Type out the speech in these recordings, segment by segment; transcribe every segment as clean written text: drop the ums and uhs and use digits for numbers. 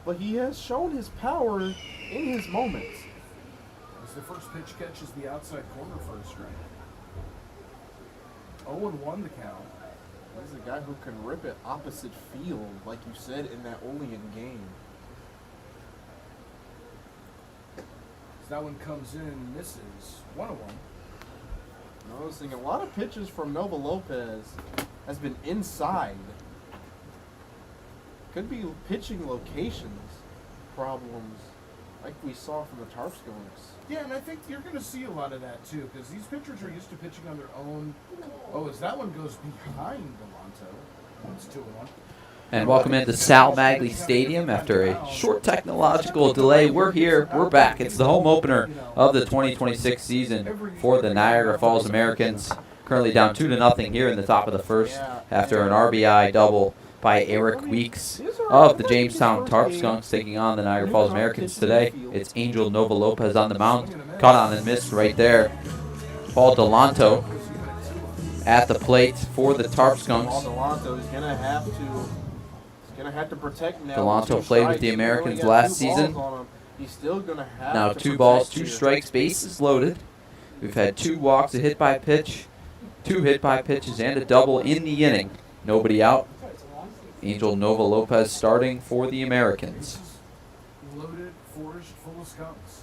but he has shown his power in his moments. As the first pitch catches the outside corner for a strike. 0-1 the count. He's a guy who can rip it opposite field, like you said, in that Olean game. As that one comes in, misses. 1-1. Noticing a lot of pitches from Nova Lopez has been inside. Could be pitching locations problems like we saw from the Tarp Skunks. Yeah, and I think you're going to see a lot of that too, because these pitchers are used to pitching on their own. Oh, as that one goes behind Delonto. It's 2-1. And welcome into Sal Magley Stadium after a short technological delay. We're here. We're back. It's the home opener of the 2026 season for the Niagara Falls Americans. Currently down 2-0 here in the top of the first after an RBI double by Eric Weeks of the Jamestown Tarp Skunks taking on the Niagara Falls Americans today. It's Angel Nova Lopez on the mound. Caught on and missed right there. Paul Delonto at the plate for the Tarp Skunks. Paul Delonto is gonna have to protect now. Delonto played with the Americans last season. He's still gonna have Now to 2 balls, protect 2 here. strikes, bases loaded. We've had 2 walks, a hit by pitch, 2 hit by pitches, and a double in the inning. Nobody out. Angel Nova Lopez starting for the Americans. Loaded, foraged, full of skunks.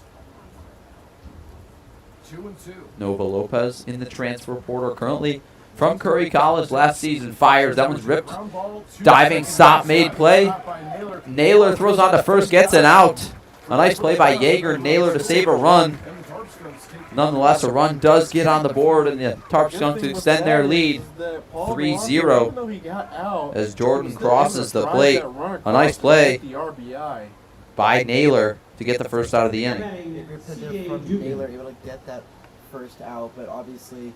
2-2. Nova Lopez in the transfer portal currently from Curry College last season. Fires. That one's ripped. Ground ball, Diving stop, made play. Stop by Naylor. Naylor throws on to first, gets an out. A nice play by Yeager. Naylor to save a run. And the Tarp Skunks take Nonetheless, a run does get on the board, and the Tarp Skunks extend their lead 3-0 as Jordan crosses the plate. A nice play by Naylor to get the first out of the inning. Great pitcher from Naylor, able to get that first out, but obviously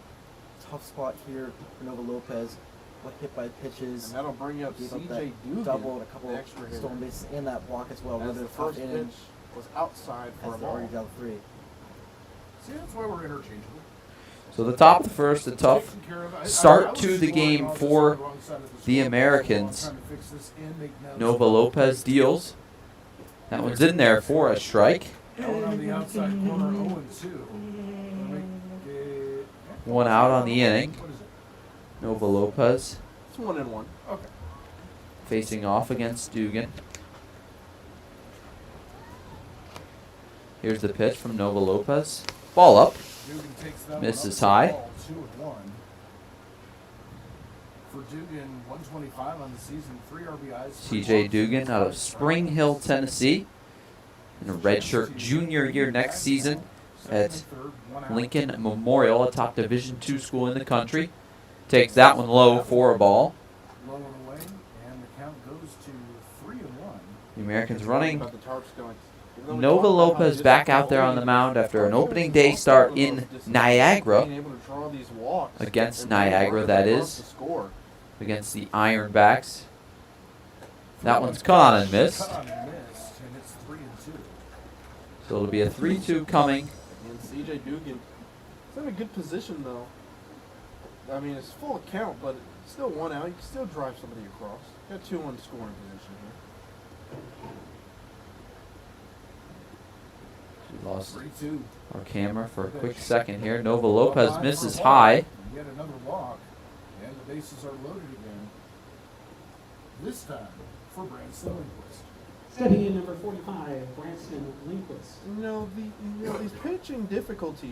tough spot here for Nova Lopez. What hit by pitches. And that'll bring up Gave up CJ that Dugan. double and a couple the of extra hitter, stolen bases in that block as well. as Another the tough first inning pitch was outside for as a they're ball. already down 3. See, that's why we're interchangeable. So the top of the first, a tough Taken care of. I start was to the scoring game on for the wrong side of the scoreboard. Americans. Trying to fix this and make notes. Nova Lopez deals. That one's in there for a strike. That one on the outside corner, 0-2. Make it- 1 out on the inning. What is it? Nova Lopez It's 1-1. Okay. facing off against Dugan. Here's the pitch from Nova Lopez. Ball up. Dugan takes that Misses one up. high. Ball, 2-1. For Dugan, 125 on the season, 3 RBIs. 3 CJ walks, Dugan out of 5 Spring strikeouts. Hill, Tennessee. In a redshirt junior year next season at Second and third, 1 out. Lincoln Memorial, a top Division II school in the country. Takes that one low for a ball. Low and away, and the count goes to 3-1. The Americans running. About the Tarp Skunks. Even though we Nova talked about how Lopez just back how out there on the Olean mound after an was opening so day close start to in those distances, Niagara. being able to draw these walks Against and really Niagara, work that across is. the score. Against the Ironbacks. That one's caught and missed. Cut on and missed, and it's 3-2. So it'll be a 3-2 coming. And CJ Dugan is in a good position, though. I mean, it's full count, but it's still 1 out. You can still drive somebody across. Got 2 on scoring position here. We lost 3-2. our camera for a quick second here. Nova Lopez misses high. Yet another walk, and the bases are loaded again. This time for Branson Lindquist. Stepping in number 45, Branston Lindquist. These pitching difficulties,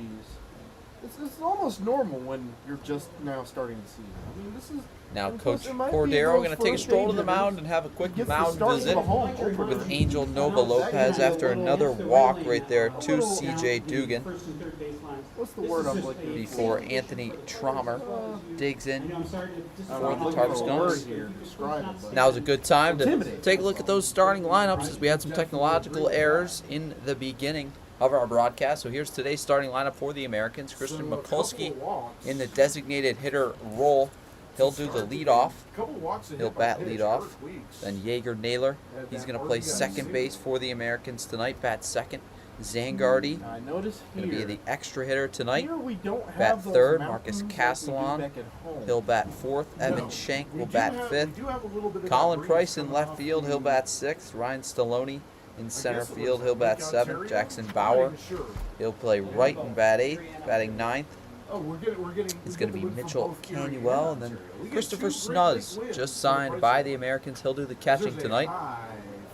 it's almost normal when you're just now starting the season. I mean, this is Now it Coach might be Cordero those going to take a first stroll to game the hitters. mound and have a quick Gets the mound start of visit the home opener. with Angel Nova Lopez after another walk right there to CJ Dugan First and third baseline. What's the word I'm looking before Anthony Trommer digs I know in. I'm sorry to I'm the looking Tarp for a word Skunks. here to describe it, but Now's a good time to Intimidating. take a look at those starting lineups as we had some technological errors in the beginning of our broadcast. So here's today's starting lineup for the Americans. Christian So a couple Mikulski of walks. in the designated hitter role. He'll do the leadoff. Couple walks and He'll hit by bat pitch, leadoff. Eric Weeks. Then Yeager Naylor, he's going to play second base for the Americans tonight. Bat second. Zangardi Now, I notice going to here. be the extra hitter tonight. Here we don't Bat have those third, mountains Marcus like we do Castellan. back at home. He'll bat fourth. Evan No. Schenk We will do bat have- fifth. we do have a little bit of Colin that breeze Price in coming left off field, the- he'll bat sixth. Ryan Stallone in center guess it field, was he'll bat Lake seventh. Ontario? Jackson I'm not Bauer, even sure. he'll play right and bat eighth. Batting ninth Oh, we're getting. is we going get to be the win from Mitchell both Erie and Canuel. And then Ontario. We get Christopher two Great Lakes Snuzz, wins just for the signed price by of the one. Americans. He'll do the catching There's a tonight. high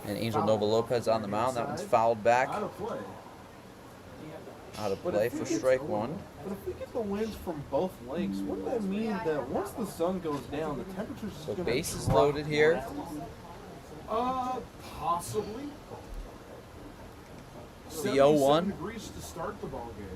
And Angel foul Nova off Lopez the on the mound. That one's inside. fouled back. Out of play. Out of But play if we for get- strike one. But if we get the winds from both lakes, wouldn't that mean that once the sun goes down, the temperature's just So gonna bases drop loaded here. Possibly. The 77 0-1 degrees to start the ball game.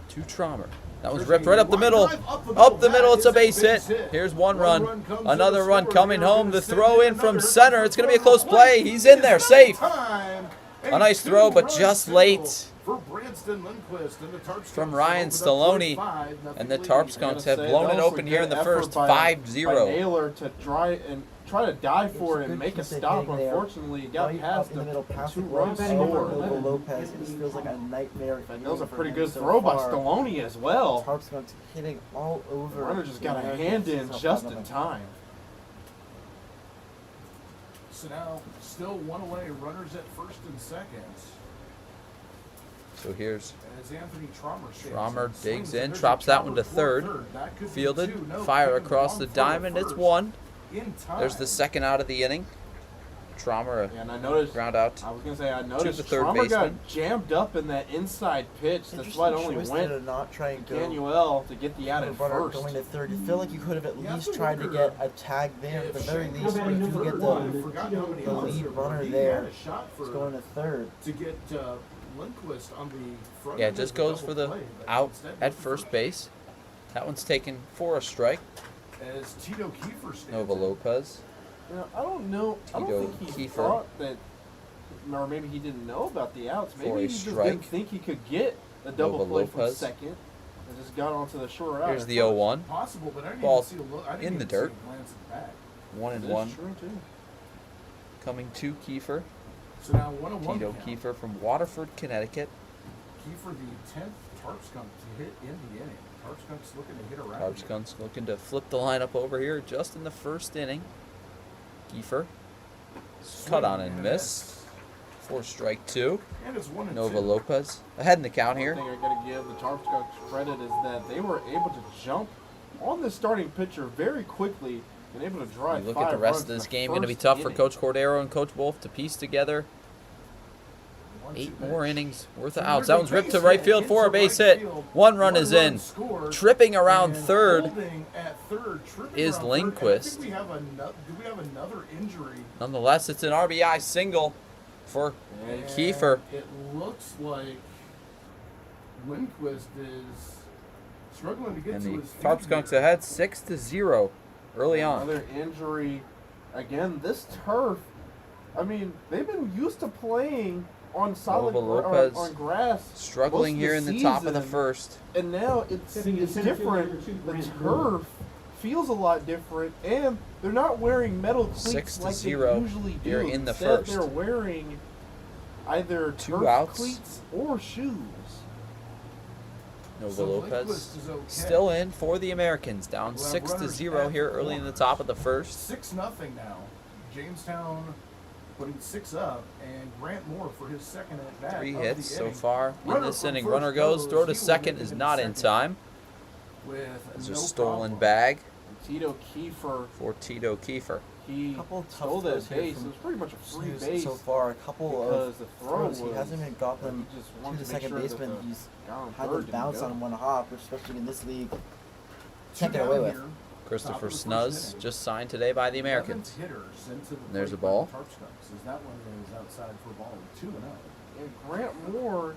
to Trommer. That was There's ripped a right up the line middle. drive Up the That middle, it's a is base hit. Here's one run. comes Another to the run score. coming They're home. gonna The send throw in another. from center. It's going to be a close play. He's in there, safe. Time. A nice throw, but just single late for Branston Lindquist and the Tarp Skunks from have Ryan opened up Stallone. 45-0 And the lead. Tarp Skunks have blown it open here in the first 5-0. Naylor to try to dive for it and Good make a keep it stop. hitting there. Unfortunately, it got Right past up in the middle, the past the 2-run glove Batting over number score. Nova 11. Lopez. It just feels like a nightmare. And that was a feeling for pretty him good so throw by far. Stallone as well. Tarp Skunks hitting all over. The runner just the got a Americans. hand in So just proud of in him. time. So now, still one away, runners at first and second. So here's As Anthony Trommer stands Trommer and digs swings, in, and there's drops a that one to Trommer third. That could be fielded, two. No, fire Kevin across Long the for diamond. It's first. one. In time. There's the second out of the inning. Trommer And I noticed. ground out. I was gonna say I noticed the third Trommer got baseman. jammed up in that inside pitch. That's why it Interesting only choice went there to not try and go. Canuel to get the out the at runner first. going to third. You feel like you could have at You have least to tried to wonder get a tag there. At the very if least, Batting you number do get one. the Forgot how many the outs lead there were. runner He there. had a shot for It's going to third. to get Lindquist on the front. Yeah, end it just of goes double for the play, but out instead at went to first base. That one's taken for a strike. As Tito Kiefer stands Nova in. Lopez. Now, I don't know. I Tito don't think he Kiefer. thought that, or maybe he didn't know about the outs. For Maybe a he just strike. didn't think he could get a double Nova play from Lopez. second, and just got onto the short out. Here's at the first. 0-1. Possible, but I didn't Ball even see a look. I didn't in even the see dirt. a glance at the back. 1 It and is 1. true, too. Coming to Kiefer. So now 1-1 Tito count. Kiefer from Waterford, Connecticut. Kiefer, the 10th Tarp Skunk to hit in the inning. Tarp Skunk's looking to hit around. Tarp here. Skunks looking to flip the lineup over here just in the first inning. Kiefer. Cut on and miss. For strike two. And it's 1-2. Nova Lopez. Ahead in the count One here. thing I got to give the Tarp Skunks credit is that they were able to jump on the starting pitcher very quickly and able to drive. You look at the 5 rest runs of this in the game. Going to be first tough for inning. Coach Cordero and Coach Wolf to piece together 1-2 8 pitch. more innings worth of So outs. there's That a one's ripped base to right hit field for a into base right hit. field. 1 run is One in. scored. Tripping around And third holding at third, tripping is around third. Lindquist. And I think we have do we have another injury? Nonetheless, it's an RBI single for And Kiefer. It looks like Lindquist is struggling to get And to the his feet Tarp Skunks here. ahead 6-0 early on. Another injury. Again, this turf. I mean, they've been used to playing on solid Nova gra- Lopez on grass. Struggling most here of in the the top of the season, first. and now it's Sitting in center field different. number 2, The Grant turf feels a lot different, and they're not wearing metal cleats 6-0 like they usually do. here in the Instead, first. they're wearing either Two turf outs. cleats or shoes. Nova So Lopez Lindquist is okay. still in for the Americans. Down We'll have 6-0 runners here at early in the corners. top of the first. 6-0 now. Jamestown putting 6 up, and Grant Moore for his second at bat. 3 of hits the so inning. far in Runner this from inning. first Runner goes. goes. Throw to He will second get is in not in second. time. With There's no a stolen problem. bag Tito Kiefer, for Tito Kiefer. he Couple tough stole throws that here base. from It was pretty much a free Hughes base so far. A couple because of the throw throws was. he hasn't even got them he just to wanted the to make second sure that baseman. the He's guy on had third them didn't bounce go. on one hop, which especially in this league Two can't get down away with. here. Christopher Top of the first Snuzz inning. just signed today by the Americans. 11 hitters into the There's plate a by the ball. Tarp Skunks, as that one is outside for a ball 2-0. And Grant Moore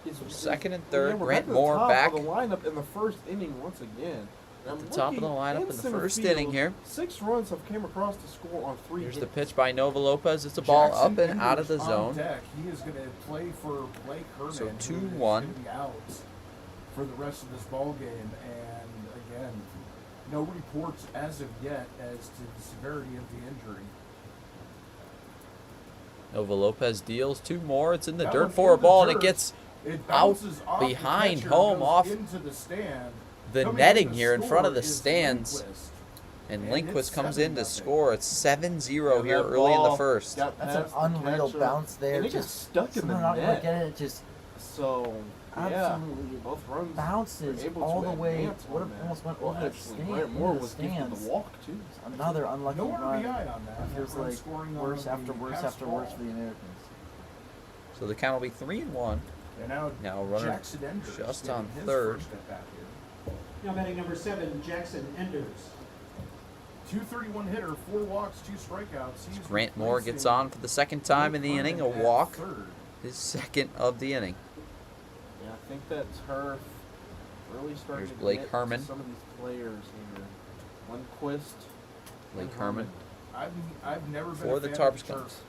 is Second and yeah, third. we're Grant back to the Moore top back. of the lineup in the first inning once again. And At I'm the top of the looking lineup in the center first field, inning here. 6 runs have came across the score on 3 Here's the hits. pitch by Nova Lopez. It's a ball Jackson up and out of the Enders on zone. deck. He is going to play for Blake Herman. So who is 2-1. gonna be out for the rest of this ball game. And again, no reports as of yet as to the severity of the injury. Nova Lopez deals 2 more. It's in the That dirt one for a in the ball, and it dirt. gets It out bounces off behind the catcher, home, goes off into the stand. the Coming netting to here in front of the score is stands. Lindquist. And And Lindquist it's comes in to 7-0. score. It's 7-0 Yeah, here that early in the ball first. got That's an past the unreal catcher, bounce there. And it gets Just stuck in the somehow not able to net. get it. It just So, yeah, absolutely both runs bounces were able all to the way. advance Would on have that. almost went Well, over the actually, stand. Grant Moore into the was gifted stands. the walk, too. Another unlucky No run. RBI on that. It feels Run like scoring on worse the after worse pass after worse ball. for the Americans. So the count will be 3-1. And now, Now runner Jackson Enders just getting on his third. first at bat here. Now batting number 7, Jackson Enders. 231 hitter, 4 walks, 2 strikeouts. He's Grant Moore replacing gets on for the second time in the inning. A Herman at walk. third. His second of the inning. Yeah, I think that turf really starting Here's to Blake get Herman. to some of these players here. Lundquist. Blake and Herman I've never been for a the fan Tarp of the Skunks. turf,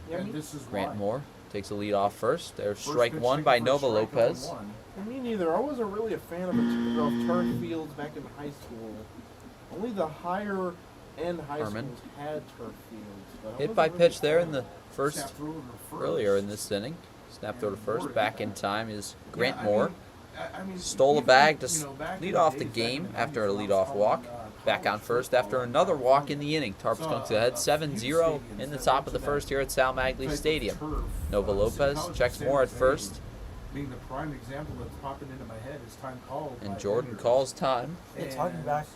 Yeah, I and mean, this is Grant why. Moore takes the lead off first. There's First strike pitch one taken by for a Nova strike, Lopez. 0-1. me neither. I wasn't really a fan of turf fields back in high school. Only the higher end high Herman. schools had turf fields. But I Hit wasn't by really pitch a there fan. in the first, Snap throw to first. earlier in this inning. Snap throw to And first. Moore Back did in that. time is Yeah, Grant I Moore. mean, I mean, Stole a even, bag to you know, back lead in off the days, game back in the after a 90s, when I leadoff was walk. calling, Back on college first football after in another walk in California. the inning. Tarp Saw Skunks a ahead few 7-0 stadiums in the that top went of the to first that here at Sal type Magley of Stadium. turf. Nova City Lopez College checks of San Moore at Jose first. Being the prime example that's popping into my head is time called. And by Jordan Enders. calls time. Yeah, talking back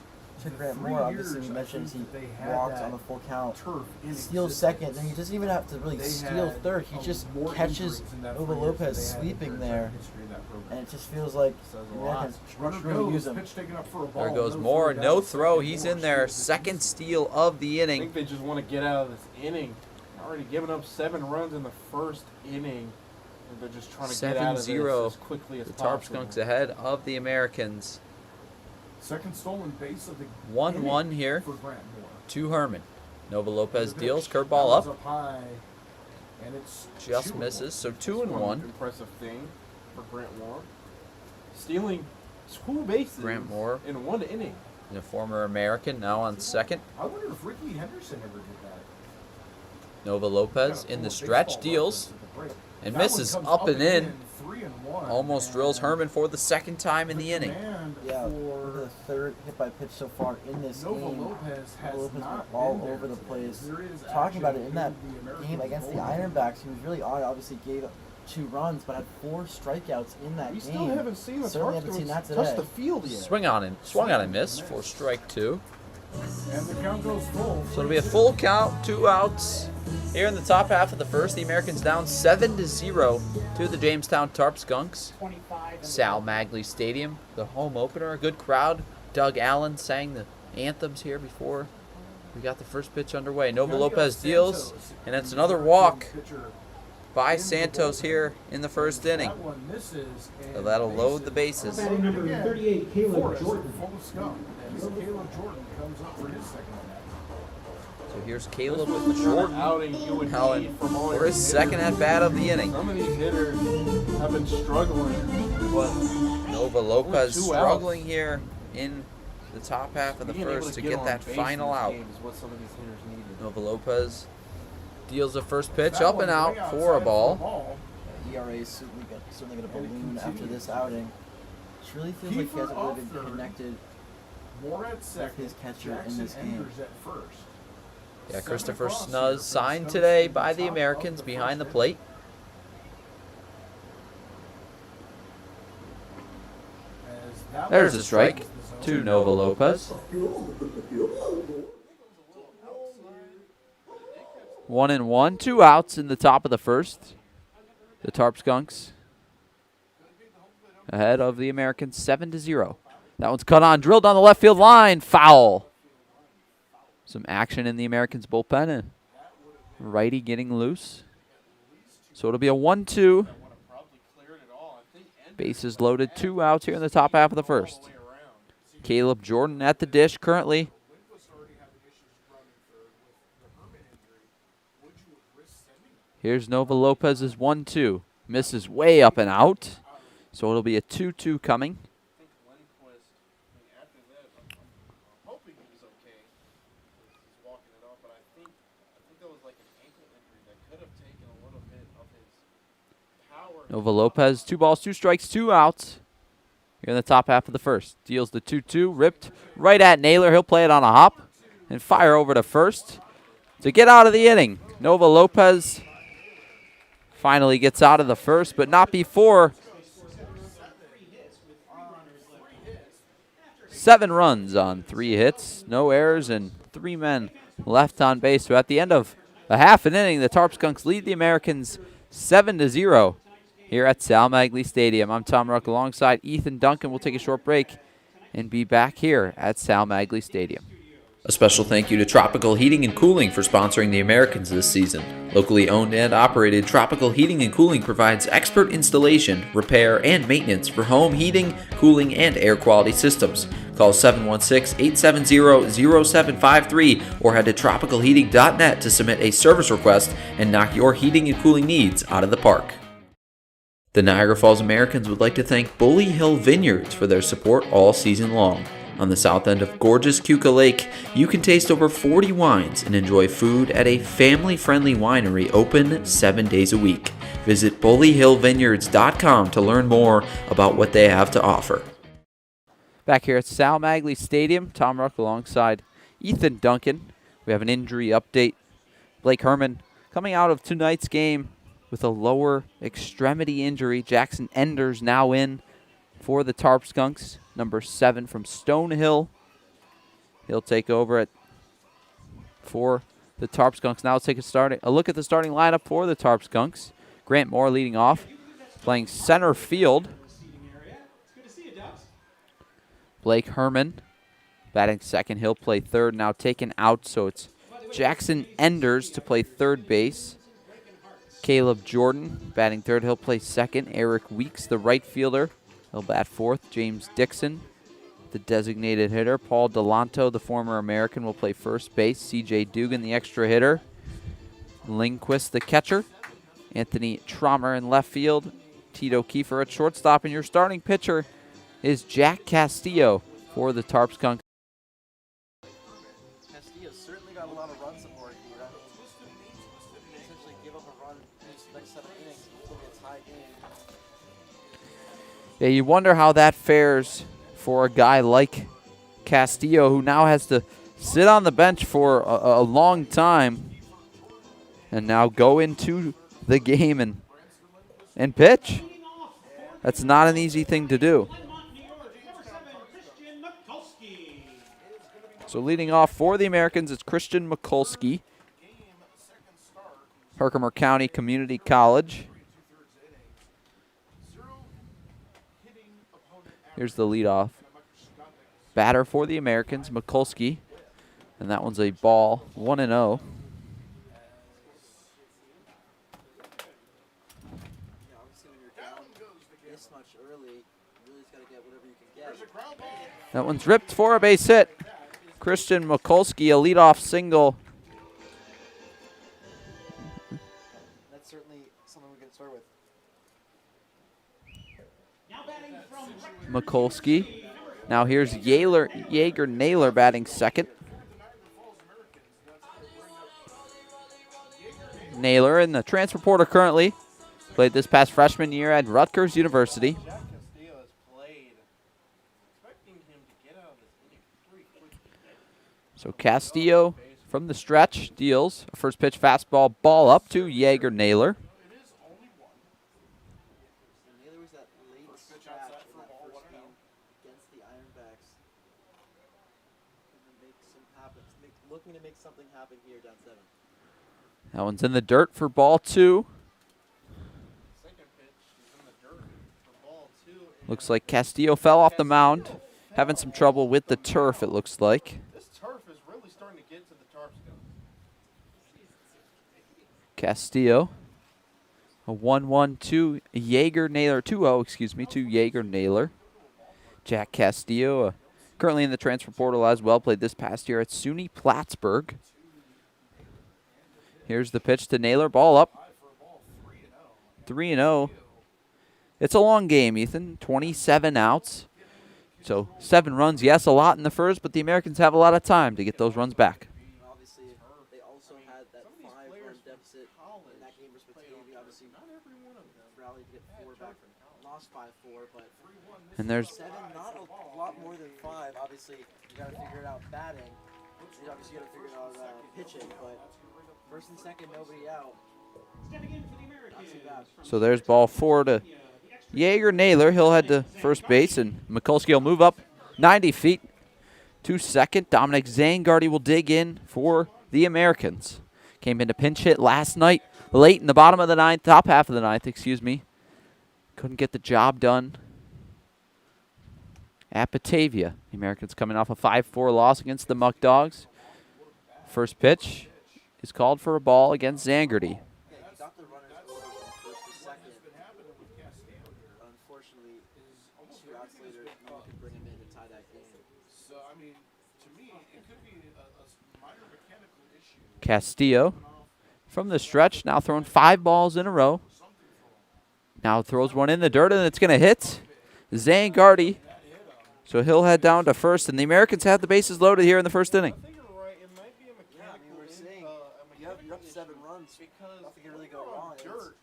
to the Grant 3 Moore, obviously years we I mentioned think he that they had walked that on the full count. turf in Steals existence. second, and he doesn't even have to really They steal had third. He just more catches injuries in that Nova 3 years Lopez than they had in sweeping their there, entire history of that program. and it just feels like Says a the lot. Americans Runner really use goes, him. pitch taken up for a ball. There goes no Moore. throw No down, throw. second. He's Moore in there. steals it Second easy. steal of the I inning. think they just want to get out of this inning. Already given up 7 runs in the first inning. And they're just trying to get out of this 7-0. as quickly as The possible. Tarp Skunks ahead of the Americans. Second stolen base of the 1-1 inning here for Grant Moore. to Herman. Nova Lopez The deals. pitch, that Curveball one's up. high, and it's Just 2-1. misses. So That's 2-1. one impressive thing for Grant Moore. Stealing 2 bases Grant Moore. in 1 inning. And a former American now on second. I wonder if Ricky Henderson ever did that. Nova Lopez in the stretch deals and misses up and in. 3-1. Almost drills Herman for the second time in the inning. Yeah, For the third hit by pitch so far in this Nova game. Lopez has Nova Lopez not went all been there over the today. place. There is Talking about it action in that the American game against the bowling. Ironbacks, he was really odd. Obviously gave up 2 runs, but had 4 strikeouts in that We game. still haven't seen the Certainly Tarp haven't seen Skunks that touch today. the field yet. Swung on and miss for strike 2. And the count goes full. So it'll be a full count, 2 outs. Here in the top half of the first, the Americans down 7-0 to the Jamestown Tarp Skunks. 25. Sal Magley Stadium, the home opener, a good crowd. Doug Allen sang the anthems here before we got the first pitch underway. Nova Lopez deals, and it's another walk by Santos here in the first inning. That one misses. So And that'll load the bases. bases. Batting number 38, Caleb Forrest, Jordan. full of scum. As Caleb Jordan comes up for his second at bat. So here's Caleb This was the kind of Jordan outing you would Allen need from all for your his second hitters. at bat of the inning. Some of these hitters have been struggling, but Nova Lopez 2 struggling outs. here in the top half of the being able first to get get on that base final in this out. game is what some of these hitters needed. Nova Lopez deals the first pitch That up one and out way for a outside ball. ERA is certainly going to And it balloon after continues. this outing. It really feels like he Kiefer hasn't really off been third. connected. More at second. his catcher in Jackson this game. Enders at first. Yeah, 7 Christopher across here Snuz for the signed Skunks today to by the top of Americans behind the first plate. inning. As that There's one a strike strikes the to zone. Nova Lopez. 1-1, 2 outs in the top of the first. The Tarp Skunks ahead of the Americans 7-0. That one's cut on, drilled on the left field line, foul. Some action in the Americans bullpen and righty getting loose. So it'll be a 1-2. Bases loaded, 2 outs here in the top half of the first. Caleb Jordan at the dish currently. Here's Nova Lopez's 1-2. Misses way up and out. So it'll be a 2-2 coming. Hoping he was okay. He's walking it off, but I think there was like an ankle injury that could have taken a little bit of his power Nova Lopez, 2 balls, 2 strikes, 2 outs. Here in the top half of the first. Deals the 2-2, ripped right at Naylor. He'll play it on a hop and fire over to first to get out of the inning. Nova Lopez finally gets out of the first, but not before 7 runs on 3 hits, no errors, and 3 men left on base. So at the end of a half an inning, the Tarp Skunks lead the Americans 7-0 here at Sal Magley Stadium. I'm Tom Ruck alongside Ethan Duncan. We'll take a short break and be back here at Sal Magley Stadium. A special thank you to Tropical Heating and Cooling for sponsoring the Americans this season. Locally owned and operated, Tropical Heating and Cooling provides expert installation, repair, and maintenance for home heating, cooling, and air quality systems. Call 716-870-0753 or head to tropicalheating.net to submit a service request and knock your heating and cooling needs out of the park. The Niagara Falls Americans would like to thank Bully Hill Vineyards for their support all season long. On the south end of gorgeous Keuka Lake, you can taste over 40 wines and enjoy food at a family-friendly winery open 7 days a week. Visit bullyhillvineyards.com to learn more about what they have to offer. Back here at Sal Magley Stadium, Tom Ruck alongside Ethan Duncan. We have an injury update. Blake Herman coming out of tonight's game with a lower extremity injury. Jackson Enders now in for the Tarp Skunks. Number 7 from Stonehill. He'll take over for the Tarp Skunks. Now let's take a look at the starting lineup for the Tarp Skunks. Grant Moore leading off, playing center field. Blake Herman batting second. He'll play third. Now taken out, so it's Jackson Enders to play third base. Caleb Jordan batting third. He'll play second. Eric Weeks, the right fielder, he'll bat fourth. James Dixon, the designated hitter. Paul Delanto, the former American, will play first base. C.J. Dugan, the extra hitter. Lindquist, the catcher. Anthony Trommer in left field. Tito Kiefer at shortstop. And your starting pitcher is Jack Castillo for the Tarp Skunks. Castillo certainly got a lot of run support here. Essentially give up a run in his next 7 innings. Still gets high game. Yeah, you wonder how that fares for a guy like Castillo, who now has to sit on the bench for a long time and now go into the game and pitch. That's not an easy thing to do. So leading off for the Americans is Christian Mikulski, Herkimer County Community College. Here's the leadoff batter for the Americans, Mikulski, and that one's a ball, 1-0. That one's ripped for a base hit. Christian Mikulski, a leadoff single. That's certainly something we can start with. Mikulski. Now here's Jaeger Naylor batting second. Naylor in the transfer portal currently. Played this past freshman year at Rutgers University. So Castillo from the stretch deals a first pitch fastball, ball up to Jaeger Naylor. Naylor was that late scratch in that first game against the Ironbacks. Looking to make something happen here down 7. That one's in the dirt for ball 2. Looks like Castillo fell off the mound. Having some trouble with the turf, it looks like. Castillo, a 1-1 to Jaeger Naylor, 2-0, excuse me, to Jaeger Naylor. Jack Castillo, currently in the transfer portal as well, played this past year at SUNY Plattsburgh. Here's the pitch to Naylor, ball up. 3-0. It's a long game, Ethan, 27 outs. So 7 runs, yes, a lot in the first, but the Americans have a lot of time to get those runs back. Obviously, they also had that 5-run deficit in that game versus Batavia. obviously rallied to get 4 back. Lost 5-4, but And there's 7, not a lot more than 5. Obviously, you got to figure it out batting. You obviously got to figure it out pitching, but first and second, nobody out. Stepping in for the Americans. Not too bad. so there's ball 4 to Jaeger Naylor. He'll head to first base, and Mikulski will move up 90 feet to second. Dominic Zangardi will dig in for the Americans. Came in to pinch hit last night, late in the bottom of the ninth, top half of the ninth, excuse me. Couldn't get the job done at Batavia. The Americans coming off a 5-4 loss against the Muck Dogs. First pitch is called for a ball against Zangardi. Yeah, he got the runners over from first to second. Unfortunately, 2 outs later, no one could bring him in to tie that game. So, I mean, to me, it could be a minor mechanical issue. Castillo from the stretch, now throwing 5 balls in a row. Now throws one in the dirt, and it's going to hit Zangardi. So he'll head down to first, and the Americans have the bases loaded here in the first inning. I think you're right. It might be a Yeah, I mean, we're saying you're up 7 runs because nothing can really go wrong. It's dirt.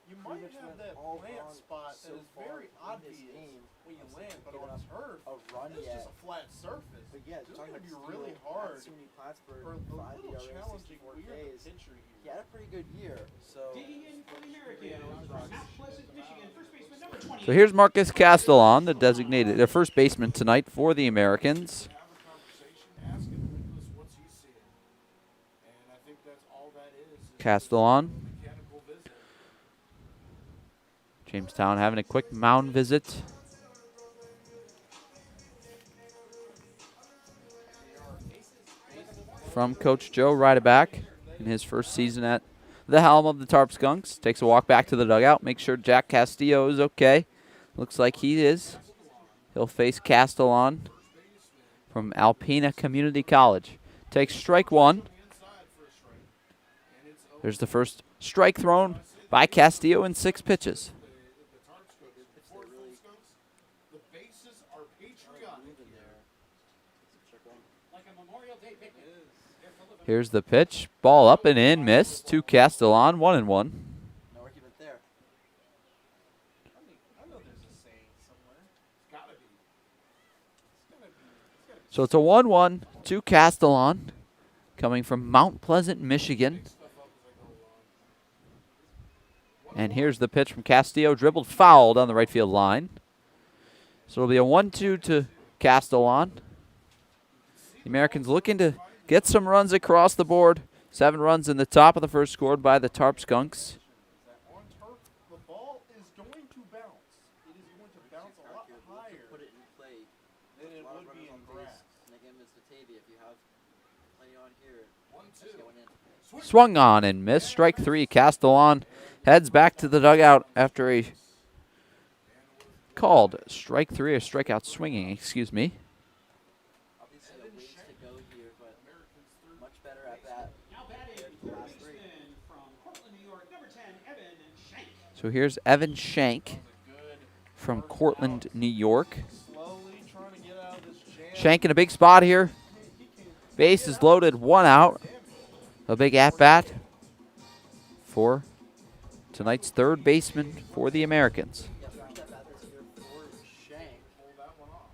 You might pretty much have went that all plant wrong spot so that is far very in this obvious game. when you land, but Giving on up turf, a run it's yet. just a flat surface. But yeah, It's talking gonna about be really Steele, hard SUNY Plattsburgh, or a 5 little ERA, challenging 64 when you're the Ks. pitcher here. He had a pretty good year, so Digging in for the Americans from Mount Pleasant, Michigan. First baseman number 20. So here's Marcus Castellon, the designated, the first baseman tonight for the Americans. Have a conversation, ask him, Nicholas, what's he seeing? And I think that's all that is Castellon. mechanical visit. Jamestown having a quick mound visit. From Coach Joe Rideback in his first season at the helm of the Tarp Skunks. Takes a walk back to the dugout. Make sure Jack Castillo is okay. Looks like he is. He'll face Castellon from Alpena Community College. Takes strike 1. There's the first strike thrown by Castillo in 6 pitches. The bases are patriotic. moving there. Check one. Like a Memorial Day picnic. Here's the pitch. Ball up and in. Miss to Castellon. 1-1. No argument there. I know there's a saying somewhere. It's gotta be. So it's a 1-1 to Castellon, coming from Mount Pleasant, Michigan. And here's the pitch from Castillo, dribbled foul down the right field line. So it'll be a 1-2 to Castellon. The Americans looking to get some runs across the board. 7 runs in the top of the first scored by the Tarp Skunks. On turf, the ball is going to bounce. It is going to bounce a lot higher Put it in play. than it A lot of would be runners in on grass. base. And again, Miss Batavia, if you have plenty on here, 1-2. going in. Swung on and missed. Strike 3. Castellon heads back to the dugout after a called strike 3, or strikeout swinging, excuse me. Obviously a ways to go here, but much better at bat. Now batting, The third last 3. baseman from Cortland, New York. Number 10, Evan Shank. So here's Evan Shank from Cortland, New York. Slowly trying to get out of this jam. Shank in a big spot here. Base is loaded, 1 out. A big at-bat for tonight's third baseman for the Americans. Yeah, first at bat this year for Shank. Pull that one off.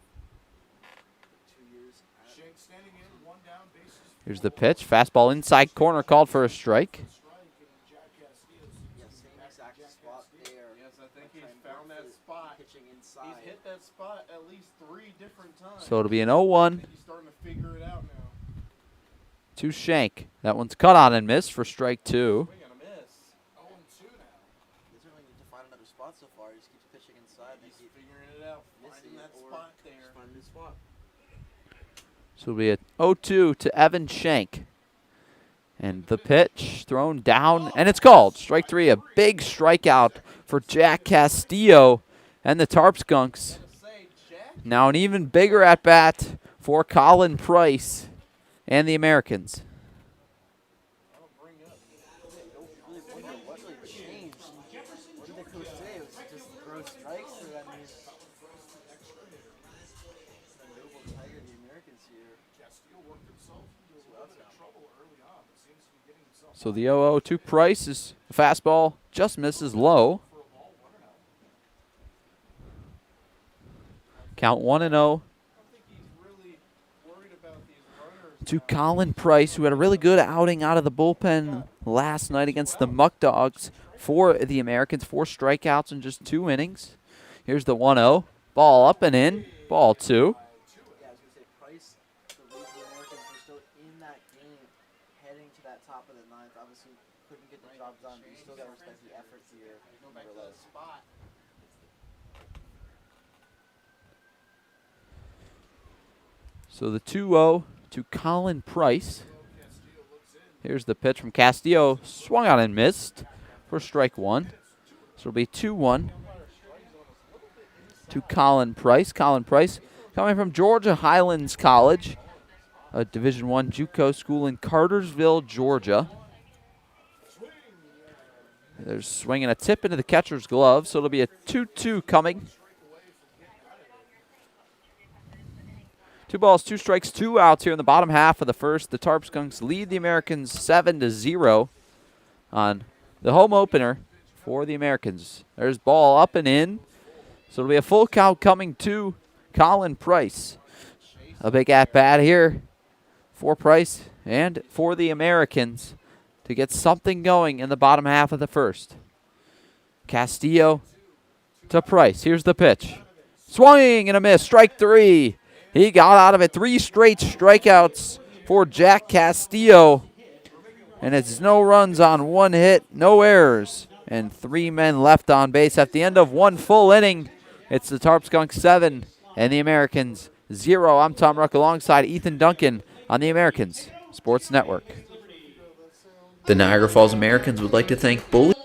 2 years at Shank standing in, 1 down, bases Here's the pitch. Fastball inside corner, called for a strike. strike, and Jack Castillo's yeah, same exact spot there. Yes, I think Trying he's to found put that it spot. Pitching inside. He's hit that spot at least 3 different times. So it'll be an I 0-1 think he's starting to figure it out now. to Shank. That one's cut on and missed for strike 2. Swing and a miss. 0-2 now. They certainly need to find another spot so far. He just keeps pitching inside. They He's keep figuring it out, missing finding that it, or spot just there. find a new spot. So it'll be a 0-2 to Evan Shank. And the pitch thrown down, and it's called. Strike 3, a big strikeout for Jack Castillo and the Tarp Skunks. Say, Jack, Now an even bigger at-bat for Colin Price and the Americans. I'll bring up. Really wonder what really changed. What did the coach say? Was it just throw strikes, or I mean, the noble tiger, the Americans here. Castillo worked himself into a little bit of trouble early on, but seems to be getting himself So the 0-0 to Price is a fastball just misses low. Count 1-0 to Colin Price, who had a really good outing out of the bullpen last night against the Muck Dogs for the Americans. 4 strikeouts in just 2 innings. Here's the 1-0. Ball up and in. Ball 2. Yeah, I was going to say Price, the reason the Americans were still in that game, heading to that top of the ninth, obviously couldn't get the job done, but you still got to respect the effort here. So the 2-0 to Colin Price. Here's the pitch from Castillo. Swung out and missed for strike 1. So it'll be 2-1 to Colin Price. Colin Price coming from Georgia Highlands College, a Division I JUCO school in Cartersville, Georgia. They're swinging a tip into the catcher's glove, so it'll be a 2-2 coming. 2 balls, 2 strikes, 2 outs here in the bottom half of the first. The Tarp Skunks lead the Americans 7-0 on the home opener for the Americans. There's ball up and in. So it'll be a full count coming to Colin Price. A big at-bat here for Price and for the Americans to get something going in the bottom half of the first. Castillo to Price. Here's the pitch. Swing and a miss. Strike 3. He got out of it. 3 straight strikeouts for Jack Castillo. And it's no runs on 1 hit, no errors, and 3 men left on base. At the end of 1 full inning, it's the Tarp Skunks 7 and the Americans 0. I'm Tom Ruck alongside Ethan Duncan on the Americans Sports Network. The Niagara Falls Americans would like to thank Bully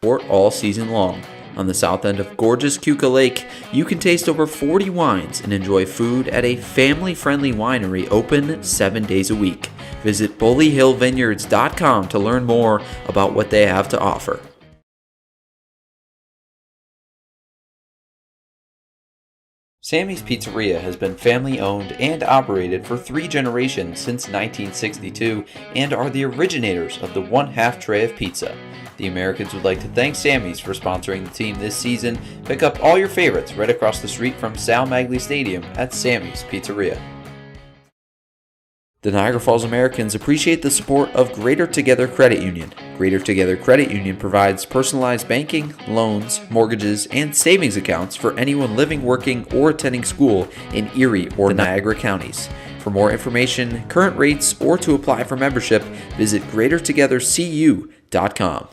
Sport all season long. On the south end of gorgeous Keuka Lake, you can taste over 40 wines and enjoy food at a family-friendly winery open 7 days a week. Visit bullyhillvineyards.com to learn more about what they have to offer. Sammy's Pizzeria has been family-owned and operated for 3 generations since 1962 and are the originators of the 1/2 tray of pizza. The Americans would like to thank Sammy's for sponsoring the team this season. Pick up all your favorites right across the street from Sal Magley Stadium at Sammy's Pizzeria. The Niagara Falls Americans appreciate the support of Greater Together Credit Union. Greater Together Credit Union provides personalized banking, loans, mortgages, and savings accounts for anyone living, working, or attending school in Erie or Niagara counties. For more information, current rates, or to apply for membership, visit greatertogethercu.com.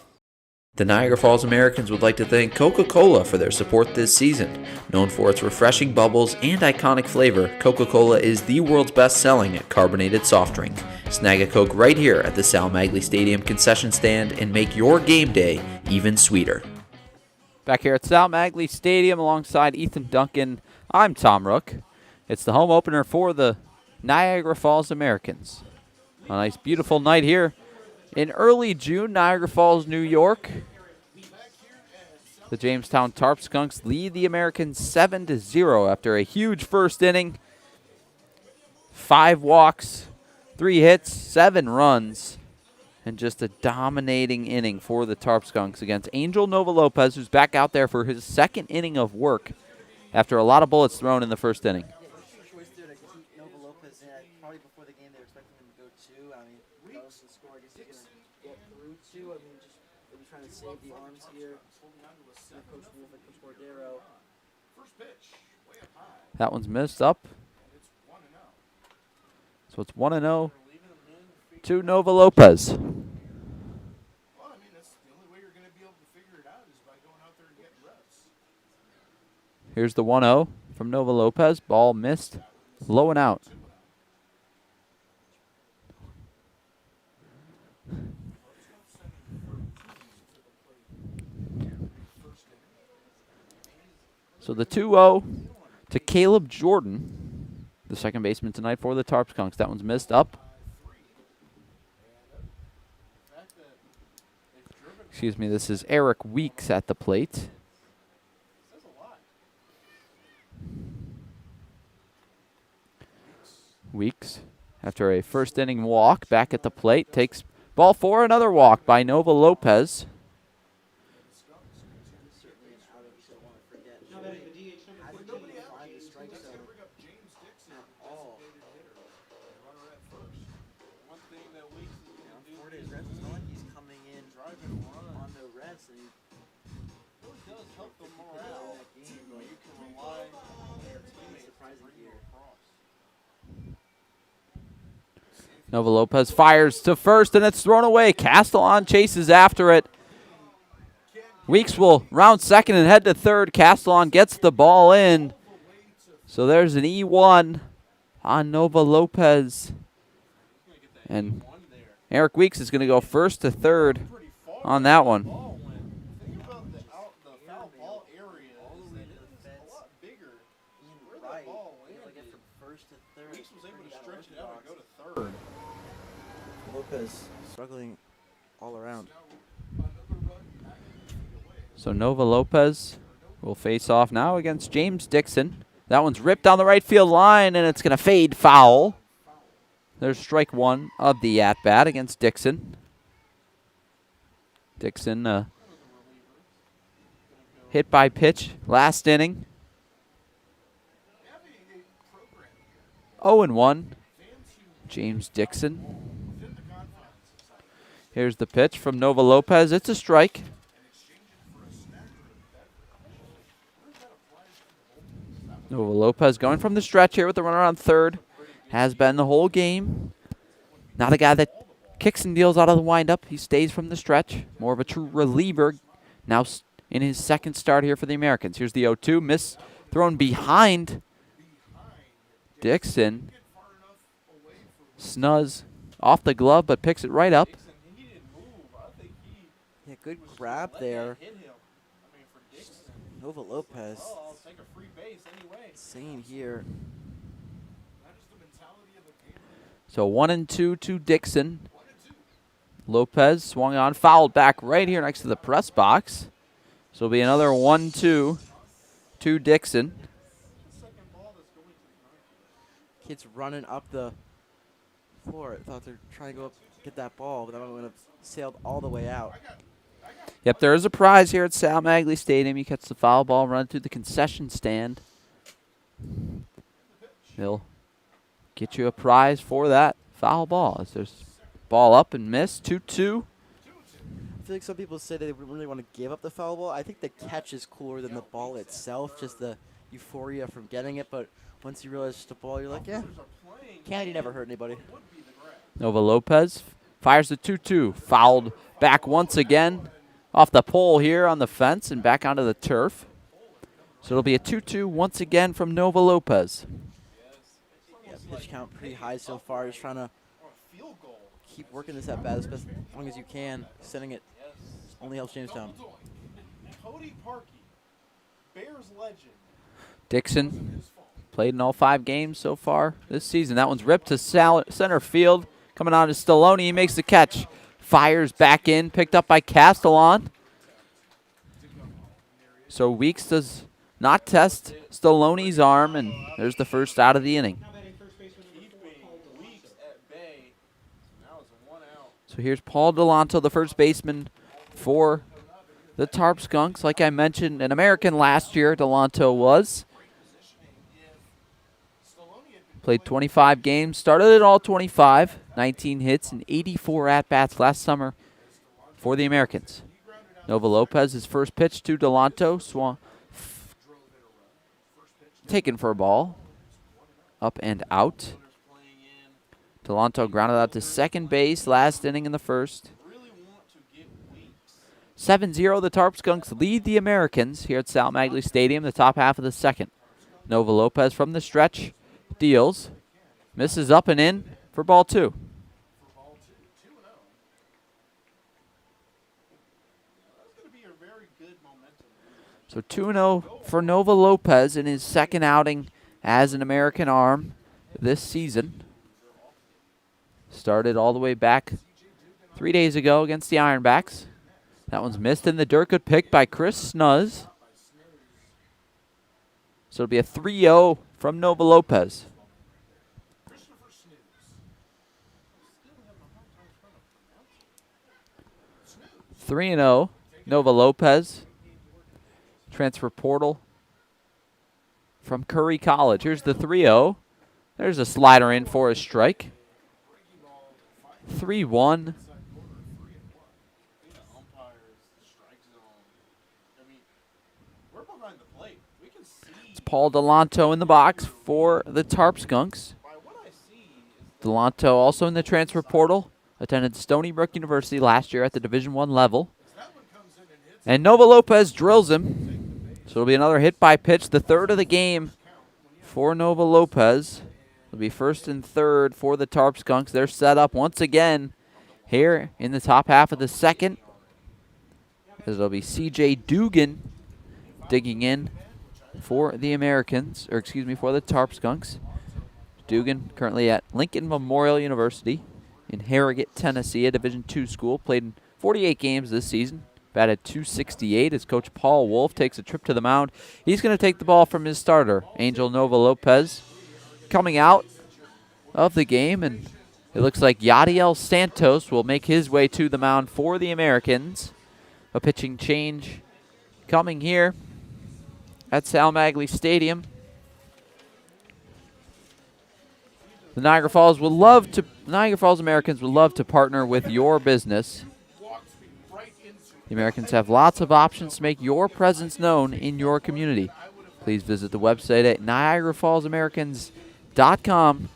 The Niagara Falls Americans would like to thank Coca-Cola for their support this season. Known for its refreshing bubbles and iconic flavor, Coca-Cola is the world's best-selling carbonated soft drink. Snag a Coke right here at the Sal Magley Stadium concession stand and make your game day even sweeter. Back here at Sal Magley Stadium alongside Ethan Duncan, I'm Tom Rook. It's the home opener for the Niagara Falls Americans. A nice, beautiful night here in early June, Niagara Falls, New York. The Jamestown Tarp Skunks lead the Americans 7-0 after a huge first inning. 5 walks, 3 hits, 7 runs, and just a dominating inning for the Tarp Skunks against Angel Nova Lopez, who's back out there for his 2nd inning of work after a lot of bullets thrown in the first inning. Nova Lopez in. Probably before the game they were expecting him to go 2. I mean, regardless of the score, I guess he's going to get through 2. I mean, just maybe trying to save the arms here. Coach Wolf and Coach Cordero. That one's missed up. So it's 1-0 to Nova Lopez. Well, I mean, that's the only way you're going to be able to figure it out is by going out there and getting reps. Here's the 1-0 from Nova Lopez. Ball missed. Low and out. So the 2-0 to Caleb Jordan, the second baseman tonight for the Tarp Skunks. That one's missed up. Excuse me, this is Eric Weeks at the plate. Weeks, after a first inning walk, back at the plate, takes ball 4, another walk by Nova Lopez. and you It does help the in morale. that game, When but you can rely on your teammates to surprising bring you here. across. Nova Lopez fires to first, and it's thrown away. Castellon chases after it. Weeks will round second and head to third. Castellon gets the ball in. So there's an E1 on Nova Lopez. And Eric Weeks is going to go first to third Pretty far on that one. ball went. Think about the foul ball area All the is way that to the it is fence. a lot bigger. And Where right, that ball being able to get landed, from first to third. Weeks was able to pretty stretch it out and go unorthodox. to third. Lopez struggling all around. So Nova Lopez will face off now against James Dixon. That one's ripped down the right field line, and it's going to fade foul. There's strike one of the at-bat against Dixon. Dixon hit by pitch last inning. 0-1. James Dixon. Here's the pitch from Nova Lopez. It's a strike. Nova Lopez going from the stretch here with the runner on third. Has been the whole game. Not a guy that kicks and deals out of the windup. He stays from the stretch. More of a true reliever. Now in his second start here for the Americans. Here's the 0-2. Miss thrown behind Dixon. Snuz off the glove, but picks it right up. He didn't move. I think he Yeah, good grab there. hit him. I mean, for Dixon. Nova Lopez. Oh, I'll take a free base anyway. Same here. So 1-2 to Dixon. Lopez swung on, fouled back right here next to the press box. So it'll be another 1-2 to Dixon. Kids running up the floor. I thought they're trying to go up, get that ball, but that one would have sailed all the way out. Yep, there is a prize here at Sal Magley Stadium. You catch the foul ball, run through the concession stand. They'll get you a prize for that foul ball. As there's ball up and missed, 2-2. I feel like some people say they really want to give up the foul ball. I think the catch is cooler than the ball itself, just the euphoria from getting it. But once you realize it's the ball, you're like, yeah, candy never hurt anybody. Nova Lopez fires the 2-2. Fouled back once again off the pole here on the fence and back onto the turf. So it'll be a 2-2 once again from Nova Lopez. Yeah, pitch count pretty high so far. Just trying to keep working this at bat as long as you can. Sending it only helps Jamestown. Cody Parkey, Bears legend. Dixon played in all 5 games so far this season. That one's ripped to center field. Coming on to Stallone. He makes the catch. Fires back in. Picked up by Castellon. So Weeks does not test Stallone's arm, and there's the first out of the inning. So here's Paul Delanto, the first baseman for the Tarp Skunks. Like I mentioned, an American last year, Delanto was. Played 25 games, started at all 25, 19 hits and 84 at-bats last summer for the Americans. Nova Lopez, his first pitch to Delanto, swung, taken for a ball, up and out. Delanto grounded out to second base, last inning in the first. 7-0, the Tarp Skunks lead the Americans here at Sal Magley Stadium, the top half of the second. Nova Lopez from the stretch. Deals, misses up and in for ball 2. So 2-0 for Nova Lopez in his second outing as an American arm this season. Started all the way back 3 days ago against the Ironbacks. That one's missed in the dirt. Good pick by Chris Snuz. So it'll be a 3-0 from Nova Lopez. 3-0, Nova Lopez. Transfer portal from Curry College. Here's the 3-0. There's a slider in for a strike. 3-1. We're behind the plate. We can see. It's Paul Delanto in the box for the Tarp Skunks. By what I see is Delanto also in the transfer portal. Attended Stony Brook University last year at the Division I level. And Nova Lopez drills him. So it'll be another hit by pitch, the third of the game for Nova Lopez. It'll be first and third for the Tarp Skunks. They're set up once again here in the top half of the second. It'll be C.J. Dugan digging in for the Americans, or excuse me, for the Tarp Skunks. Dugan currently at Lincoln Memorial University in Harrogate, Tennessee, a Division II school. Played in 48 games this season. Batted .268 as Coach Paul Wolf takes a trip to the mound. He's going to take the ball from his starter, Angel Nova Lopez, coming out of the game, and it looks like Yadiel Santos will make his way to the mound for the Americans. A pitching change coming here at Sal Magley Stadium. The Niagara Falls Americans would love to partner with your business. The Americans have lots of options to make your presence known in your community. Please visit the website at NiagaraFallsAmericans.com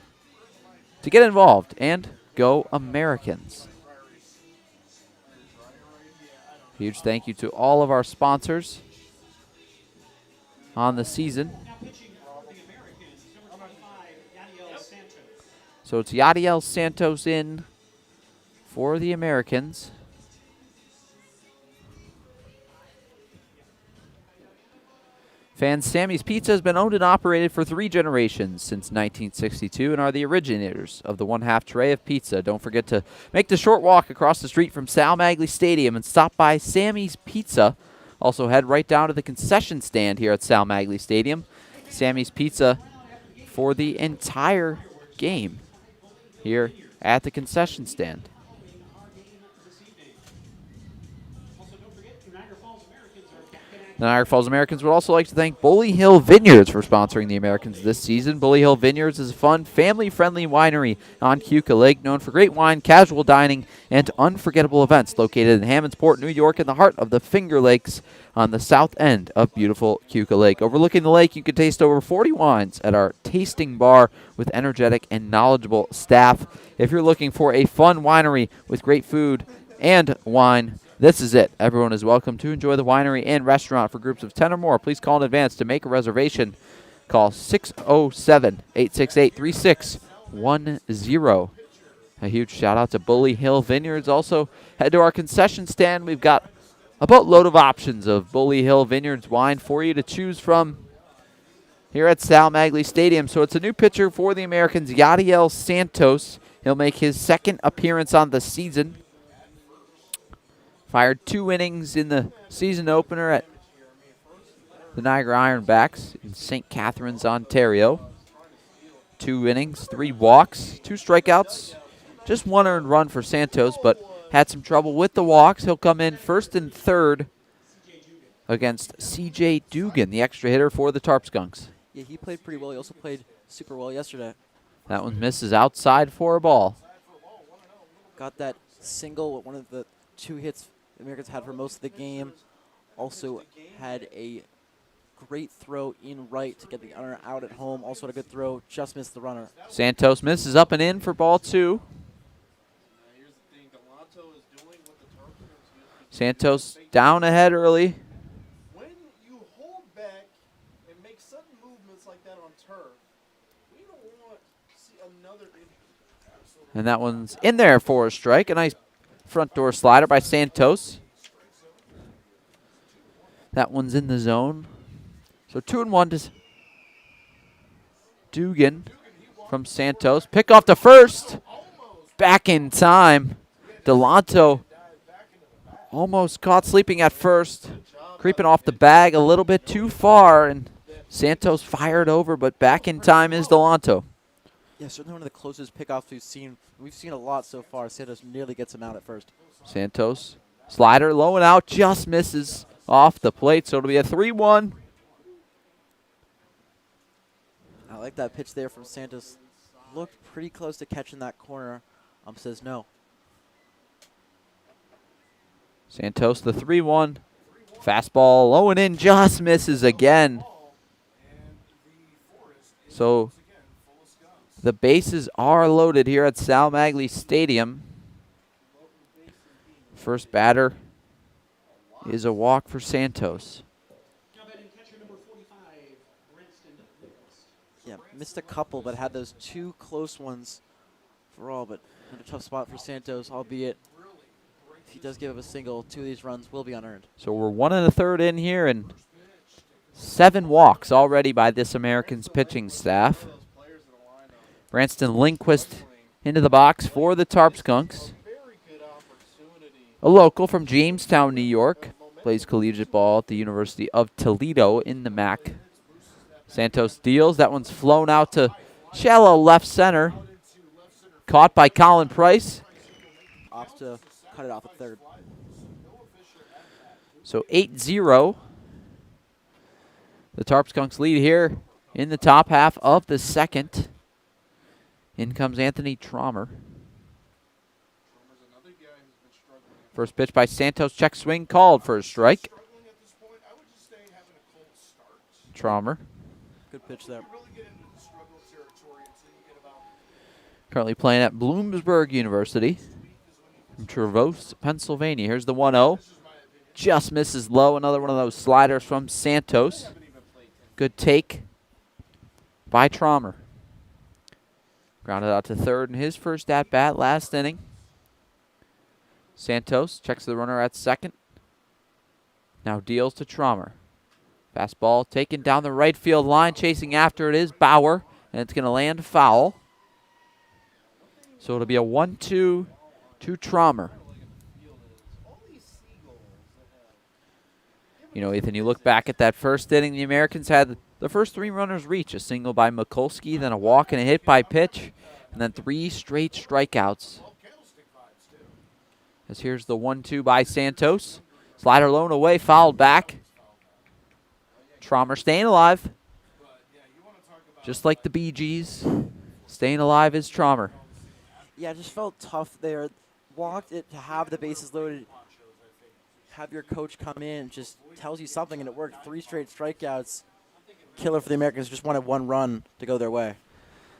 to get involved, and go Americans. Huge thank you to all of our sponsors on the season. Now pitching for the Americans, number 25, Yadiel Santos. So it's Yadiel Santos in for the Americans. Fans, Sammy's Pizza has been owned and operated for 3 generations since 1962 and are the originators of the one-half tray of pizza. Don't forget to make the short walk across the street from Sal Magley Stadium and stop by Sammy's Pizza. Also head right down to the concession stand here at Sal Magley Stadium. Sammy's Pizza for the entire game here at the concession stand. The Niagara Falls Americans would also like to thank Bully Hill Vineyards for sponsoring the Americans this season. Bully Hill Vineyards is a fun, family-friendly winery on Keuka Lake, known for great wine, casual dining, and unforgettable events. Located in Hammondsport, New York, in the heart of the Finger Lakes on the south end of beautiful Keuka Lake. Overlooking the lake, you can taste over 40 wines at our tasting bar with energetic and knowledgeable staff. If you're looking for a fun winery with great food and wine, this is it. Everyone is welcome to enjoy the winery and restaurant. For groups of 10 or more, please call in advance to make a reservation. Call 607-868-3610. A huge shout out to Bully Hill Vineyards. Also, head to our concession stand. We've got a boatload of options of Bully Hill Vineyards wine for you to choose from here at Sal Magley Stadium. So it's a new pitcher for the Americans, Yadiel Santos. He'll make his second appearance on the season. Fired 2 innings in the season opener at the Niagara Ironbacks in St. Catharines, Ontario. 2 innings, 3 walks, 2 strikeouts, just 1 earned run for Santos, but had some trouble with the walks. He'll come in first and third against C.J. Dugan, the extra hitter for the Tarp Skunks. Yeah, he played pretty well. He also played super well yesterday. That one misses outside for a ball. Got that single with one of the 2 hits the Americans had for most of the game. Also had a great throw in right to get the runner out at home. Also had a good throw, just missed the runner. Santos misses up and in for ball 2. Santos down ahead early. when you hold back and make sudden movements like that on turf, we don't want to see another injury. And that one's in there for a strike. A nice front door slider by Santos. That one's in the zone. So 2-1 to Dugan from Santos. Pick off to first. Back in time. Delanto almost caught sleeping at first. Creeping off the bag a little bit too far. And Santos fired over, but back in time is Delanto. Yeah, certainly one of the closest pickoffs we've seen. We've seen a lot so far. Santos nearly gets him out at first. Santos, slider, low and out, just misses off the plate, so it'll be a 3-1. I like that pitch there from Santos. Looked pretty close to catching that corner. Says no. Santos, the 3-1 Fastball low and in, just misses again. So the bases are loaded here at Sal Magley Stadium. First batter is a walk for Santos. Now batting catcher number 45, Branston Nicholas. Yeah, missed a couple, but had those 2 close ones for all. But in a tough spot for Santos, albeit if he does give up a single, 2 of these runs will be unearned. So we're 1 1/3 in here, and 7 walks already by this Americans pitching staff. Branston Lindquist into the box for the Tarp Skunks. A local from Jamestown, New York. Plays collegiate ball at the University of Toledo in the MAC. Santos deals. That one's flown out to shallow left center. Caught by Colin Price. Opts to cut it off at third. So 8-0. The Tarp Skunks lead here in the top half of the second. In comes Anthony Traumer. First pitch by Santos, check swing called for a strike. Traumer. Good pitch there. Currently playing at Bloomsburg University from Traverse, Pennsylvania. Here's the 1-0. Just misses low. Another one of those sliders from Santos. Good take by Traumer. Grounded out to third in his first at-bat last inning. Santos checks the runner at second. Now deals to Traumer. Fastball taken down the right field line. Chasing after it is Bauer, and it's going to land foul. So it'll be a 1-2 to Traumer. You know, Ethan, you look back at that first inning, the Americans had the first 3 runners reach. A single by Mikulski, then a walk and a hit by pitch, and then 3 straight strikeouts. As here's the 1-2 by Santos. Slider low and away, fouled back. Traumer staying alive. Just like the Bee Gees, staying alive is Traumer. Yeah, it just felt tough there. Walked it to have the bases loaded. Have your coach come in, just tells you something, and it worked. 3 straight strikeouts. Killer for the Americans. Just wanted 1 run to go their way.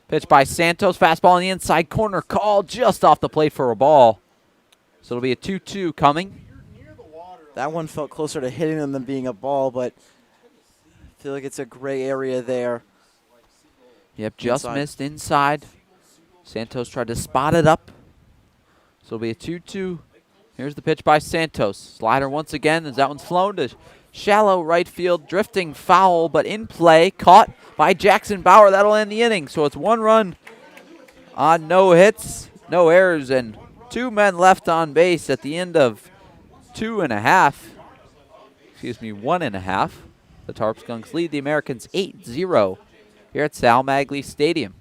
Pitch by Santos. Fastball in the inside corner. Called just off the plate for a ball. So it'll be a 2-2 coming. That one felt closer to hitting them than being a ball, but I feel like it's a gray area there. Yep, just Inside. missed inside. Santos tried to spot it up. So it'll be a 2-2. Here's the pitch by Santos. Slider once again as that one's flown to shallow right field. Drifting foul, but in play. Caught by Jackson Bauer. That'll end the inning. So it's 1 run on no hits, no errors, and 2 men left on base at the end of 1.5. The Tarp Skunks lead the Americans 8-0 here at Sal Magley Stadium.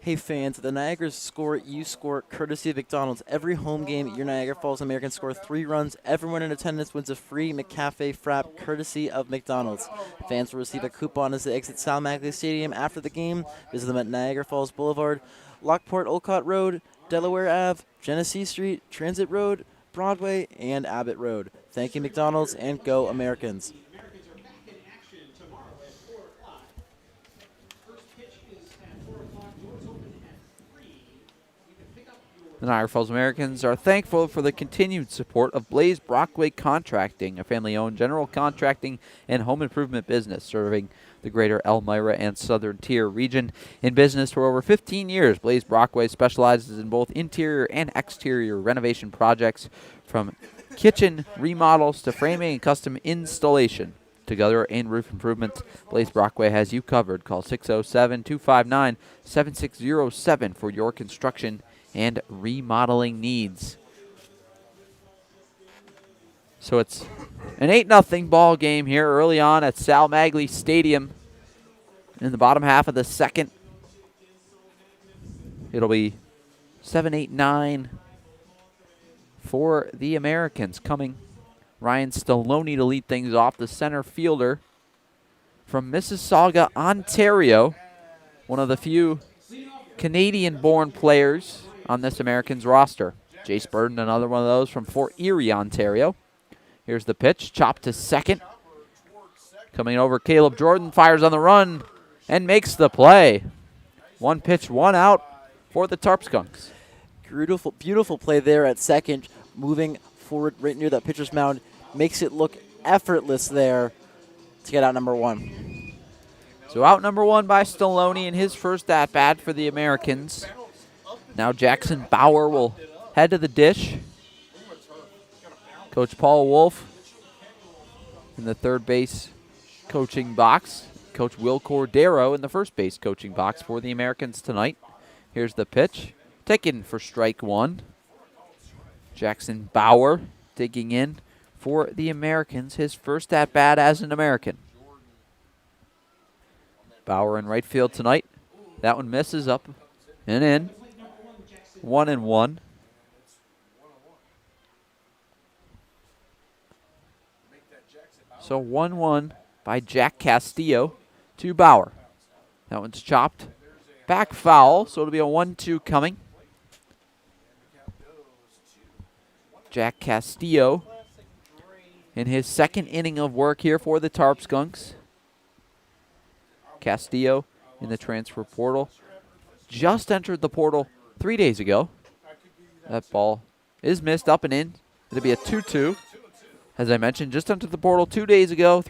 Hey fans, the Niagara score, you score, courtesy of McDonald's. Every home game at your Niagara Falls Americans score 3 runs. Everyone in attendance wins a free McCafe frap, courtesy of McDonald's. Fans will receive a coupon as they exit Sal Magley Stadium after the game. Visit them at Niagara Falls Boulevard, Lockport Olcott Road, Delaware Ave, Genesee Street, Transit Road, Broadway, and Abbott Road. Thank you, McDonald's, and go Americans. Americans are back in action tomorrow at 4 o'clock. First pitch is at 4 o'clock. Doors open at 3. You can pick up your... The Niagara Falls Americans are thankful for the continued support of Blaze Brockway Contracting, a family-owned general contracting and home improvement business serving the greater Elmira and Southern Tier region. In business for over 15 years, Blaze Brockway specializes in both interior and exterior renovation projects, from kitchen remodels to framing and custom installation. Together in roof improvements, Blaze Brockway has you covered. Call 607-259-7607 for your construction and remodeling needs. So it's an 8-0 ball game here early on at Sal Magley Stadium in the bottom half of the second. It'll be 7-8-9 for the Americans. Coming, Ryan Stallone to lead things off, the center fielder from Mississauga, Ontario. One of the few Canadian-born players on this Americans roster. Jace Burden, another one of those from Fort Erie, Ontario. Here's the pitch, chopped to second. Coming over, Caleb Jordan fires on the run and makes the play. One pitch, one out for the Tarp Skunks. Beautiful, beautiful play there at second, moving forward right near that pitcher's mound. Makes it look effortless there to get out number one. So out number one by Stallone in his first at-bat for the Americans. Now Jackson Bauer will head to the dish. Coach Paul Wolf in the third base coaching box. Coach Will Cordero in the first base coaching box for the Americans tonight. Here's the pitch. Taken for strike one. Jackson Bauer digging in for the Americans. His first at-bat as an American. Bauer in right field tonight. That one misses up and in. 1-1. So 1-1 by Jack Castillo to Bauer. That one's chopped back foul, so it'll be a 1-2 coming. Jack Castillo in his second inning of work here for the Tarp Skunks. Castillo in the transfer portal. Just entered the portal 3 days ago. That ball is missed up and in. It'll be a 2-2. As I mentioned, just entered the portal 3 days ago.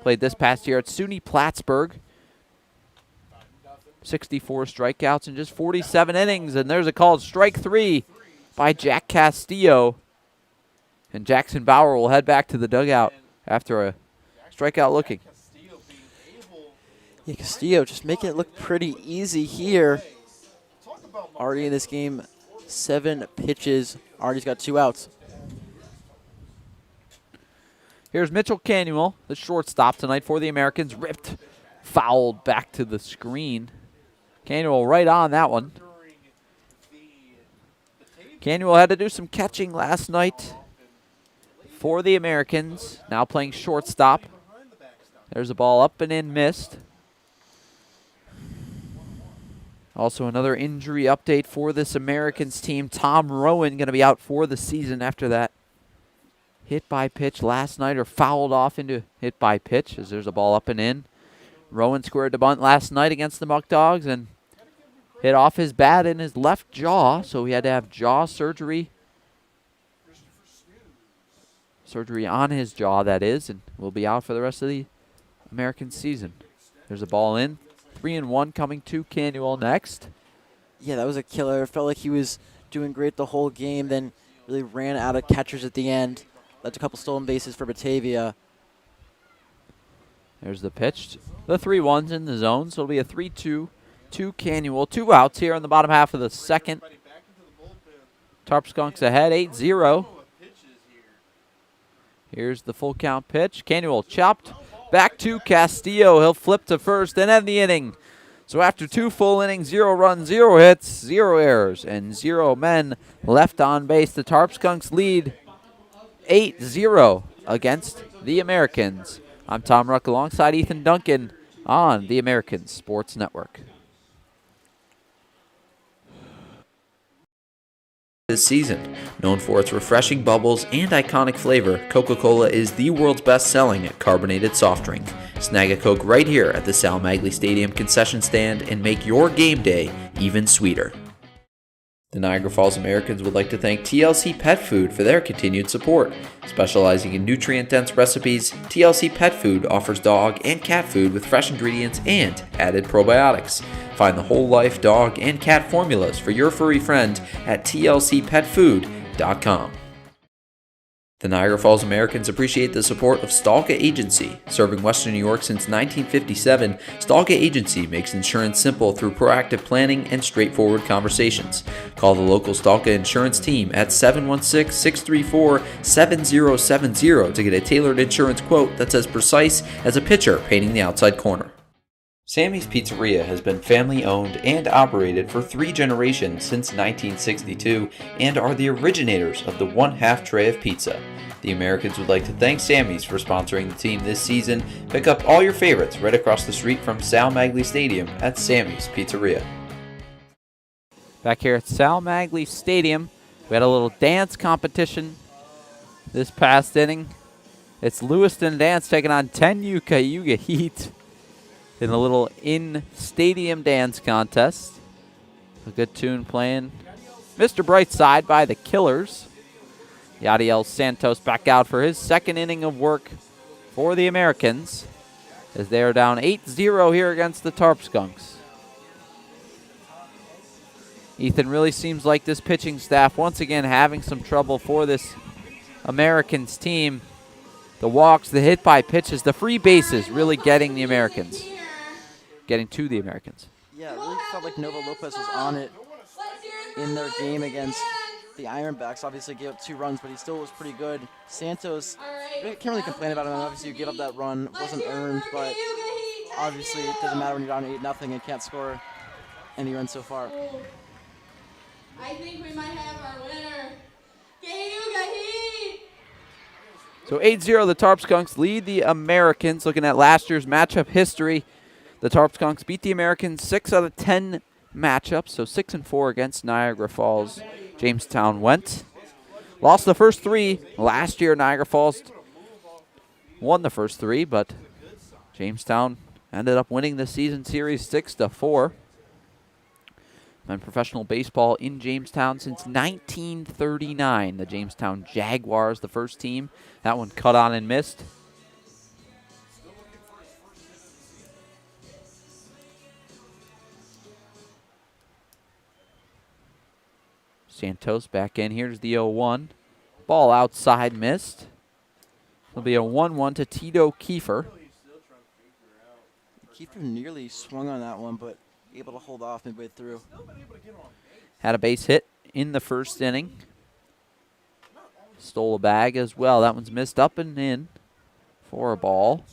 Played this past year at SUNY Plattsburgh. 64 strikeouts in just 47 innings. And there's a called strike three by Jack Castillo. And Jackson Bauer will head back to the dugout after a strikeout looking. Yeah, Castillo just making it look pretty easy here. Already in this game, 7 pitches. Already's got 2 outs. Here's Mitchell Canuel, the shortstop tonight for the Americans. Ripped, fouled back to the screen. Canuel right on that one. Canuel had to do some catching last night for the Americans. Now playing shortstop. There's a ball up and in, missed. Also another injury update for this Americans team. Tom Rowan going to be out for the season after that hit by pitch last night, or fouled off into hit by pitch, as there's a ball up and in. Rowan squared the bunt last night against the Muck Dogs and hit off his bat in his left jaw, so he had to have jaw surgery. Surgery on his jaw, that is, and will be out for the rest of the American season. There's a ball in. 3-1 coming to Canuel next. Yeah, that was a killer. Felt like he was doing great the whole game, then really ran out of catchers at the end. Led a couple stolen bases for Batavia. There's the pitch. The 3-1's in the zone, so it'll be a 3-2 to Canuel. 2 outs here in the bottom half of the second. Tarp Skunks ahead, 8-0. Here's the full count pitch. Canuel chopped back to Castillo. He'll flip to first and end the inning. So after 2 full innings, 0 runs, 0 hits, 0 errors, and 0 men left on base, the Tarp Skunks lead 8-0 against the Americans. I'm Tom Ruck alongside Ethan Duncan on the American Sports Network. This season, known for its refreshing bubbles and iconic flavor, Coca-Cola is the world's best-selling carbonated soft drink. Snag a Coke right here at the Sal Magley Stadium concession stand and make your game day even sweeter. The Niagara Falls Americans would like to thank TLC Pet Food for their continued support. Specializing in nutrient-dense recipes, TLC Pet Food offers dog and cat food with fresh ingredients and added probiotics. Find the whole life dog and cat formulas for your furry friend at tlcpetfood.com. The Niagara Falls Americans appreciate the support of Stalka Agency. Serving Western New York since 1957, Stalka Agency makes insurance simple through proactive planning and straightforward conversations. Call the local Stalka insurance team at 716-634-7070 to get a tailored insurance quote that's as precise as a pitcher painting the outside corner. Sammy's Pizzeria has been family-owned and operated for 3 generations since 1962 and are the originators of the 1/2 tray of pizza. The Americans would like to thank Sammy's for sponsoring the team this season. Pick up all your favorites right across the street from Sal Magley Stadium at Sammy's Pizzeria. Back here at Sal Magley Stadium We had a little dance competition this past inning. It's Lewiston Dance taking on 10 Yuka Heat in a little in-stadium dance contest. A good tune playing. Mr. Brightside by the Killers. Yadiel Santos back out for his second inning of work for the Americans as they are down 8-0 here against the Tarp Skunks. Ethan, really seems like this pitching staff once again having some trouble for this Americans team. The walks, the hit by pitches, the free bases really getting the Americans. Getting to the Americans. Yeah, it really felt like Nova Lopez was on it in their game against the Ironbacks. Obviously gave up 2 runs, but he still was pretty good. Santos, I can't really complain about him. Obviously you give up that run. It wasn't earned, but obviously it doesn't matter when you're down 8-0 and can't score any runs so far. I think we might have our winner. Cayuga Heat! So 8-0, the Tarp Skunks lead the Americans. Looking at last year's matchup history, the Tarp Skunks beat the Americans 6 out of 10 matchups, so 6-4 against Niagara Falls. Jamestown went. Lost the first 3. Last year, Niagara Falls won the first 3, but Jamestown ended up winning the season series 6-4. Been professional baseball in Jamestown since 1939. The Jamestown Jaguars, the first team. That one cut on and missed. Santos back in. Here's the 0-1. Ball outside, missed. It'll be a 1-1 to Tito Kiefer. Kiefer nearly swung on that one, but able to hold off midway through. Had a base hit in the first inning. Stole a bag as well. That one's missed up and in for a ball.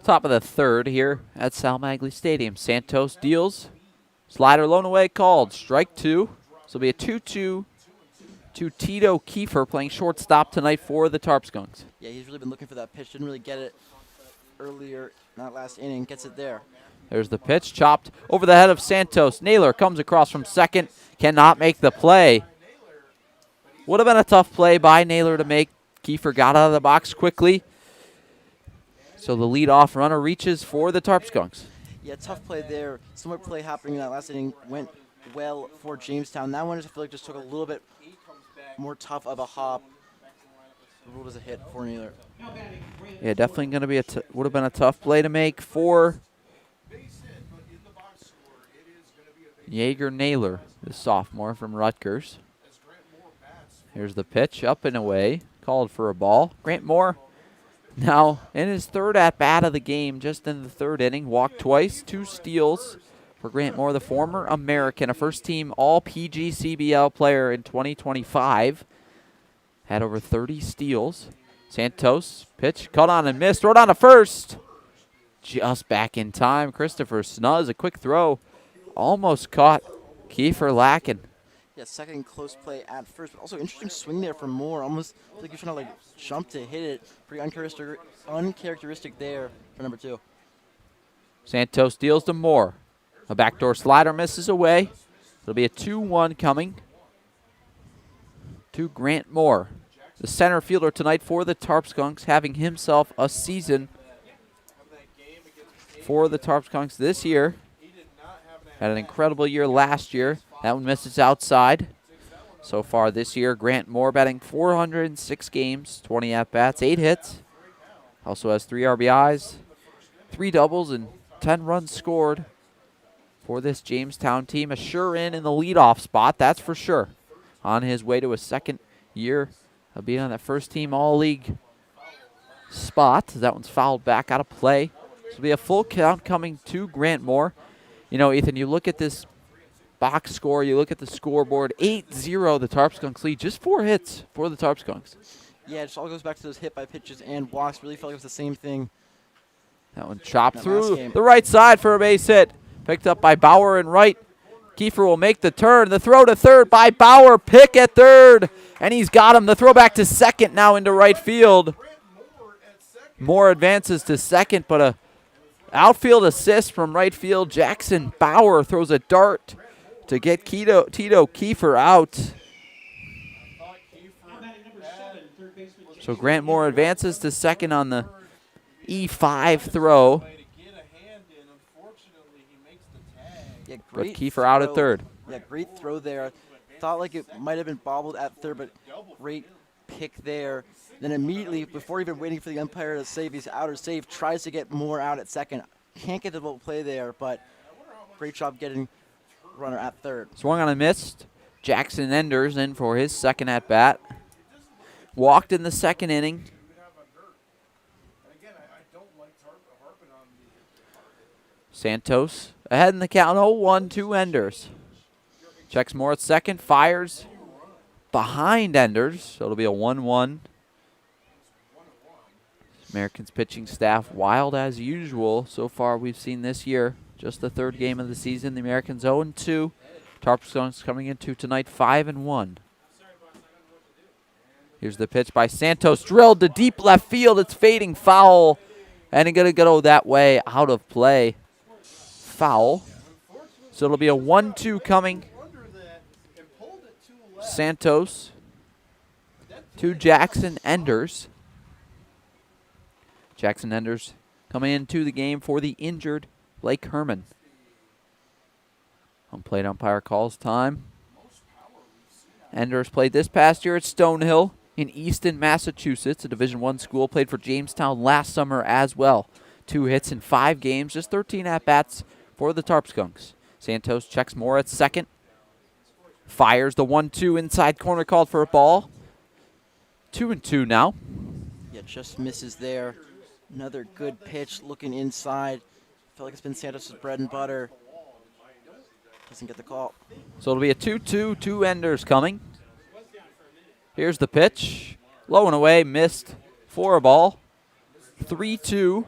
Top of the third here at Sal Magley Stadium. Santos deals. Slider blown away, called. Strike 2. So it'll be a 2-2 to Tito Kiefer, playing shortstop tonight for the Tarp Skunks. Yeah, he's really been looking for that pitch. Didn't really get it earlier, not last inning. Gets it there. There's the pitch, chopped over the head of Santos. Naylor comes across from second, cannot make the play. Would have been a tough play by Naylor to make. Kiefer got out of the box quickly. So the leadoff runner reaches for the Tarp Skunks. Yeah, tough play there. Similar play happening in that last inning went well for Jamestown. That one, I feel like, just took a little bit more tough of a hop. Ruled as a hit for Naylor. Yeah, definitely going to be would have been a tough play to make for Jaeger Naylor, the sophomore from Rutgers. Here's the pitch, up and away, called for a ball. Grant Moore now in his third at-bat of the game, just in the third inning, walked twice, 2 steals for Grant Moore, the former American, a first-team All-PGCBL player in 2025. Had over 30 steals. Santos, pitch, caught on and missed, thrown on to first. Just back in time. Christopher Snuzz, a quick throw, almost caught Kiefer lacking. Yeah, second close play at first, but also interesting swing there from Moore. Almost like he's trying to jump to hit it. Pretty uncharacteristic there for number 2. Santos deals to Moore. A backdoor slider misses away. It'll be a 2-1 coming to Grant Moore, the center fielder tonight for the Tarp Skunks, having himself a season for the Tarp Skunks this year. Had an incredible year last year. That one misses outside. So far this year, Grant Moore batting 406 games, 20 at-bats, 8 hits. Also has 3 RBIs, 3 doubles, and 10 runs scored for this Jamestown team. A sure in the leadoff spot, that's for sure. On his way to his second year of being on that first-team All-League spot. That one's fouled back out of play. This will be a full count coming to Grant Moore. You know, Ethan, you look at this box score, you look at the scoreboard, 8-0 the Tarp Skunks lead. Just 4 hits for the Tarp Skunks. Yeah, it just all goes back to those hit by pitches and walks. Really felt like it was the same thing. That one chopped through the right side for a base hit. Picked up by Bauer and right. Kiefer will make the turn. The throw to third by Bauer. Pick at third. And he's got him. The throw back to second now into right field. Moore advances to second, but a outfield assist from right field. Jackson Bauer throws a dart to get Tito Kiefer out. So Grant Moore advances to second on the E5 throw. Yeah, But great Kiefer out at throw. third. Yeah, great throw there. Thought like it might have been bobbled at third, but great pick there. Then immediately, before even waiting for the umpire to save his outer save, tries to get Moore out at second. Can't get the double play there, but great job getting runner at third. Swung on a miss. Jackson Enders in for his second at bat. Walked in the second inning. Santos ahead in the count, 0-1 to Enders. Checks Moore at second, fires behind Enders, so it'll be a 1-1. Americans pitching staff wild as usual so far we've seen this year. Just the third game of the season. The Americans 0-2. Tarp Skunks coming into tonight 5-1. Here's the pitch by Santos, drilled to deep left field. It's fading foul, and it's going to go that way, out of play. Foul. So it'll be a 1-2 coming. Santos to Jackson Enders. Jackson Enders coming into the game for the injured Blake Herman. Home plate umpire calls time. Enders played this past year at Stonehill in Easton, Massachusetts, a Division I school. Played for Jamestown last summer as well. 2 hits in 5 games, just 13 at-bats for the Tarp Skunks. Santos checks Moore at second. Fires the 1-2 inside corner, called for a ball. 2-2 now. Yeah, just misses there. Another good pitch looking inside. Feel like it's been Santos' bread and butter. Doesn't get the call. So it'll be a 2-2, 2 Enders coming. Here's the pitch. Low and away, missed for a ball. 3-2.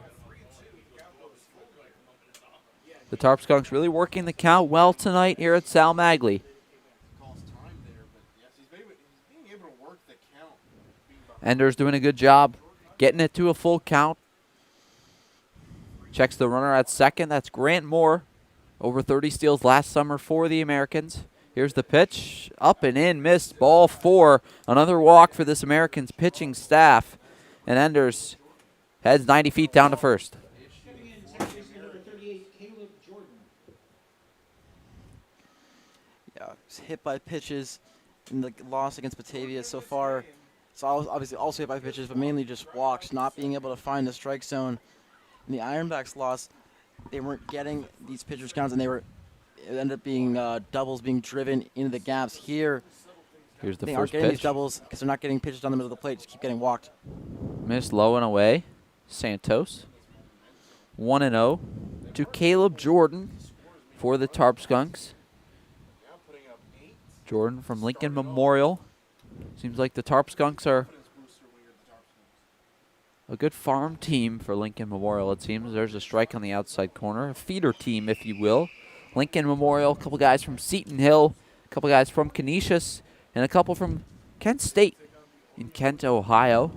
The Tarp Skunks really working the count well tonight here at Sal Magley. Enders doing a good job getting it to a full count. Checks the runner at second. That's Grant Moore. Over 30 steals last summer for the Americans. Here's the pitch. Up and in. Missed. Ball 4. Another walk for this Americans pitching staff. And Enders heads 90 feet down to first. Yeah, he's hit by pitches in the loss against Batavia so far. It's obviously also hit by pitches, but mainly just walks, not being able to find the strike zone. In the Ironbacks loss, they weren't getting these pitchers counts, and it ended up being doubles being driven into the gaps. Here, Here's the they first aren't getting these pitch. doubles because they're not getting pitches down the middle of the plate. Just keep getting walked. Missed low and away. Santos. 1-0 to Caleb Jordan for the Tarp Skunks. Jordan from Lincoln Memorial. Seems like the Tarp Skunks are a good farm team for Lincoln Memorial, it seems. There's a strike on the outside corner. A feeder team, if you will. Lincoln Memorial, a couple guys from Seton Hill, a couple guys from Canisius, and a couple from Kent State in Kent, Ohio.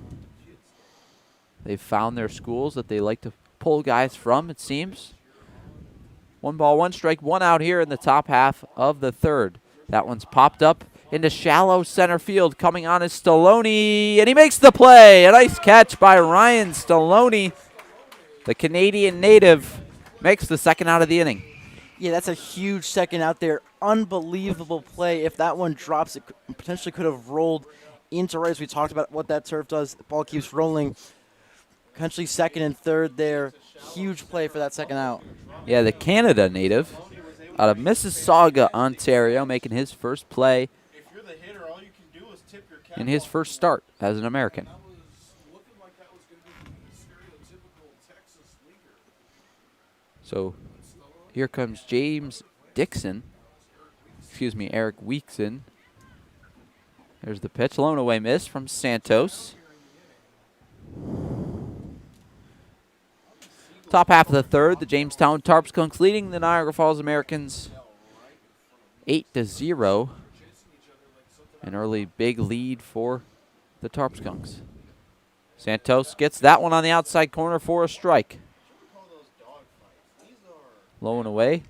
They've found their schools that they like to pull guys from, it seems. 1 ball, 1 strike, 1 out here in the top half of the third. That one's popped up into shallow center field. Coming on is Stallone, and he makes the play. A nice catch by Ryan Stallone. The Canadian native makes the second out of the inning. Yeah, that's a huge second out there. Unbelievable play. If that one drops, it potentially could have rolled into right, as we talked about what that turf does. The ball keeps rolling. Potentially second and third there. Huge play for that second out. Yeah, the Canada native out of Mississauga, Ontario, making his first play in his first start as an American. So here comes James Dixon. Eric Weekson. There's the pitch. Low and away miss from Santos. Top half of the third, the Jamestown Tarp Skunks leading the Niagara Falls Americans 8-0. An early big lead for the Tarp Skunks. Santos gets that one on the outside corner for a strike. Low and away.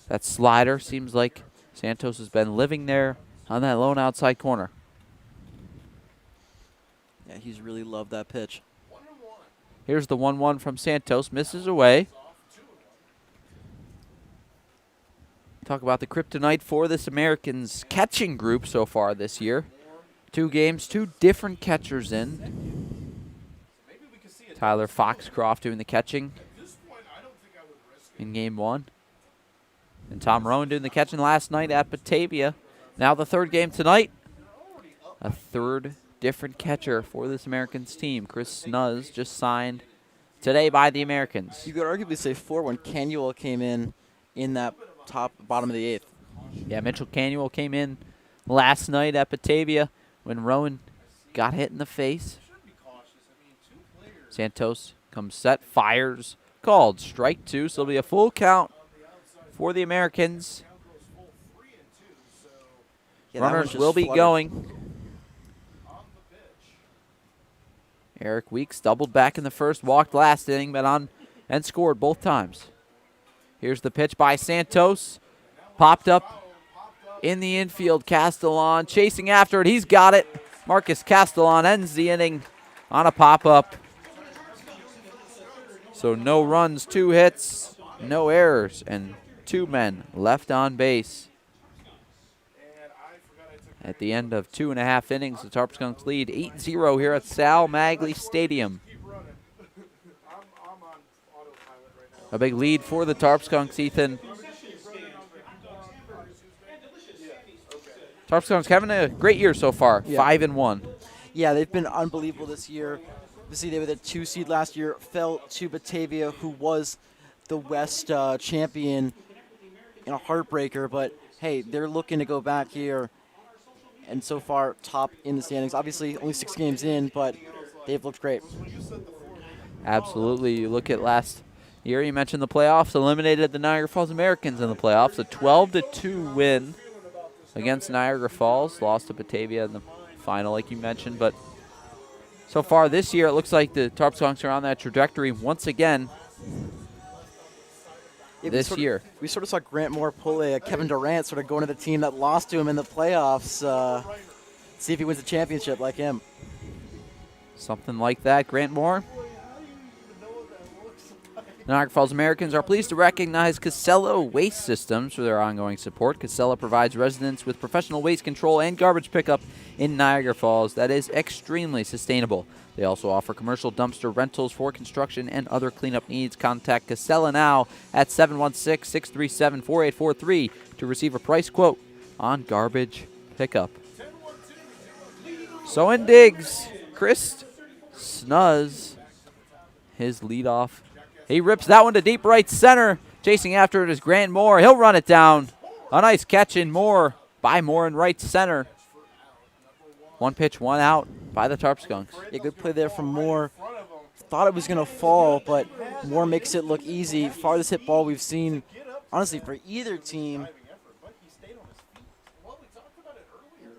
That slider seems like Santos has been living there on that lone outside corner. Yeah, he's really loved that pitch. Here's the 1-1 from Santos. Misses away. Talk about the kryptonite for this Americans catching group so far this year. 2 games, 2 different catchers in. Tyler Foxcroft doing the catching in game 1. And Tom Rowan doing the catching last night at Batavia. Now the 3rd game tonight. A 3rd different catcher for this Americans team. Chris Snuz just signed today by the Americans. You could arguably say 4 when Canuel came in that bottom of the 8th. Yeah, Mitchell Canuel came in last night at Batavia when Rowan got hit in the face. Santos comes set, fires, called. Strike 2, so it'll be a full count for the Americans. Yeah, Runners will be going. Eric Weeks doubled back in the first, walked last inning, but on and scored both times. Here's the pitch by Santos. Popped up in the infield. Castellan chasing after it. He's got it. Marcus Castellan ends the inning on a pop-up. So no runs, 2 hits, no errors, and 2 men left on base. At the end of 2.5 innings, the Tarp Skunks lead 8-0 here at Sal Magley Stadium. A big lead for the Tarp Skunks, Ethan. Tarp Skunks having a great year so far, 5-1. Yeah, they've been unbelievable this year. Obviously, they were the 2 seed last year, fell to Batavia, who was the West champion in a heartbreaker. But, hey, they're looking to go back here. And so far, top in the standings. Obviously, only 6 games in, but they've looked great. Absolutely. You look at last year, you mentioned the playoffs, eliminated the Niagara Falls Americans in the playoffs. A 12-2 win against Niagara Falls. Lost to Batavia in the final, like you mentioned. But so far this year, it looks like the Tarp Skunks are on that trajectory once again this year. We sort of saw Grant Moore pull a Kevin Durant, sort of going to the team that lost to him in the playoffs. See if he wins a championship like him. Something like that. Grant Moore. The Niagara Falls Americans are pleased to recognize Casella Waste Systems for their ongoing support. Casella provides residents with professional waste control and garbage pickup in Niagara Falls that is extremely sustainable. They also offer commercial dumpster rentals for construction and other cleanup needs. Contact Casella now at 716-637-4843 to receive a price quote on garbage pickup. So in digs, Chris Snuz, his leadoff. He rips that one to deep right center. Chasing after it is Grant Moore. He'll run it down. A nice catch in Moore by Moore in right center. 1 pitch, 1 out by the Tarp Skunks. Yeah, good play there from Moore. Thought it was going to fall, but Moore makes it look easy. Farthest hit ball we've seen, honestly, for either team.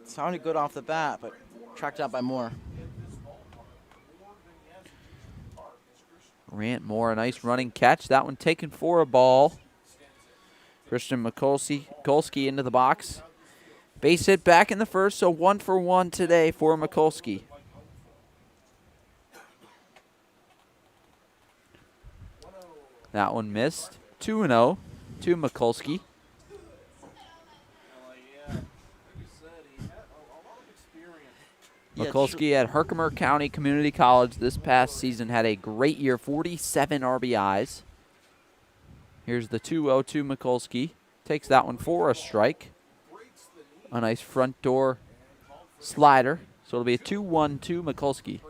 Sounded good off the bat, but tracked out by Moore. Grant Moore, a nice running catch. That one taken for a ball. Christian Mikulski into the box. Base hit back in the first, so 1 for 1 today for Mikulski. That one missed. 2-0 to Mikulski. Mikulski at Herkimer County Community College this past season had a great year, 47 RBIs. Here's the 2-0 to Mikulski. Takes that one for a strike. A nice front door slider. So it'll be a 2-1 to Mikulski.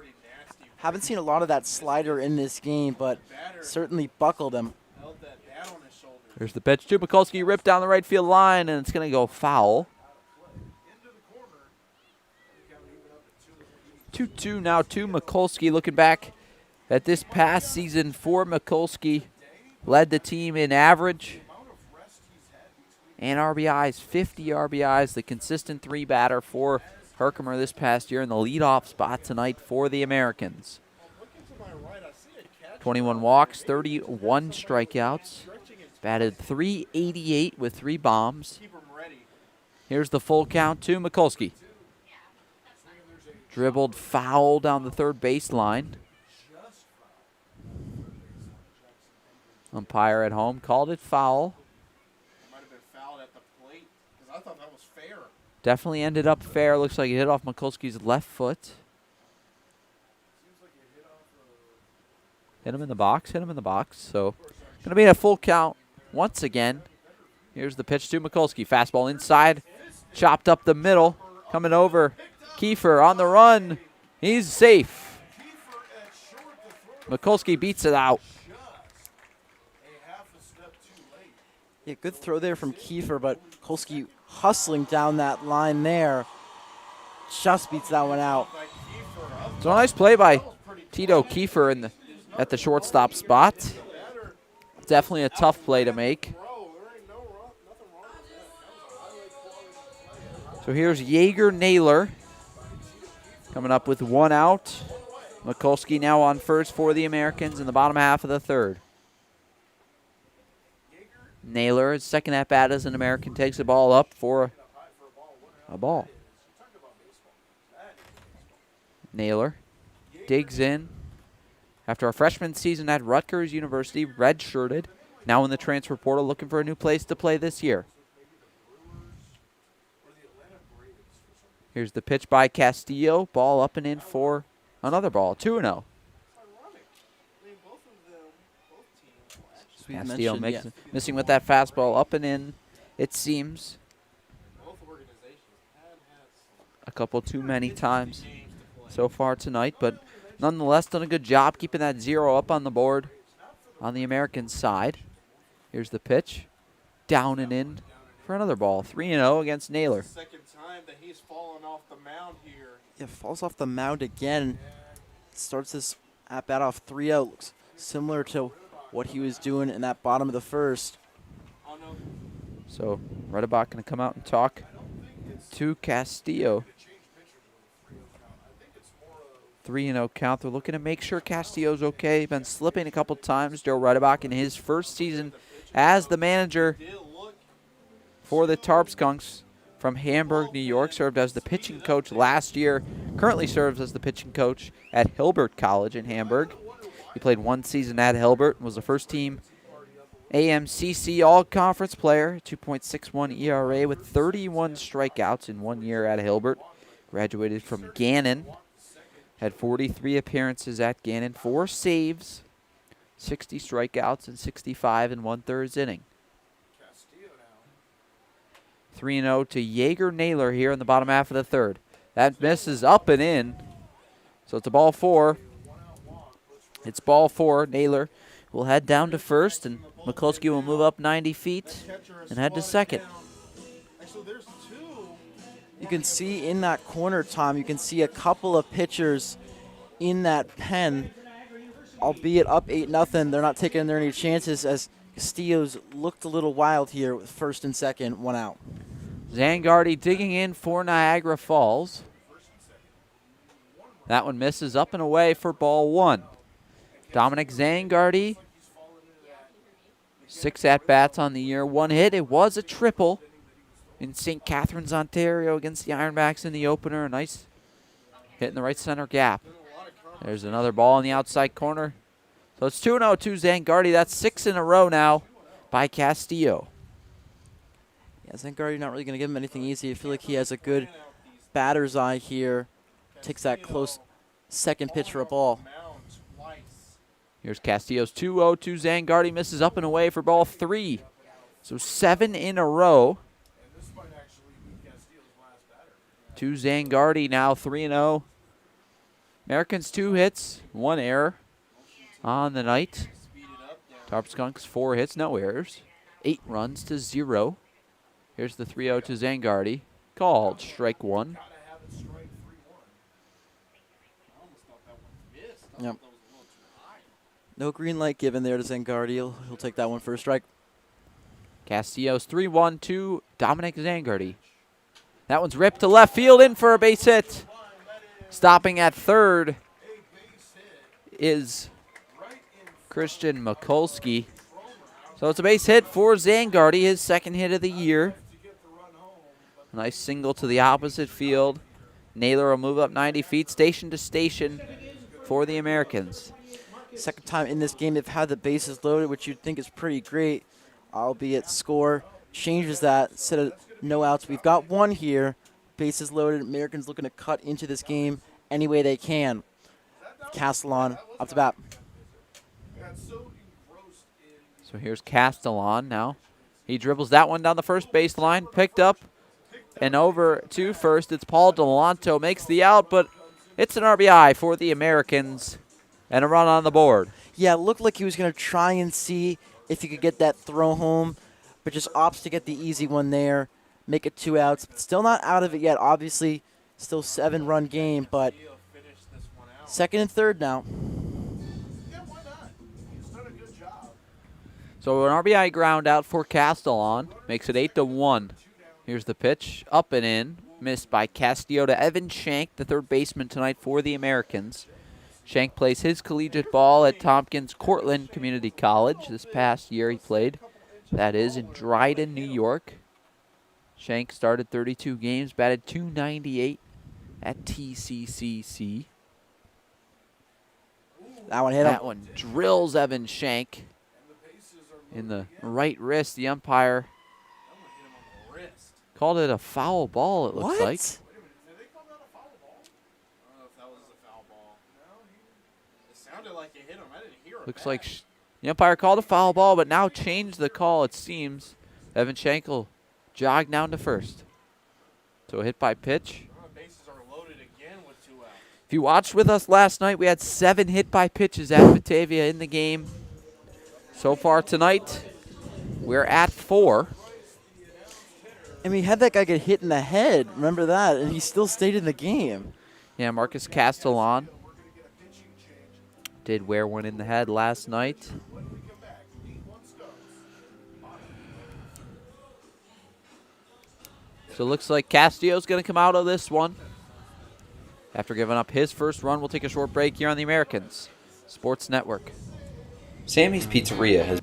Haven't seen a lot of that slider in this game, but certainly buckled him. There's the pitch to Mikulski, ripped down the right field line, and it's going to go foul. 2-2 now to Mikulski. Looking back at this past season for Mikulski, led the team in average and RBIs, 50 RBIs, the consistent 3 batter for Herkimer this past year in the leadoff spot tonight for the Americans. 21 walks, 31 strikeouts. Batted .388 with 3 bombs. Here's the full count to Mikulski. Dribbled foul down the third baseline. Umpire at home called it foul. Might have been fouled at the plate because I thought that was fair. Definitely ended up fair. Looks like it hit off Mikulski's left foot. Hit him in the box, So going to be a full count once again. Here's the pitch to Mikulski. Fastball inside, chopped up the middle, coming over. Kiefer on the run. He's safe. Mikulski beats it out. Yeah, good throw there from Kiefer, but Kolsky hustling down that line there. Just beats that one out. So a nice play by Tito Kiefer at the shortstop spot. Definitely a tough play to make. So here's Jaeger Naylor coming up with 1 out. Mikulski now on first for the Americans in the bottom half of the third. Naylor, his second at-bat as an American, takes the ball up for a ball. Naylor digs in. After a freshman season at Rutgers University, redshirted, now in the transfer portal, looking for a new place to play this year. Here's the pitch by Castillo. Ball up and in for another ball. 2-0. Castillo missing with that fastball up and in, it seems. A couple too many times so far tonight, but nonetheless done a good job keeping that 0 up on the board on the American side. Here's the pitch. Down and in for another ball. 3-0 against Naylor. Second time that he's fallen off the mound here. Yeah, falls off the mound again. Starts this at-bat off 3-0. Looks similar to what he was doing in that bottom of the first. So Redebach going to come out and talk to Castillo. 3-0 count. They're looking to make sure Castillo's okay. Been slipping a couple times. Joe Redebach in his first season as the manager for the Tarp Skunks from Hamburg, New York. Served as the pitching coach last year. Currently serves as the pitching coach at Hilbert College in Hamburg. He played 1 season at Hilbert and was a first-team AMCC All-Conference player. 2.61 ERA with 31 strikeouts in 1 year at Hilbert. Graduated from Gannon. Had 43 appearances at Gannon, 4 saves, 60 strikeouts, and 65 1/3 inning. 3-0 to Jaeger Naylor here in the bottom half of the third. That misses up and in. So it's a ball 4. It's ball 4. Naylor will head down to first, and Mikulski will move up 90 feet and head to second. You can see in that corner, Tom, you can see a couple of pitchers in that pen, albeit up 8-0. They're not taking any chances as Castillo's looked a little wild here with first and second, 1 out. Zangardi digging in for Niagara Falls. That one misses up and away for ball 1. Dominic Zangardi, 6 at-bats on the year, 1 hit. It was a triple in St. Catharines, Ontario against the Ironbacks in the opener. A nice hit in the right center gap. There's another ball in the outside corner. So it's 2-0 to Zangardi. That's 6 in a row now by Castillo. Yeah, Zangardi not really going to give him anything easy. I feel like he has a good batter's eye here. Takes that close second pitch for a ball. Here's Castillo's 2-0 to Zangardi. Misses up and away for ball 3. So 7 in a row. To Zangardi now, 3-0. Americans 2 hits, 1 error on the night. Tarp Skunks 4 hits, no errors. 8 runs to 0. Here's the 3-0 to Zangardi. Called strike 1. Yep. No green light given there to Zangardi. He'll take that one for a strike. Castillo's 3-1 to Dominic Zangardi. That one's ripped to left field, in for a base hit. Stopping at third is Christian Mikulski. So it's a base hit for Zangardi, his second hit of the year. Nice single to the opposite field. Naylor will move up 90 feet, station to station for the Americans. Second time in this game they've had the bases loaded, which you'd think is pretty great, albeit score changes that. Instead of no outs, we've got one here. Bases loaded. Americans looking to cut into this game any way they can. Castellon up to bat. So here's Castellon now. He dribbles that one down the first baseline, picked up and over to first. It's Paul Delanto, makes the out, but it's an RBI for the Americans and a run on the board. Yeah, it looked like he was going to try and see if he could get that throw home, but just opts to get the easy one there, make it 2 outs. Still not out of it yet, obviously. Still 7-run game, but second and third now. So an RBI ground out for Castellon, makes it 8-1. Here's the pitch, up and in, missed by Castillo to Evan Shank, the third baseman tonight for the Americans. Shank plays his collegiate ball at Tompkins Cortland Community College. This past year he played, that is, in Dryden, New York. Shank started 32 games, batted .298 at TCCC. That one hit him. That one drills Evan Shank in the right wrist. The umpire called it a foul ball, it looks like. Looks like the umpire called a foul ball, but now changed the call, it seems. Evan Shank will jog down to first. So a hit by pitch. If you watched with us last night, we had 7 hit by pitches at Batavia in the game. So far tonight, we're at 4. And we had that guy get hit in the head, remember that, and he still stayed in the game. Yeah, Marcus Castellon did wear one in the head last night. So it looks like Castillo's going to come out of this one. After giving up his first run, we'll take a short break here on the Americans Sports Network. Sammy's Pizzeria has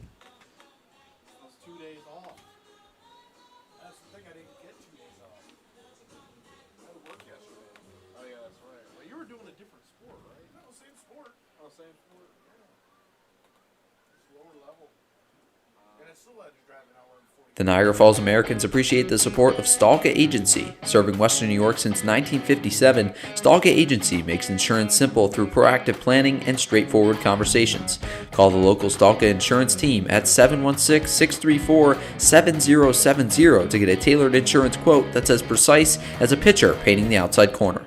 The Niagara Falls Americans appreciate the support of Stalka Agency. Serving Western New York since 1957, Stalka Agency makes insurance simple through proactive planning and straightforward conversations. Call the local Stalka insurance team at 716-634-7070 to get a tailored insurance quote that's as precise as a pitcher painting the outside corner.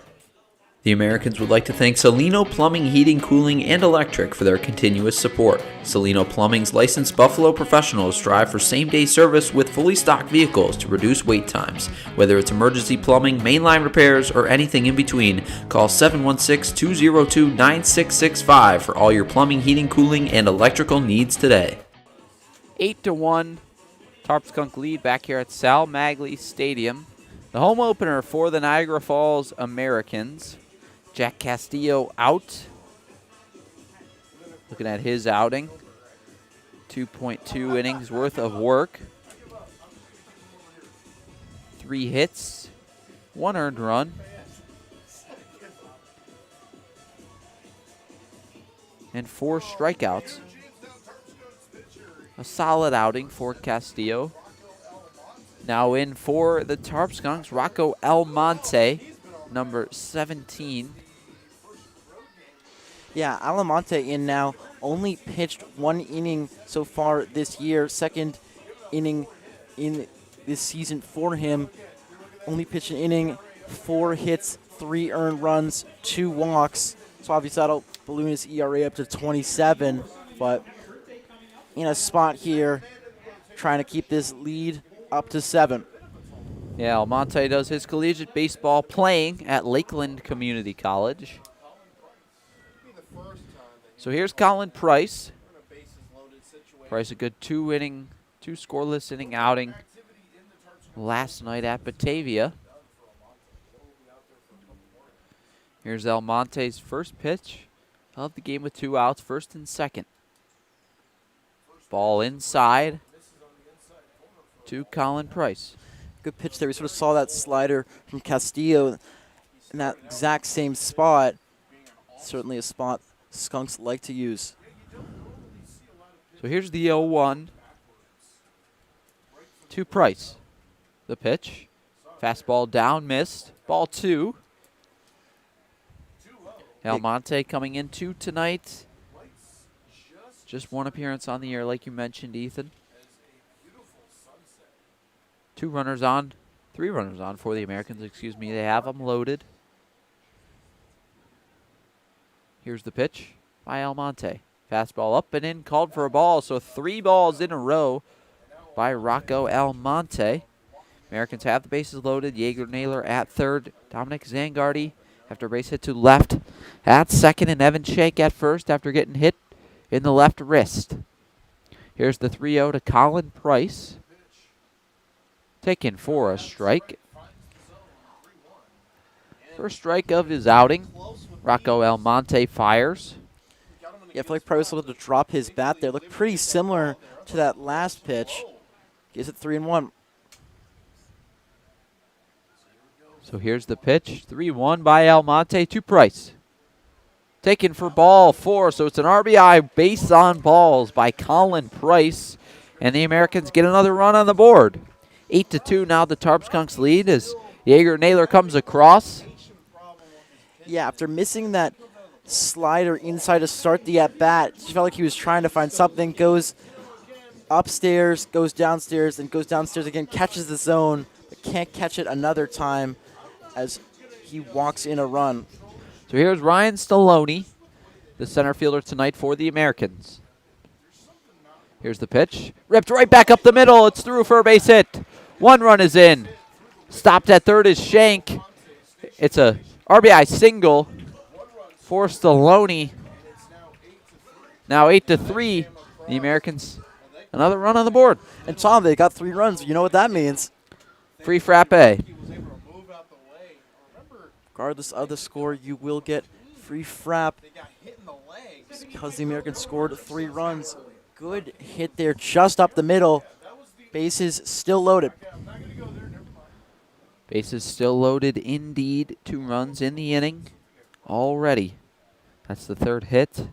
The Americans would like to thank Salino Plumbing, Heating, Cooling, and Electric for their continuous support. Salino Plumbing's licensed Buffalo professionals strive for same-day service with fully stocked vehicles to reduce wait times. Whether it's emergency plumbing, mainline repairs, or anything in between, call 716-202-9665 for all your plumbing, heating, cooling, and electrical needs today. 8-1, Tarp Skunk lead back here at Sal Magley Stadium. The home opener for the Niagara Falls Americans. Jack Castillo out. Looking at his outing. 2.2 innings worth of work. 3 hits. 1 earned run. And 4 strikeouts. A solid outing for Castillo. Now in for the Tarp Skunks, Rocco Almonte, number 17. Yeah, Almonte in now. Only pitched 1 inning so far this year. Second inning in this season for him. Only pitched an inning, 4 hits, 3 earned runs, 2 walks. So obviously that'll balloon his ERA up to 27. But in a spot here, trying to keep this lead up to 7. Yeah, Almonte does his collegiate baseball playing at Lakeland Community College. So here's Colin Price. Price a good 2 scoreless inning outing last night at Batavia. Here's Almonte's first pitch of the game with 2 outs, first and second. Ball inside to Colin Price. Good pitch there. We sort of saw that slider from Castillo in that exact same spot. Certainly a spot Skunks like to use. So here's the 0-1 to Price. The pitch. Fastball down, missed. Ball 2. Almonte coming in 2 tonight. Just 1 appearance on the year, like you mentioned, Ethan. 2 runners on, 3 runners on for the Americans, excuse me. They have them loaded. Here's the pitch by Almonte. Fastball up and in, called for a ball. So 3 balls in a row by Rocco Almonte. Americans have the bases loaded. Jaeger Naylor at third. Dominic Zangardi after a base hit to left at second. And Evan Shake at first after getting hit in the left wrist. Here's the 3-0 to Colin Price. Taken for a strike. First strike of his outing. Rocco Almonte fires. Yeah, I feel like Price was able to drop his bat there. Looked pretty similar to that last pitch. Gives it 3-1. So here's the pitch. 3-1 by Almonte to Price. Taken for ball 4. So it's an RBI base on balls by Colin Price. And the Americans get another run on the board. 8-2 now the Tarp Skunks lead as Jaeger Naylor comes across. Yeah, after missing that slider inside to start the at-bat, he felt like he was trying to find something. Goes upstairs, goes downstairs, and goes downstairs again. Catches the zone, but can't catch it another time as he walks in a run. So here's Ryan Stallone, the center fielder tonight for the Americans. Here's the pitch. Ripped right back up the middle. It's through for a base hit. 1 run is in. Stopped at third is Shank. It's a RBI single for Stallone. Now 8-3. The Americans, another run on the board. And Tom, they got 3 runs. You know what that means. Free frappe. Regardless of the score, you will get free frap because the Americans scored 3 runs. Good hit there just up the middle. Bases still loaded. Bases still loaded indeed. 2 runs in the inning already. That's the 3rd hit.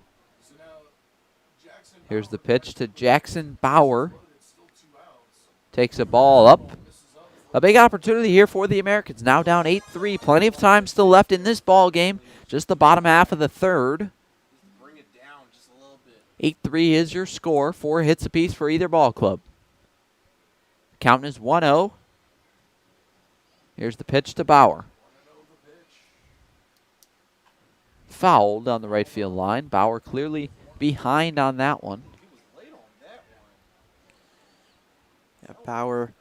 Here's the pitch to Jackson Bauer. Takes a ball up. A big opportunity here for the Americans. Now down 8-3. Plenty of time still left in this ball game. Just the bottom half of the 3rd. 8-3 is your score. 4 hits apiece for either ball club. Count is 1-0. Here's the pitch to Bauer. Fouled on the right field line. Bauer clearly behind on that one. Yeah, Bauer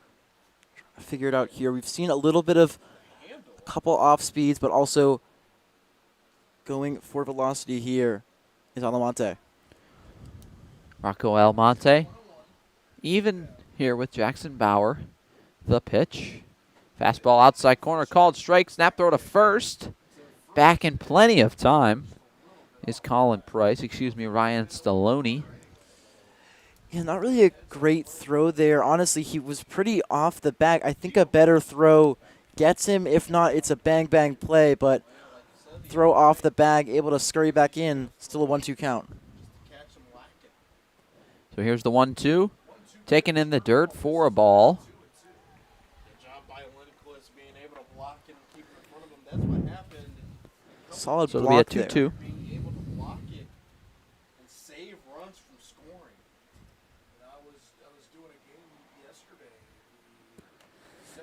figured out here. We've seen a little bit of a couple off speeds, but also going for velocity here is Almonte. Rocco Almonte. Even here with Jackson Bauer. The pitch. Fastball outside corner called strike. Snap throw to first. Back in plenty of time is Ryan Stallone. Yeah, not really a great throw there. Honestly, he was pretty off the bag. I think a better throw gets him. If not, it's a bang-bang play, but throw off the bag, able to scurry back in. Still a 1-2 count. So here's the 1-2. Taken in the dirt for a ball. Solid So it'll block be a 2-2. there.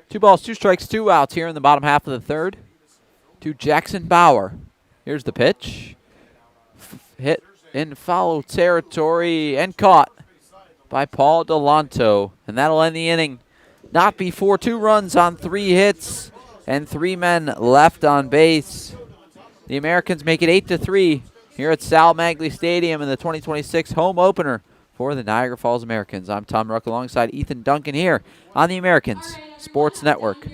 Two balls, 2 strikes, 2 outs here in the bottom half of the 3rd to Jackson Bauer. Here's the pitch. Hit in foul territory and caught by Paul Delanto. And that'll end the inning. Not before 2 runs on 3 hits and 3 men left on base. The Americans make it 8-3 here at Sal Magley Stadium in the 2026 home opener for the Niagara Falls Americans. I'm Tom Ruck alongside Ethan Duncan here on the Americans Sports Network.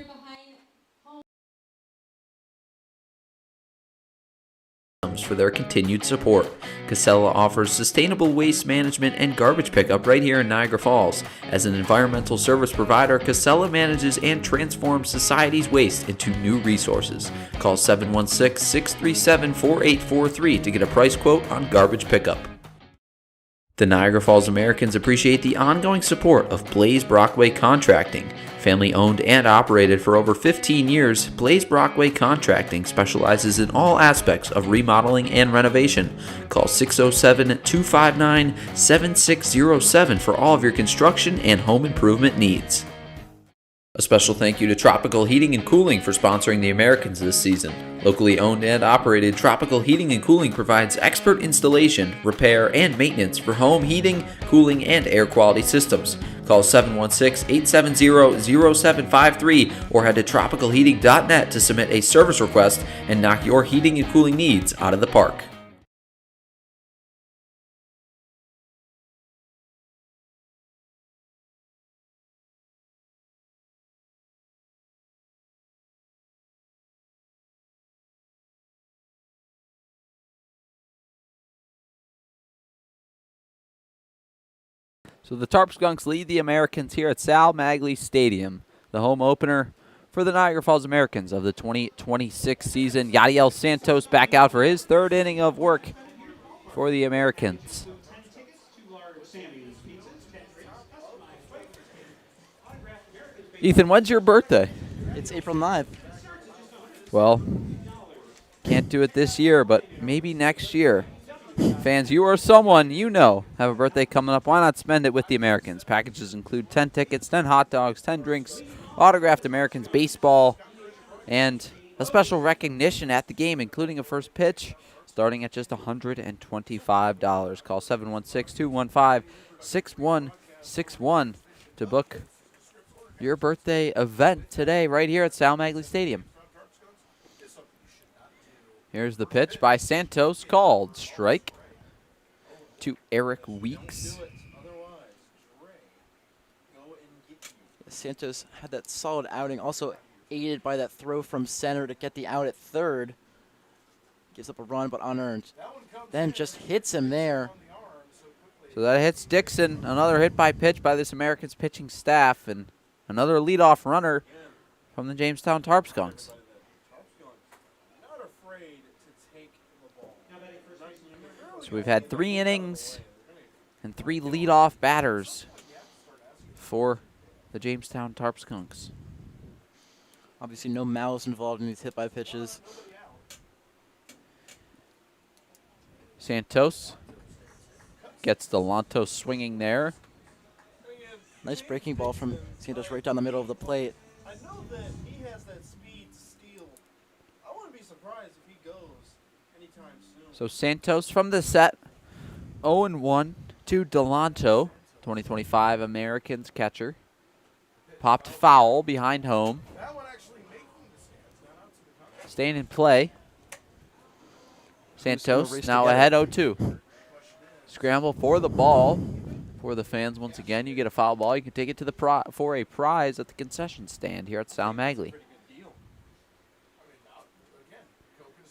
Systems for their continued support. Casella offers sustainable waste management and garbage pickup right here in Niagara Falls. As an environmental service provider, Casella manages and transforms society's waste into new resources. Call 716-637-4843 to get a price quote on garbage pickup. The Niagara Falls Americans appreciate the ongoing support of Blaze Brockway Contracting. Family owned and operated for over 15 years, Blaze Brockway Contracting specializes in all aspects of remodeling and renovation. Call 607-259-7607 for all of your construction and home improvement needs. A special thank you to Tropical Heating and Cooling for sponsoring the Americans this season. Locally owned and operated, Tropical Heating and Cooling provides expert installation, repair, and maintenance for home heating, cooling, and air quality systems. Call 716-870-0753 or head to tropicalheating.net to submit a service request and knock your heating and cooling needs out of the park. So the Tarp Skunks lead the Americans here at Sal Magley Stadium, the home opener for the Niagara Falls Americans of the 2026 season. Yadiel Santos back out for his third inning of work for the Americans. Ethan, when's your birthday? It's April 9th. Well, can't do it this year, but maybe next year. Fans, you or someone you know have a birthday coming up. Why not spend it with the Americans? Packages include 10 tickets, 10 hot dogs, 10 drinks, autographed Americans baseball, and a special recognition at the game, including a first pitch, starting at just $125. Call 716-215-6161 to book your birthday event today right here at Sal Magley Stadium. Here's the pitch by Santos, called strike to Eric Weeks. Santos had that solid outing, also aided by that throw from center to get the out at third. Gives up a run, but unearned. Then just hits him there. So that hits Dixon. Another hit by pitch by this Americans pitching staff, and another leadoff runner from the Jamestown Tarp Skunks. So we've had 3 innings and 3 leadoff batters for the Jamestown Tarp Skunks. Obviously no malice involved in these hit by pitches. Santos gets Delanto swinging there. Nice breaking ball from Santos right down the middle of the plate. I know that he has that speed steal. I wouldn't be surprised if he goes anytime soon. So Santos from the set, 0-1 to Delanto, 2025 Americans catcher. Popped foul behind home. Staying in play. Santos now ahead 0-2. Scramble for the ball for the fans once again. You get a foul ball. You can take it to the for a prize at the concession stand here at Sal Magley.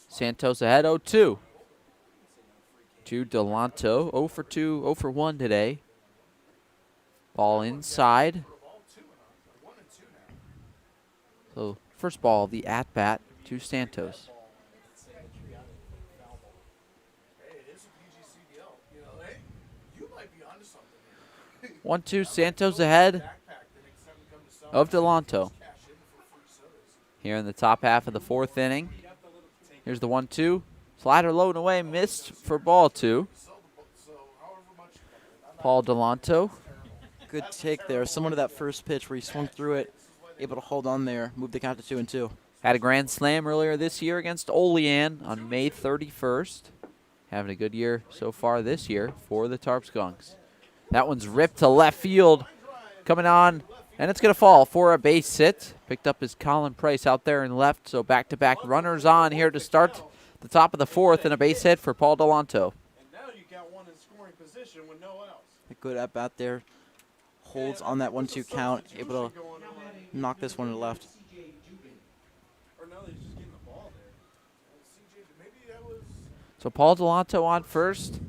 Santos ahead 0-2. To Delanto, 0 for 2, 0 for 1 today. Ball inside. So first ball, the at-bat to Santos. 1-2, Santos ahead of Delanto. Here in the top half of the 4th inning. Here's the 1-2. Slider low and away, missed for ball 2. Paul Delanto. Good take there. Similar to that first pitch where he swung through it, able to hold on there, move the count to 2-2. Had a grand slam earlier this year against Olean on May 31st. Having a good year so far this year for the Tarp Skunks. That one's ripped to left field. Coming on, and it's going to fall for a base hit. Picked up his Colin Price out there in left, so back-to-back runners on here to start the top of the 4th, and a base hit for Paul Delanto. And now you got one in scoring position with no outs. A good at-bat there. Holds on that 1-2 count, able to knock this one to the left. So Paul Delanto on first.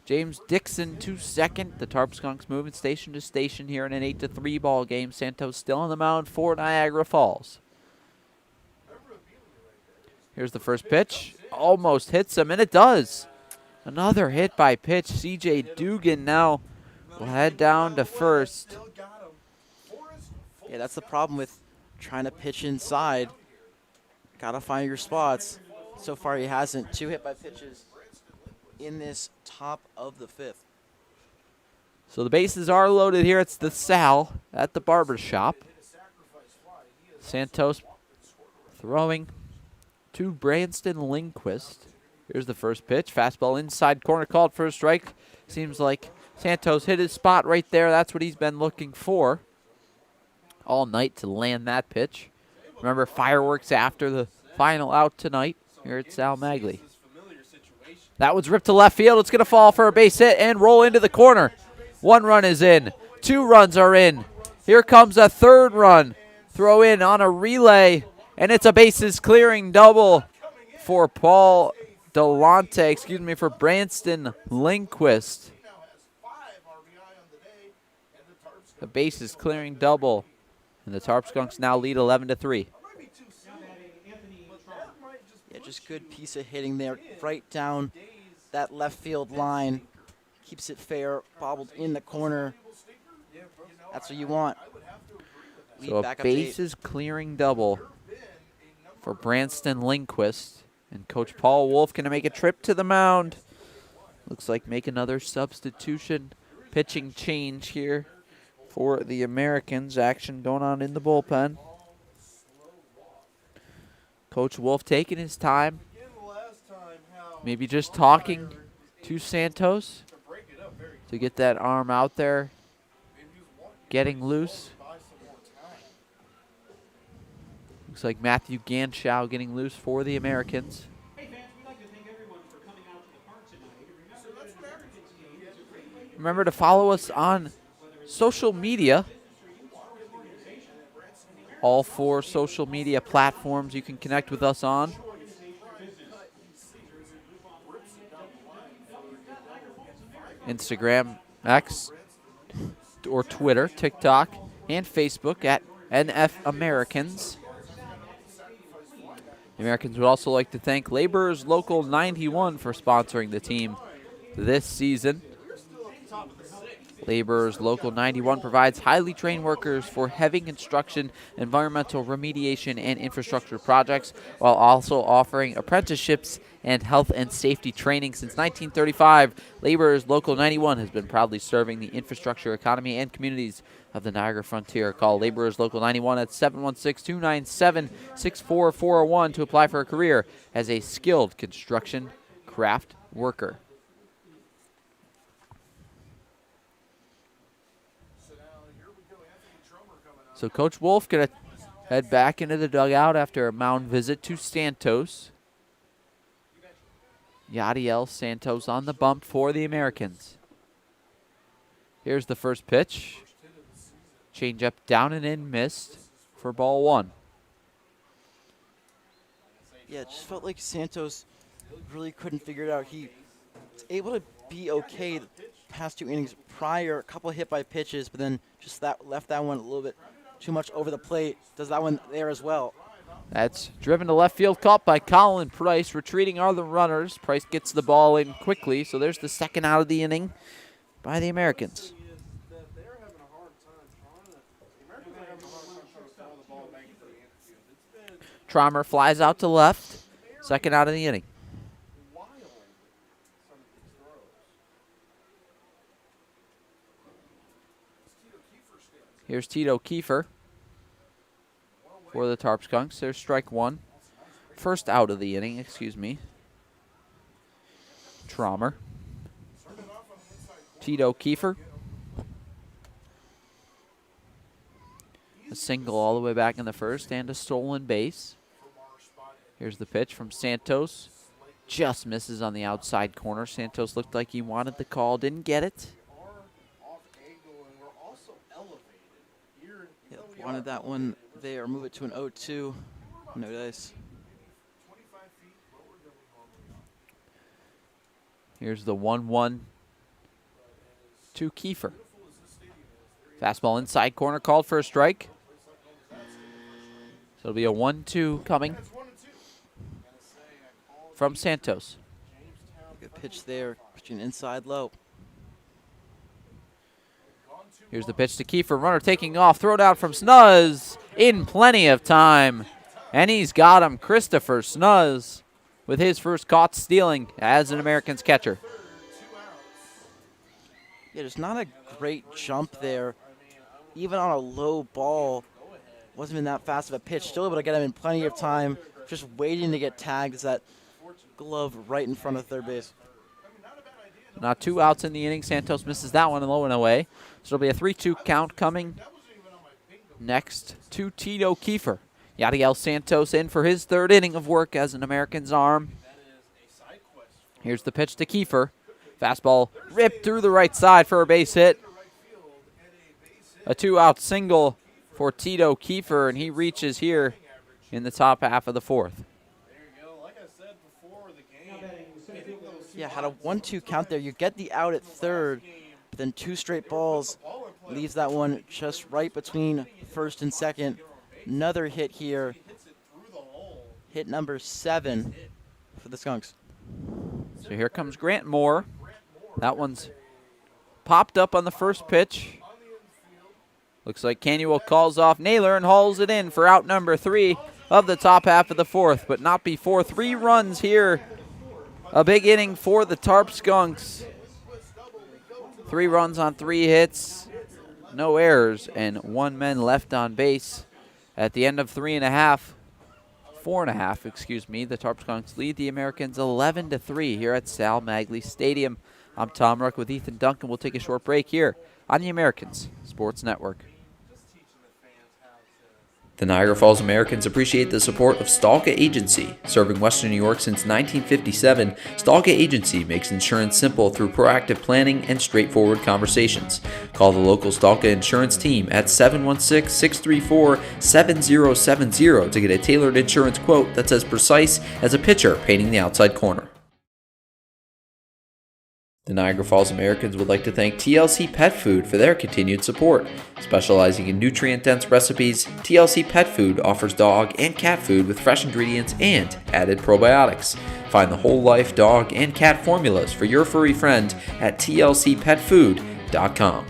James Dixon to second. The Tarp Skunks moving station to station here in an 8-3 ball game. Santos still on the mound for Niagara Falls. Here's the first pitch. Almost hits him, and it does. Another hit by pitch. C.J. Dugan now will head down to first. Yeah, that's the problem with trying to pitch inside. Gotta find your spots. So far, he hasn't. 2 hit by pitches in this top of the 5th. So the bases are loaded here. It's the Sal at the barber shop. Santos throwing to Branston Lindquist. Here's the first pitch. Fastball inside corner, called for a strike. Seems like Santos hit his spot right there. That's what he's been looking for all night to land that pitch. Remember, fireworks after the final out tonight here at Sal Magley. That one's ripped to left field. It's going to fall for a base hit and roll into the corner. 1 run is in. 2 runs are in. Here comes a 3rd run. Throw in on a relay, and it's a bases clearing double for Paul Delante, for Branston Lindquist. The bases clearing double, and the Tarp Skunks now lead 11-3. Yeah, just good piece of hitting there, right down that left field line. Keeps it fair, bobbled in the corner. That's what you want. Lead So a back up to 8. bases clearing double for Branston Lindquist. And Coach Paul Wolf going to make a trip to the mound. Looks like make another substitution pitching change here for the Americans. Action going on in the bullpen. Coach Wolf taking his time. Maybe just talking to Santos to get that arm out there, getting loose. Looks like Matthew Ganschow getting loose for the Americans. Hey fans, we'd like to thank everyone for coming out to the park tonight. Remember that an Americans game is a great way to Remember to follow us on social media. All 4 social media platforms you can connect with us on. Instagram, X, or Twitter, TikTok, and Facebook at NF Americans. The Americans would also like to thank Laborers Local 91 for sponsoring the team this season. Laborers Local 91 provides highly trained workers for heavy construction, environmental remediation, and infrastructure projects, while also offering apprenticeships and health and safety training. Since 1935, Laborers Local 91 has been proudly serving the infrastructure, economy, and communities of the Niagara Frontier. Call Laborers Local 91 at 716-297-6441 to apply for a career as a skilled construction craft worker. So Coach Wolf going to head back into the dugout after a mound visit to Santos. Yadiel Santos on the bump for the Americans. Here's the first pitch. Change up down and in, missed for ball 1. Yeah, it just felt like Santos really couldn't figure it out. He was able to be okay the past 2 innings prior, a couple hit by pitches, but then just left that one a little bit too much over the plate. Does that one there as well. That's driven to left field, caught by Colin Price. Retreating are the runners. Price gets the ball in quickly, so there's the second out of the inning by the Americans. Trommer flies out to left. Second out of the inning. Here's Tito Kiefer for the Tarp Skunks. There's strike 1. First out of the inning, Trommer. Tito Kiefer. A single all the way back in the first and a stolen base. Here's the pitch from Santos. Just misses on the outside corner. Santos looked like he wanted the call, didn't get it. Yeah, wanted that one there. Move it to an 0-2. No dice. Here's the 1-1 to Kiefer. Fastball inside corner called for a strike. So it'll be a 1-2 coming from Santos. Good pitch there, pitching inside low. Here's the pitch to Kiefer. Runner taking off. Throw down from Snuzz in plenty of time. And he's got him. Christopher Snuzz with his first caught stealing as an Americans catcher. Yeah, there's not a great jump there. Even on a low ball, wasn't even that fast of a pitch. Still able to get him in plenty of time. Just waiting to get tagged as that glove right in front of third base. Now 2 outs in the inning. Santos misses that one low and away. So it'll be a 3-2 count coming next to Tito Kiefer. Yadiel Santos in for his 3rd inning of work as an American's arm. Here's the pitch to Kiefer. Fastball ripped through the right side for a base hit. A 2-out single for Tito Kiefer, and he reaches here in the top half of the 4th. Yeah, had a 1-2 count there. You get the out at third, but then 2 straight balls leaves that one just right between first and second. Another hit here. Hit number 7 for the Skunks. So here comes Grant Moore. That one's popped up on the first pitch. Looks like Canuel calls off Naylor and hauls it in for out number 3 of the top half of the 4th, but not before 3 runs here. A big inning for the Tarp Skunks. 3 runs on 3 hits, no errors, and 1 man left on base. At the end of 4.5, excuse me, the Tarp Skunks lead the Americans 11-3 here at Sal Magley Stadium. I'm Tom Ruck with Ethan Duncan. We'll take a short break here on the Americans Sports Network. The Niagara Falls Americans appreciate the support of Stalka Agency. Serving Western New York since 1957, Stalka Agency makes insurance simple through proactive planning and straightforward conversations. Call the local Stalka insurance team at 716-634-7070 to get a tailored insurance quote that's as precise as a pitcher painting the outside corner. The Niagara Falls Americans would like to thank TLC Pet Food for their continued support. Specializing in nutrient-dense recipes, TLC Pet Food offers dog and cat food with fresh ingredients and added probiotics. Find the whole life dog and cat formulas for your furry friend at tlcpetfood.com.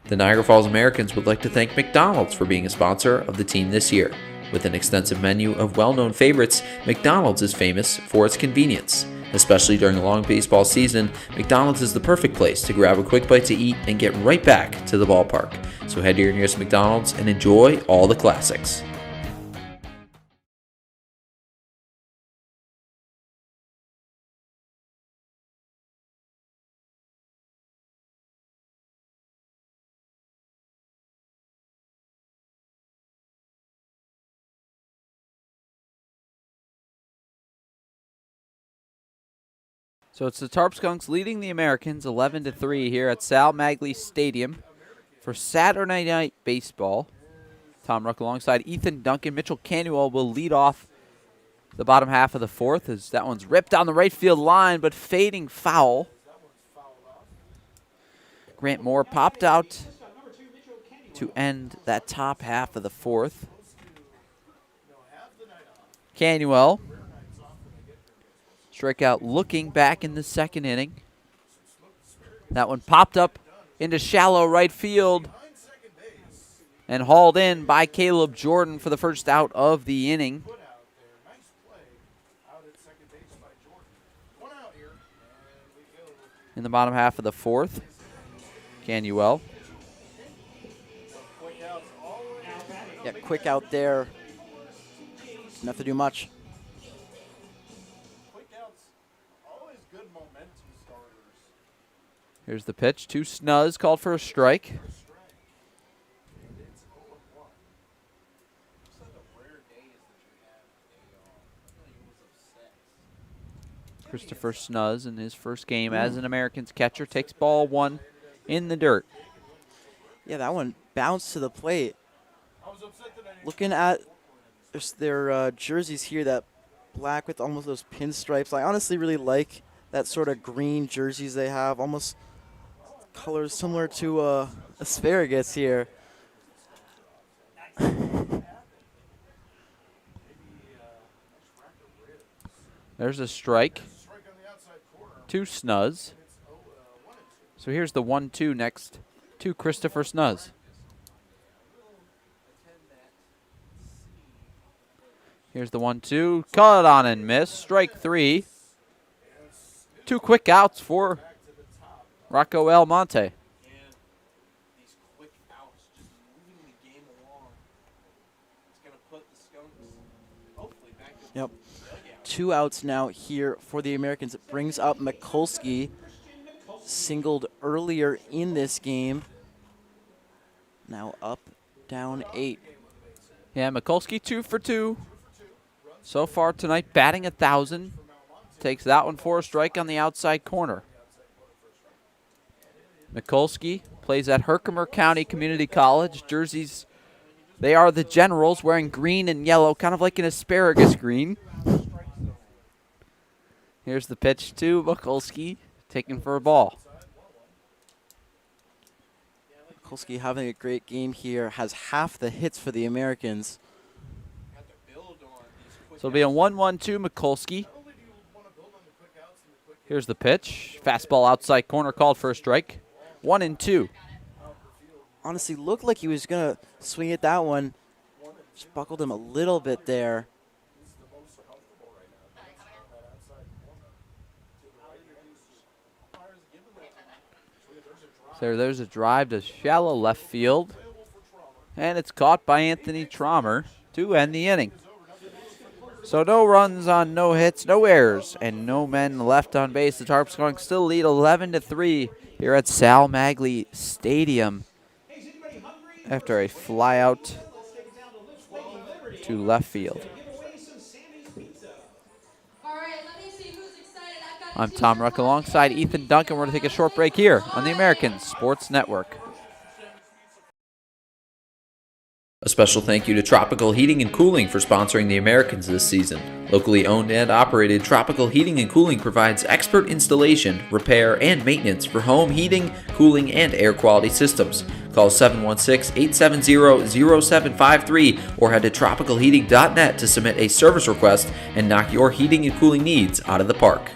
The Niagara Falls Americans would like to thank McDonald's for being a sponsor of the team this year. With an extensive menu of well-known favorites, McDonald's is famous for its convenience. Especially during a long baseball season, McDonald's is the perfect place to grab a quick bite to eat and get right back to the ballpark. So head to your nearest McDonald's and enjoy all the classics. So it's the Tarp Skunks leading the Americans 11-3 here at Sal Magley Stadium for Saturday Night Baseball. Tom Ruck alongside Ethan Duncan. Mitchell Canuel will lead off the bottom half of the 4th as that one's ripped down the right field line, but fading foul. Grant Moore popped out to end that top half of the 4th. Canuel strikeout looking back in the 2nd inning. That one popped up into shallow right field and hauled in by Caleb Jordan for the first out of the inning. In the bottom half of the 4th, Canuel. Yeah, quick out there. Didn't have to do much. Here's the pitch to Snuzz, called for a strike. Christopher Snuzz in his first game as an Americans catcher takes ball 1 in the dirt. Yeah, that one bounced to the plate. Looking at their jerseys here, that black with almost those pinstripes. I honestly really like that sort of green jerseys they have, almost colors similar to asparagus here. There's a strike. 2 snuz. So here's the 1-2 next to Christopher Snuz. Here's the 1-2. Caught on and missed. Strike 3. 2 quick outs for Rocco Almonte. These quick outs, just moving the game along. It's going to put the Skunks hopefully back in Yep. the dugout. 2 outs now here for the Americans. It brings up Mikulski, singled earlier in this game. Now up, down 8. Yeah, Mikulski 2 for 2. So far tonight, batting 1,000. Takes that one for a strike on the outside corner. Mikulski plays at Herkimer County Community College. Jerseys, they are the Generals, wearing green and yellow, kind of like an asparagus green. Here's the pitch to Mikulski, taken for a ball. Mikulski having a great game here, has half the hits for the Americans. So it'll be a 1-1-2 Mikulski. Here's the pitch. Fastball outside corner called for a strike. 1-2. Honestly, looked like he was going to swing at that one. Just buckled him a little bit there. There's a drive to shallow left field. And it's caught by Anthony Trommer to end the inning. So no runs on no hits, no errors, and no men left on base. The Tarp Skunks still lead 11-3 here at Sal Magley Stadium after a flyout to left field. All right, let me see who's excited. I've got I'm two Tom Ruck alongside Ethan Duncan. We're going to take a short break here on the American Sports Network. A special thank you to Tropical Heating and Cooling for sponsoring the Americans this season. Locally owned and operated, Tropical Heating and Cooling provides expert installation, repair, and maintenance for home heating, cooling, and air quality systems. Call 716-870-0753 or head to tropicalheating.net to submit a service request and knock your heating and cooling needs out of the park.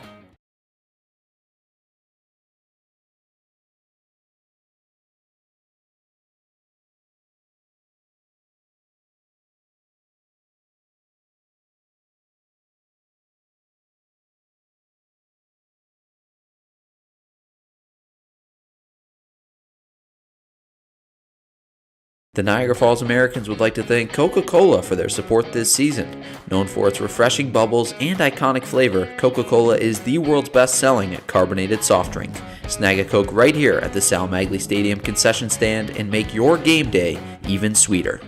The Niagara Falls Americans would like to thank Coca-Cola for their support this season. Known for its refreshing bubbles and iconic flavor, Coca-Cola is the world's best-selling carbonated soft drink. Snag a Coke right here at the Sal Magley Stadium concession stand and make your game day even sweeter.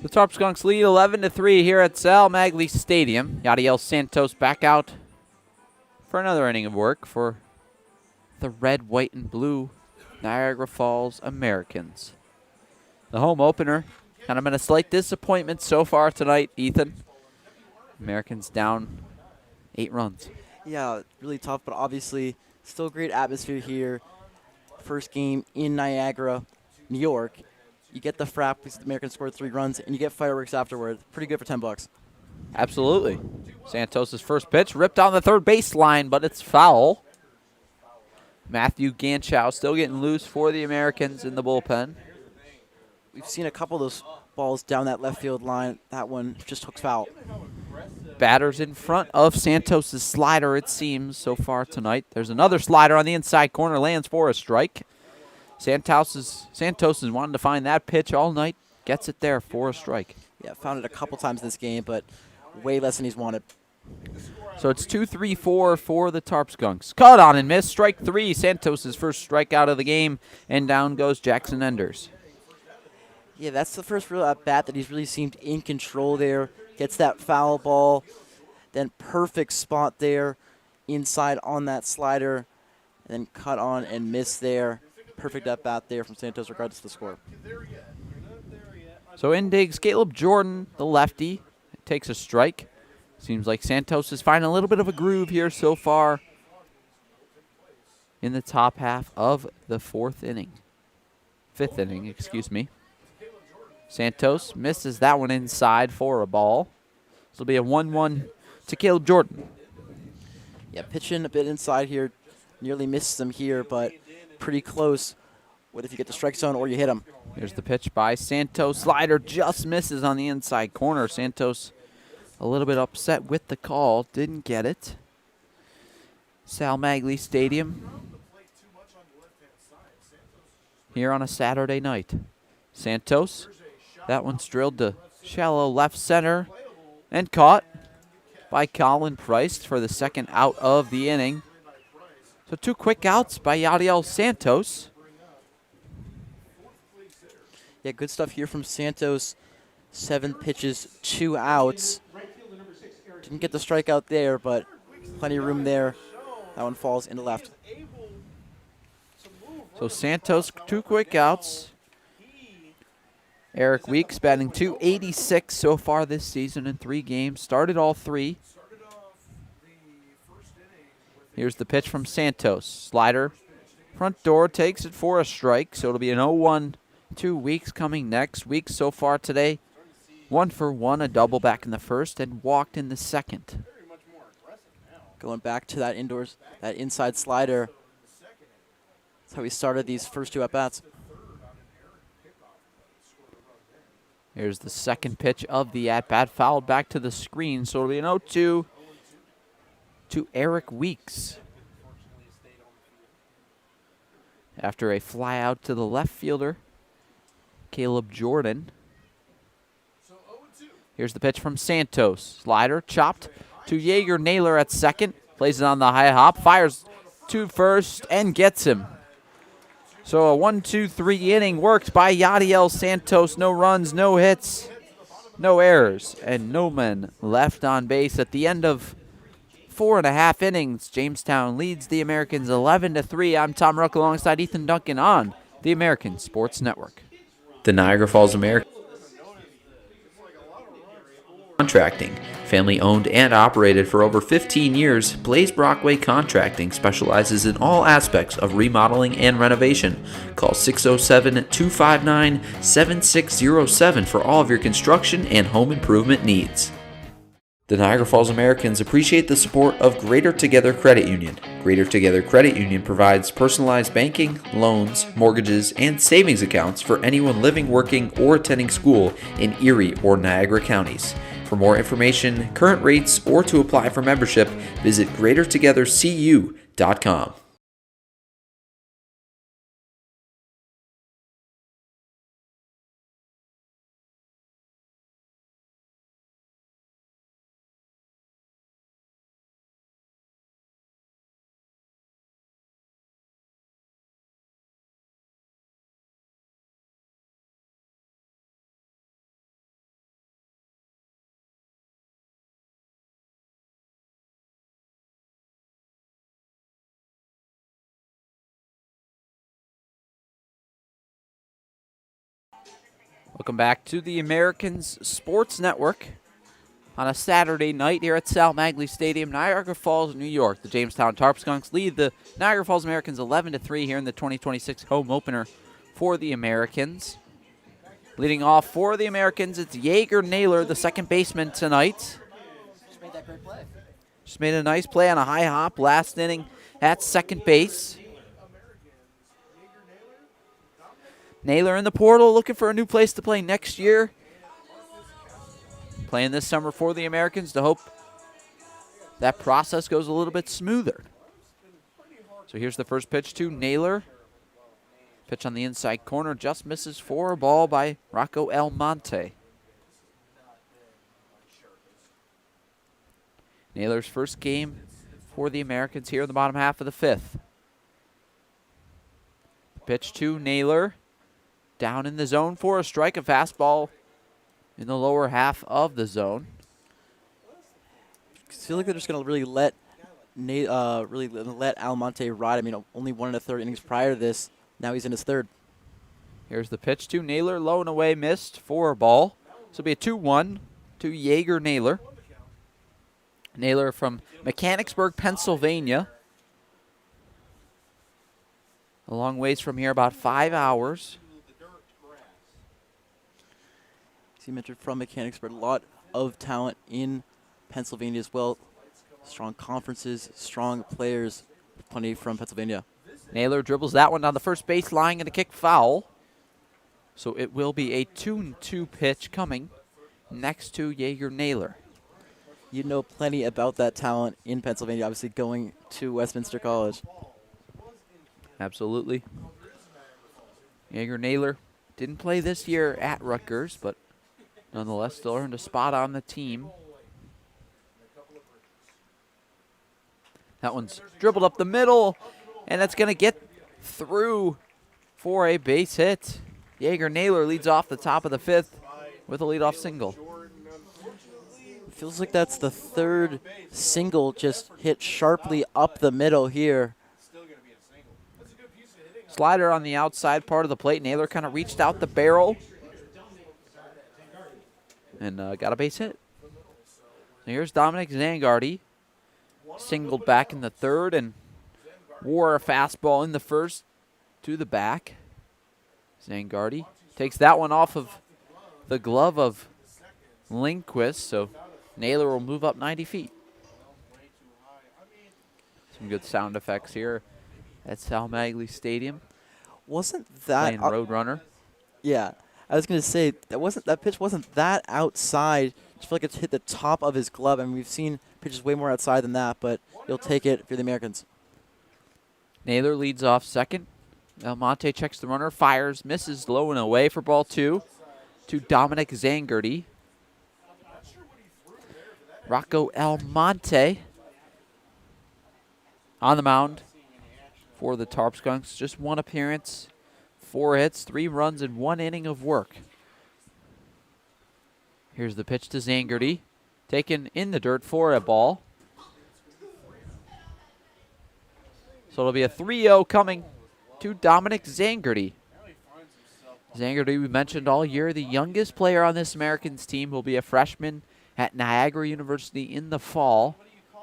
The Tarp Skunks lead 11-3 here at Sal Magley Stadium. Yadiel Santos back out for another inning of work for the red, white, and blue Niagara Falls Americans. The home opener kind of been a slight disappointment so far tonight, Ethan. Americans down 8 runs. Yeah, really tough, but obviously still great atmosphere here. First game in Niagara, New York. You get the frap because the Americans scored 3 runs, and you get fireworks afterward. Pretty good for $10. Absolutely. Santos' first pitch ripped on the third baseline, but it's foul. Matthew Ganchow still getting loose for the Americans in the bullpen. We've seen a couple of those balls down that left field line. That one just hooks foul. Batters in front of Santos' slider, it seems, so far tonight. There's another slider on the inside corner, lands for a strike. Santos has wanted to find that pitch all night. Gets it there for a strike. Yeah, found it a couple times this game, but way less than he's wanted. So it's 2-3-4 for the Tarp Skunks. Caught on and missed. Strike 3. Santos' first strikeout of the game. And down goes Jackson Enders. Yeah, that's the first real at-bat that he's really seemed in control there. Gets that foul ball. Then perfect spot there inside on that slider. And then cut on and miss there. Perfect at-bat there from Santos regardless of the score. So in digs Caleb Jordan, the lefty. Takes a strike. Seems like Santos is finding a little bit of a groove here so far in the top half of the fifth inning, excuse me. Santos misses that one inside for a ball. This will be a 1-1 to Caleb Jordan. Yeah, pitching a bit inside here. Nearly missed him here, but pretty close. What if you get the strike zone or you hit him? Here's the pitch by Santos. Slider just misses on the inside corner. Santos a little bit upset with the call. Didn't get it. Sal Magley Stadium here on a Saturday night. Santos, that one's drilled to shallow left center and caught by Colin Price for the second out of the inning. So 2 quick outs by Yadiel Santos. Yeah, good stuff here from Santos. 7 pitches, 2 outs. Didn't get the strikeout there, but plenty of room there. That one falls into left. So Santos, 2 quick outs. Eric Weeks batting .286 so far this season in 3 games. Started all 3. Here's the pitch from Santos. Slider, front door, takes it for a strike. So it'll be an 0-1 to Weeks coming next. Weeks so far today, 1 for 1, a double back in the first, and walked in the second. Going back to that inside slider. That's how he started these first 2 at-bats. Here's the second pitch of the at-bat, fouled back to the screen, so it'll be an 0-2 to Eric Weeks. After a fly out to the left fielder, Caleb Jordan. Here's the pitch from Santos. Slider chopped to Jaeger Naylor at second. Plays it on the high hop, fires to first, and gets him. So a 1-2-3 inning worked by Yadiel Santos. No runs, no hits, no errors, and no men left on base at the end of 4.5 innings. Jamestown leads the Americans 11-3. I'm Tom Ruck alongside Ethan Duncan on the American Sports Network. The Niagara Falls American Contracting. Family owned and operated for over 15 years, Blaze Brockway Contracting specializes in all aspects of remodeling and renovation. Call 607-259-7607 for all of your construction and home improvement needs. The Niagara Falls Americans appreciate the support of Greater Together Credit Union. Greater Together Credit Union provides personalized banking, loans, mortgages, and savings accounts for anyone living, working, or attending school in Erie or Niagara counties. For more information, current rates, or to apply for membership, visit greatertogethercu.com. Welcome back to the Americans Sports Network on a Saturday night here at Sal Magley Stadium, Niagara Falls, New York. The Jamestown Tarp Skunks lead the Niagara Falls Americans 11-3 here in the 2026 home opener for the Americans. Leading off for the Americans, it's Jaeger Naylor, the second baseman tonight. Just made that great play. Just made a nice play on a high hop last inning at second base. Naylor in the portal, looking for a new place to play next year. Playing this summer for the Americans to hope that process goes a little bit smoother. So here's the first pitch to Naylor. Pitch on the inside corner, just misses for a ball by Rocco Almonte. Naylor's first game for the Americans here in the bottom half of the fifth. Pitch to Naylor. Down in the zone for a strike, a fastball in the lower half of the zone. I feel like they're just going to really let Almonte ride. I mean, only 1 1/3 innings prior to this. Now he's in his third. Here's the pitch to Naylor, low and away, missed for a ball. This will be a 2-1 to Jaeger Naylor. Naylor from Mechanicsburg, Pennsylvania. A long ways from here, about 5 hours. You mentioned from Mechanicsburg, a lot of talent in Pennsylvania as well. Strong conferences, strong players, plenty from Pennsylvania. Naylor dribbles that one down the first base line and a kick foul. So it will be a 2-2 pitch coming next to Jaeger Naylor. You know plenty about that talent in Pennsylvania, obviously going to Westminster College. Absolutely. Jaeger Naylor didn't play this year at Rutgers, but nonetheless still earned a spot on the team. That one's dribbled up the middle, and that's going to get through for a base hit. Jaeger Naylor leads off the top of the fifth with a leadoff single. Feels like that's the third single just hit sharply up the middle here. Slider on the outside part of the plate. Naylor kind of reached out the barrel and got a base hit. Here's Dominic Zangardi. Singled back in the third and wore a fastball in the first to the back. Zangardi takes that one off of the glove of Lindquist, so Naylor will move up 90 feet. Some good sound effects here at Sal Magley Stadium. Wasn't that playing Roadrunner? Yeah, I was gonna say that pitch wasn't that outside. Just feel like it's hit the top of his glove. I mean, we've seen pitches way more outside than that, but you'll take it for the Americans. Naylor leads off second. Almonte checks the runner, fires, misses low and away for ball two to Dominic Zangardi. Rocco Almonte on the mound for the Tarp Skunks. Just one appearance, 4 hits, 3 runs, and 1 inning of work. Here's the pitch to Zangardi, taken in the dirt for a ball. So it'll be a 3-0 coming to Dominic Zangardi. Zangardi, we mentioned all year, the youngest player on this Americans team, will be a freshman at Niagara University in the fall.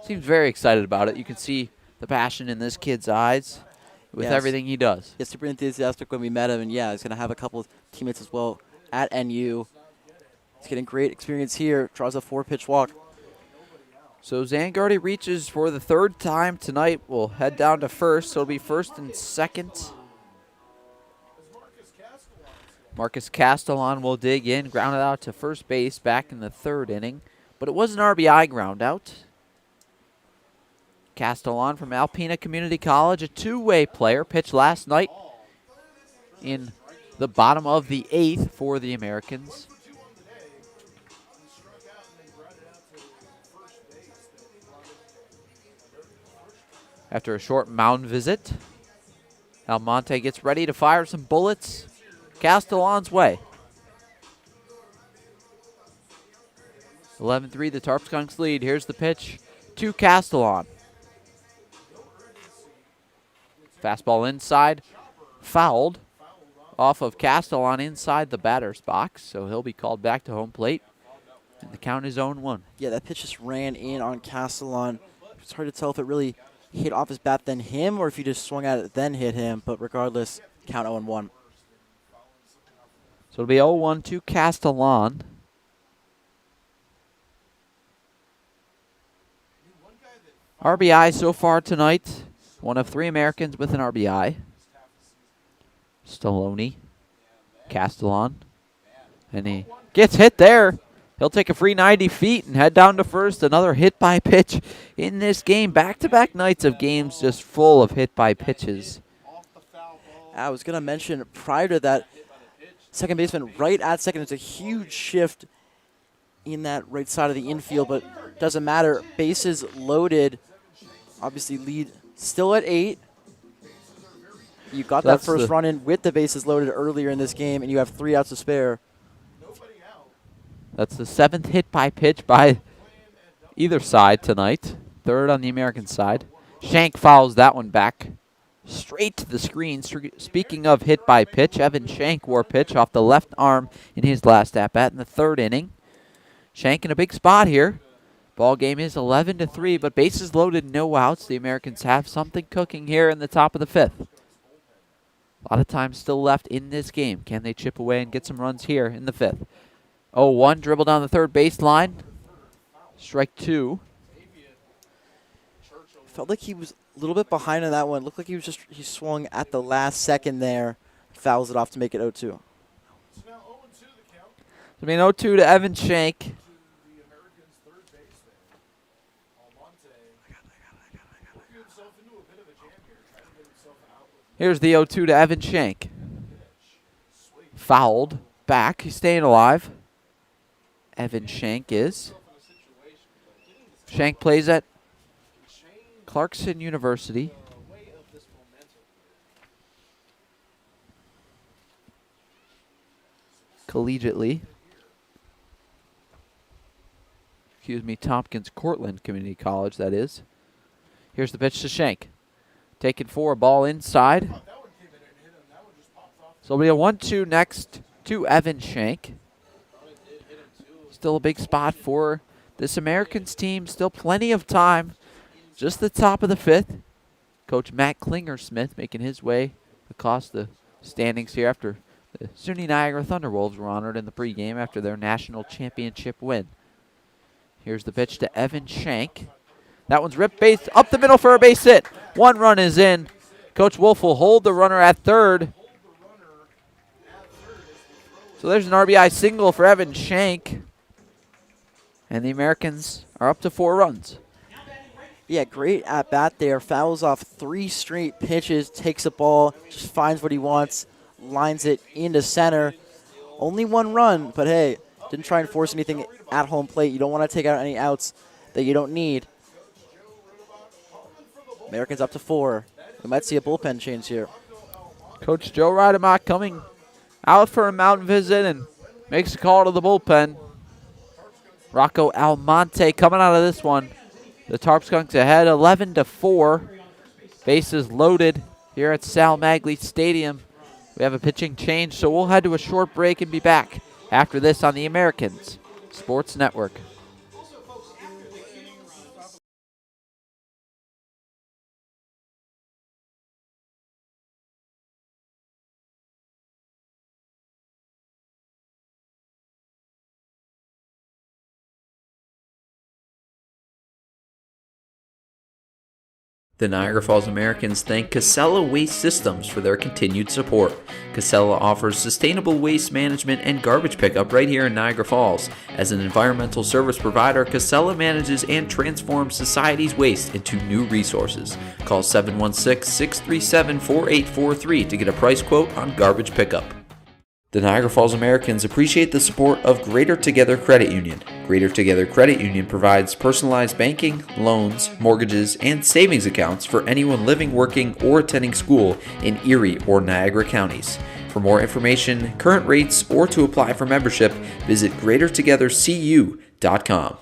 Seems very excited about it. You can see the passion in this kid's eyes with everything he does. Yeah, super enthusiastic when we met him, and yeah, he's going to have a couple of teammates as well at NU. He's getting great experience here, draws a 4-pitch walk. So Zangardi reaches for the 3rd time tonight. We'll head down to first, so it'll be first and second. Marcus Castellan will dig in, ground it out to first base back in the 3rd inning. But it was an RBI ground out. Castellan from Alpena Community College, a two-way player, pitched last night in the bottom of the 8th for the Americans. After a short mound visit, Almonte gets ready to fire some bullets Castellan's way. 11-3, the Tarp Skunks lead. Here's the pitch to Castellan. Fastball inside, fouled off of Castellan inside the batter's box, so he'll be called back to home plate, and the count is 0-1. Yeah, that pitch just ran in on Castellan. It's hard to tell if it really hit off his bat then him or if he just swung at it then hit him, but regardless, count 0-1. So it'll be 0-1 to Castellan. RBI so far tonight. One of 3 Americans with an RBI. Stallone, Castellan, and he gets hit there. He'll take a free 90 feet and head down to first. Another hit by pitch in this game. Back-to-back nights of games just full of hit by pitches. I was going to mention prior to that, second baseman right at second. It's a huge shift in that right side of the infield, but doesn't matter. Bases loaded. Obviously lead still at 8. You got that first run in with the bases loaded earlier in this game, and you have 3 outs to spare. That's the 7th hit by pitch by either side tonight. 3rd on the American side. Shank fouls that one back straight to the screen. Speaking of hit by pitch, Evan Shank wore pitch off the left arm in his last at-bat in the 3rd inning. Shank in a big spot here. Ball game is 11-3, but bases loaded, no outs. The Americans have something cooking here in the top of the 5th. A lot of time still left in this game. Can they chip away and get some runs here in the 5th? 0-1, dribble down the third baseline. Strike 2. Felt like he was a little bit behind on that one. Looked like he swung at the last second there. Fouls it off to make it 0-2. I mean, 0-2 to Evan Shank. Here's the 0-2 to Evan Shank. Fouled. Back. He's staying alive. Evan Shank is. Shank plays at Clarkson University. Collegiately. Excuse me, Tompkins Cortland Community College, that is. Here's the pitch to Shank. Taken for a ball inside. So it'll be a 1-2 next to Evan Shank. Still a big spot for this Americans team. Still plenty of time. Just the top of the 5th. Coach Matt Klinger-Smith making his way across the standings here after the SUNY Niagara Thunderwolves were honored in the pregame after their national championship win. Here's the pitch to Evan Shank. That one's ripped base up the middle for a base hit. 1 run is in. Coach Wolf will hold the runner at third. So there's an RBI single for Evan Shank. And the Americans are up to 4 runs. Yeah, great at bat there. Fouls off 3 straight pitches, takes a ball, just finds what he wants, lines it into center. Only 1 run, but hey, didn't try and force anything at home plate. You don't want to take out any outs that you don't need. Americans up to 4. We might see a bullpen change here. Coach Joe Rademacher coming out for a mountain visit and makes a call to the bullpen. Rocco Almonte coming out of this one. The Tarp Skunks ahead 11-4. Bases loaded here at Sal Magley Stadium. We have a pitching change, so we'll head to a short break and be back after this on the Americans Sports Network. The Niagara Falls Americans thank Casella Waste Systems for their continued support. Casella offers sustainable waste management and garbage pickup right here in Niagara Falls. As an environmental service provider, Casella manages and transforms society's waste into new resources. Call 716-637-4843 to get a price quote on garbage pickup. The Niagara Falls Americans appreciate the support of Greater Together Credit Union. Greater Together Credit Union provides personalized banking, loans, mortgages, and savings accounts for anyone living, working, or attending school in Erie or Niagara counties. For more information, current rates, or to apply for membership, visit greatertogethercu.com.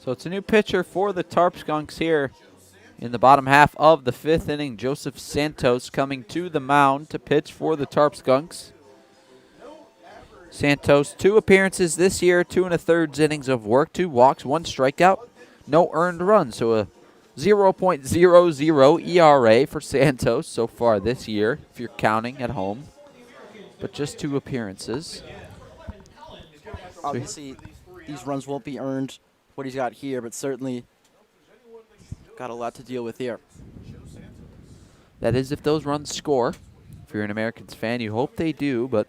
So it's a new pitcher for the Tarp Skunks here in the bottom half of the 5th inning. Joseph Santos coming to the mound to pitch for the Tarp Skunks. Santos, 2 appearances this year, 2 1/3 innings of work, 2 walks, 1 strikeout, no earned runs. So a 0.00 ERA for Santos so far this year, if you're counting at home. But just 2 appearances. Obviously, these runs won't be earned, what he's got here, but certainly got a lot to deal with here. That is if those runs score. If you're an Americans fan, you hope they do, but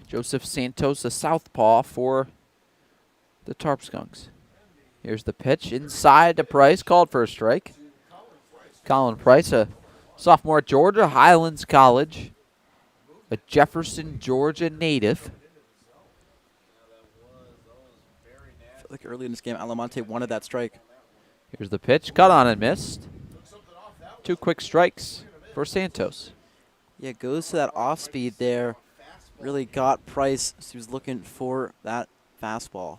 Joseph Santos, a southpaw for the Tarp Skunks. Here's the pitch inside to Price, called for a strike. Colin Price, a sophomore at Georgia Highlands College, a Jefferson, Georgia native. I feel like early in this game, Alamonte wanted that strike. Here's the pitch, cut on and missed. 2 quick strikes for Santos. Yeah, goes to that off speed there. Really got Price. He was looking for that fastball.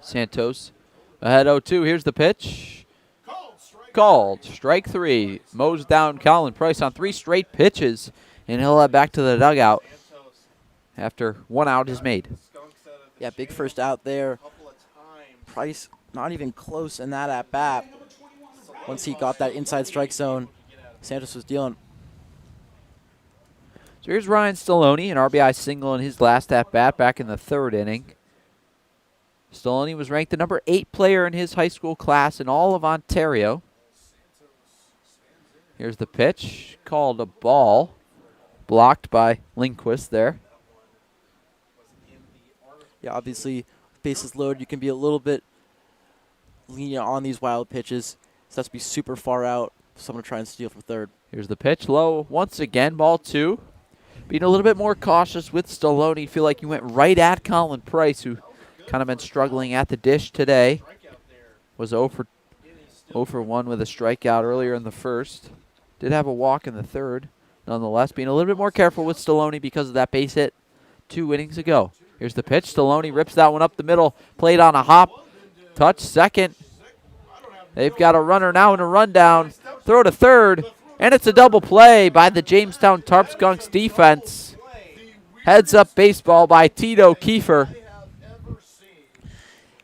Santos ahead 0-2. Here's the pitch. Called. Strike 3. Mows down Colin Price on 3 straight pitches, and he'll head back to the dugout after 1 out is made. Yeah, big first out there. Price not even close in that at bat. Once he got that inside strike zone, Santos was dealing. So here's Ryan Stallone, an RBI single in his last at bat back in the 3rd inning. Stallone was ranked the number 8 player in his high school class in all of Ontario. Here's the pitch, called a ball, blocked by Lindquist there. Yeah, obviously, bases loaded, you can be a little bit lenient on these wild pitches. So that's to be super far out. Someone to try and steal from third. Here's the pitch, low once again, ball 2. Being a little bit more cautious with Stallone. Feel like he went right at Colin Price, who kind of been struggling at the dish today. Was 0 for 1 with a strikeout earlier in the 1st. Did have a walk in the 3rd. Nonetheless, being a little bit more careful with Stallone because of that base hit 2 innings ago. Here's the pitch. Stallone rips that one up the middle. Played on a hop. Touch second. They've got a runner now and a rundown. Throw to third. And it's a double play by the Jamestown Tarp Skunks defense. Heads up baseball by Tito Kiefer.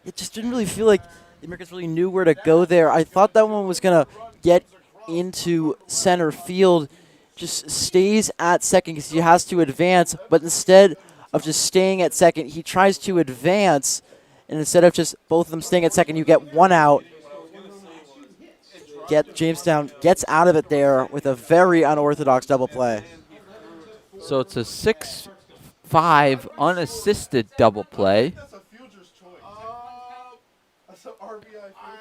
It just didn't really feel like the Americans really knew where to go there. I thought that one was going to get into center field. Just stays at second because he has to advance. But instead of just staying at second, he tries to advance. And instead of just both of them staying at second, you get 1 out. Jamestown gets out of it there with a very unorthodox double play. So it's a 6-5 unassisted double play. That's a future's choice. That's an RBI future's choice. I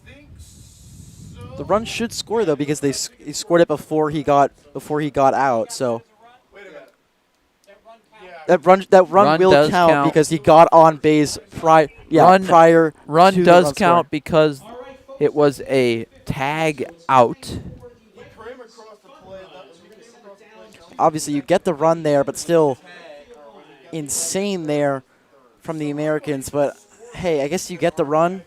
think so. The run should score though because he scored it before he got out. So Wait a minute. that run will does count because he got on base prior. Prior. Run to does the run count scoring. because it was a tag out. He came across the play. Obviously, you get the run there, but still insane there from the Americans. But hey, I guess you get the run.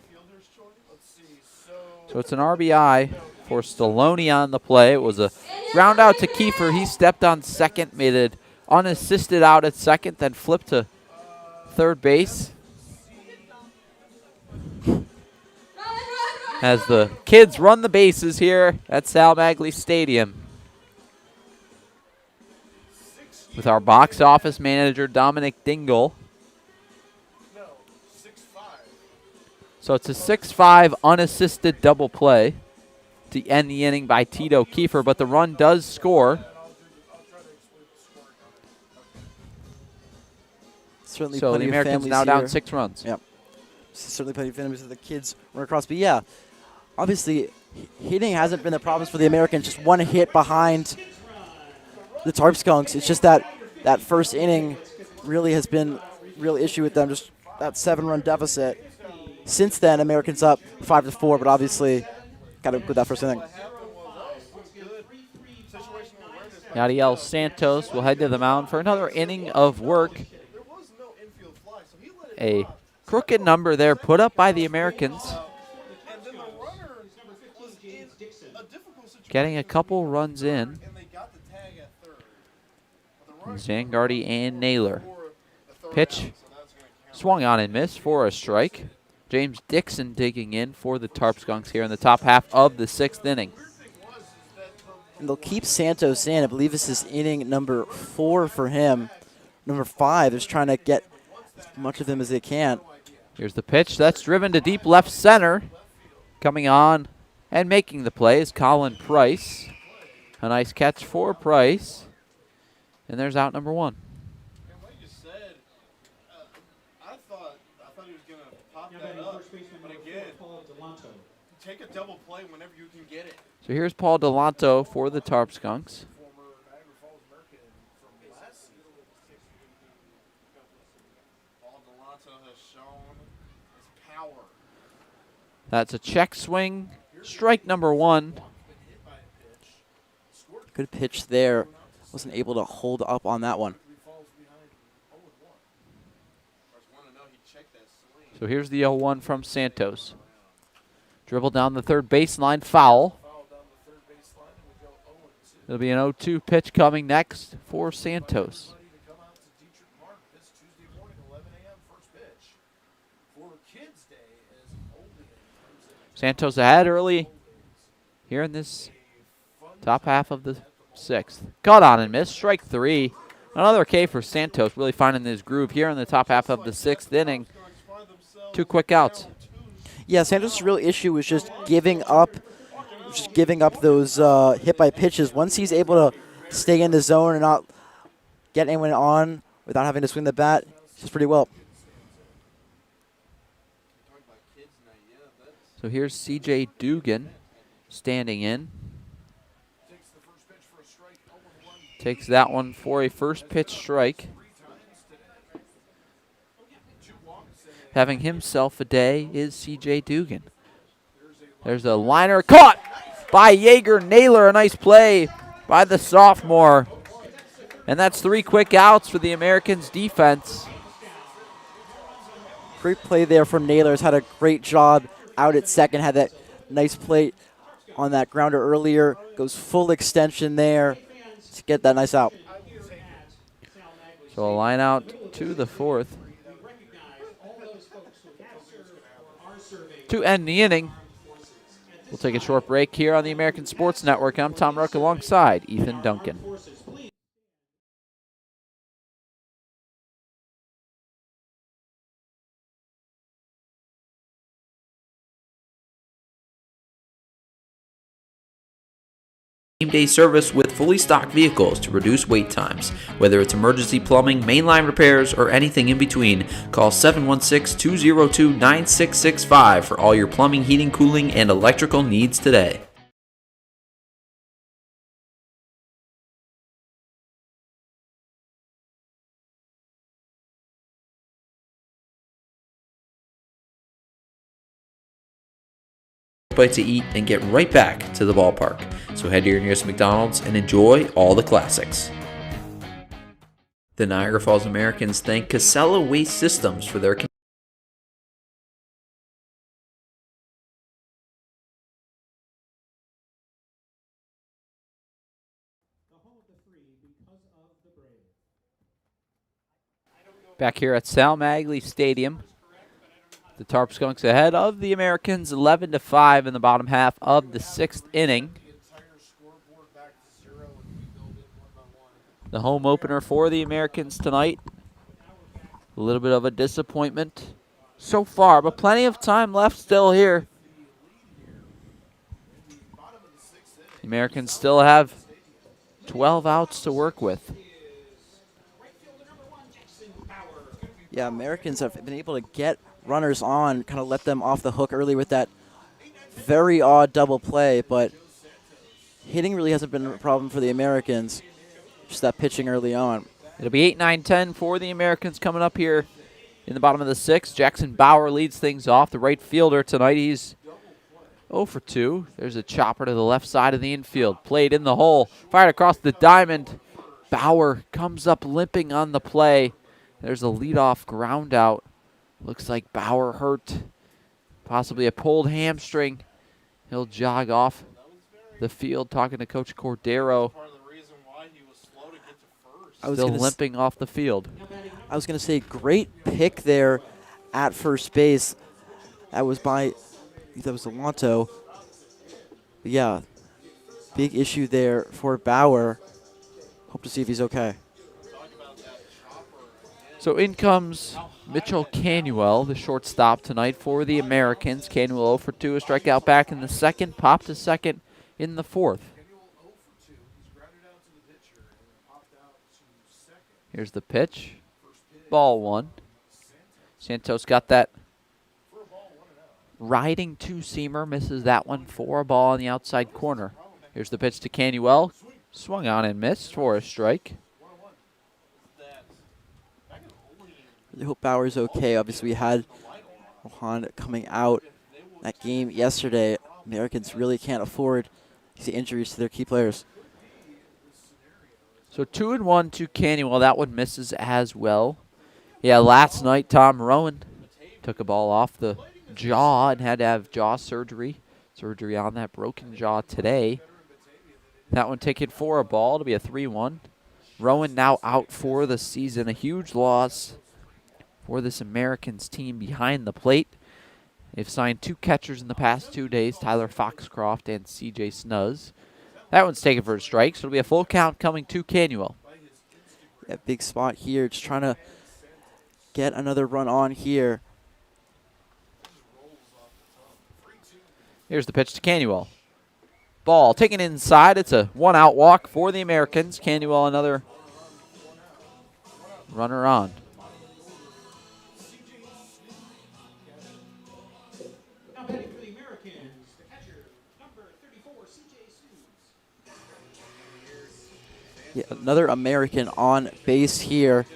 So it's an RBI for Stallone on the play. It was a ground out to Kiefer. He stepped on second, made it unassisted out at second, then flipped to third base. As the kids run the bases here at Sal Magley Stadium. With our box office manager, Dominic Dingle. So it's a 6-5 unassisted double play to end the inning by Tito Kiefer, but the run does score. Certainly So the plenty of Americans families now down here. 6 runs. Yep. Certainly plenty of families that the kids run across. But yeah, obviously hitting hasn't been the problem for the Americans. Just 1 hit behind the Tarp Skunks. It's just that first inning really has been a real issue with them. Just that 7-run deficit. Since then, Americans up 5-4, but obviously got to go with that first inning. Yadiel Santos will head to the mound for another inning of work. A crooked number there put up by the Americans. Getting a couple runs in. Zangardi and Naylor. Pitch swung on and missed for a strike. James Dixon digging in for the Tarp Skunks here in the top half of the 6th inning. And they'll keep Santos in. I believe this is inning number 4 for him. Number 5 is trying to get as much of him as they can. Here's the pitch. That's driven to deep left center. Coming on and making the play is Colin Price. A nice catch for Price. And there's out number 1. And like you said, I thought he was going to pop that up. But again, take a double play whenever you can get it. So here's Paul Delanto for the Tarp Skunks. Paul Delanto has shown his power. That's a check swing. Strike number 1. Good pitch there. Wasn't able to hold up on that one. So here's the 0-1 from Santos. Dribble down the third baseline, foul. There'll be an 0-2 pitch coming next for Santos. Santos ahead early here in this top half of the sixth. Caught on and missed. Strike three. Another K for Santos, really finding his groove here in the top half of the sixth inning. 2 quick outs. Yeah, Santos' real issue was just giving up those hit by pitches. Once he's able to stay in the zone and not get anyone on without having to swing the bat, he's just pretty well. So here's C.J. Dugan standing in. Takes that one for a first pitch strike. Having himself a day is C.J. Dugan. There's a liner caught by Jaeger Naylor. A nice play by the sophomore. And that's 3 quick outs for the Americans defense. Great play there from Naylor. Has had a great job out at second. Had that nice play on that grounder earlier. Goes full extension there to get that nice out. So a line out to the fourth. To end the inning. We'll take a short break here on the American Sports Network. I'm Tom Ruck alongside Ethan Duncan. Same day service with fully stocked vehicles to reduce wait times. Whether it's emergency plumbing, mainline repairs, or anything in between, call 716-202-9665 for all your plumbing, heating, cooling, and electrical needs today. Bite to eat and get right back to the ballpark. So head to your nearest McDonald's and enjoy all the classics. The Niagara Falls Americans thank Casella Waste Systems for their Back here at Sal Magley Stadium. The Tarp Skunks ahead of the Americans 11-5 in the bottom half of the sixth inning. The home opener for the Americans tonight. A little bit of a disappointment so far, but plenty of time left still here. The Americans still have 12 outs to work with. Yeah, Americans have been able to get runners on, kind of let them off the hook early with that very odd double play, but hitting really hasn't been a problem for the Americans. Just that pitching early on. It'll be 8, 9, 10 for the Americans coming up here in the bottom of the sixth. Jackson Bauer leads things off, the right fielder tonight. He's 0 for 2. There's a chopper to the left side of the infield. Played in the hole, fired across the diamond. Bauer comes up limping on the play. There's a leadoff ground out. Looks like Bauer hurt, possibly a pulled hamstring. He'll jog off the field talking to Coach Cordero. Still limping off the field. I was going to say, great pick there at first base. That was Alonto. But yeah, big issue there for Bauer. Hope to see if he's okay. So in comes Mitchell Canuel, the shortstop tonight for the Americans. Canuel 0 for 2, a strikeout back in the second, popped to second in the fourth. Here's the pitch. Ball 1. Santos got that riding two-seamer, misses that one for a ball on the outside corner. Here's the pitch to Canuel. Swung on and missed for a strike. I hope Bauer's okay. Obviously, we had Rohan coming out that game yesterday. Americans really can't afford the injuries to their key players. So 2-1 to Canywell. That one misses as well. Yeah, last night Tom Rowan took a ball off the jaw and had to have jaw surgery. Surgery on that broken jaw today. That one taken for a ball to be a 3-1. Rowan now out for the season. A huge loss for this Americans team behind the plate. They've signed 2 catchers in the past 2 days, Tyler Foxcroft and C.J. Snuzz. That one's taken for a strike, so it'll be a full count coming to Canewell. Yeah, big spot here. Just trying to get another run on here. Here's the pitch to Canewell. Ball taken inside. It's a 1-out walk for the Americans. Canewell another runner on. Now batting for the Americans, the catcher, number 34, C.J. Snooze. Yeah, another American on base here.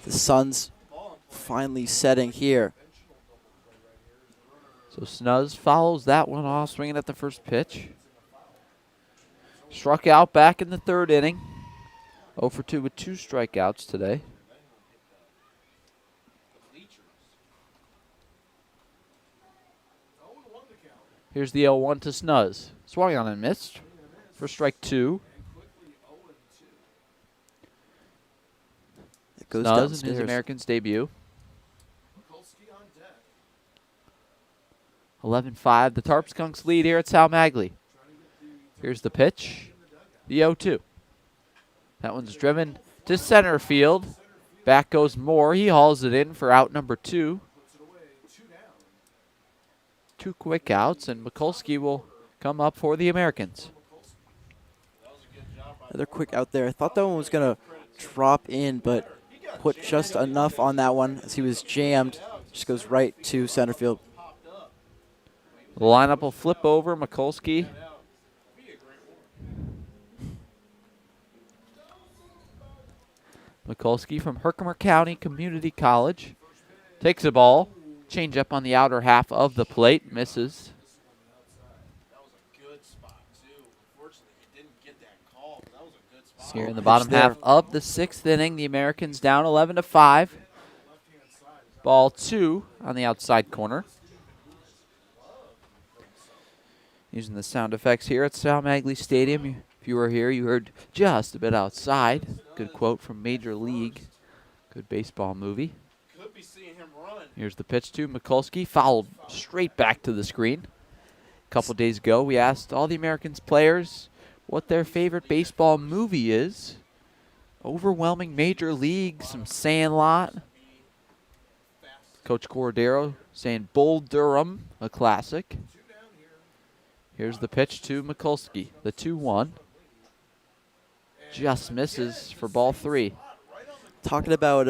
The sun's finally setting here. So Snuzz follows that one off, swinging at the first pitch. Struck out back in the 3rd inning. 0 for 2 with 2 strikeouts today. Here's the 0-1 to Snuzz. Swung on and missed for strike 2. It goes Snuzz in downstairs. his Americans debut. 11-5. The Tarp Skunks lead here at Sal Magley. Here's the pitch. The 0-2. That one's driven to center field. Back goes Moore. He hauls it in for out number 2. 2 quick outs, and Mikulski will come up for the Americans. Another quick out there. I thought that one was going to drop in, but put just enough on that one as he was jammed. Just goes right to center field. The lineup will flip over. Mikulski. Mikulski from Herkimer County Community College. Takes the ball. Change up on the outer half of the plate. Misses. Here in the bottom half of the 6th inning, the Americans down 11-5. Ball 2 on the outside corner. Using the sound effects here at Sal Magley Stadium. If you were here, you heard just a bit outside. Good quote from Major League. Good baseball movie. Here's the pitch to Mikulski, fouled straight back to the screen. A couple days ago, we asked all the Americans players what their favorite baseball movie is. Overwhelming Major League, some Sandlot. Coach Cordero saying Bull Durham, a classic. Here's the pitch to Mikulski, the 2-1. Just misses for ball 3. Talking about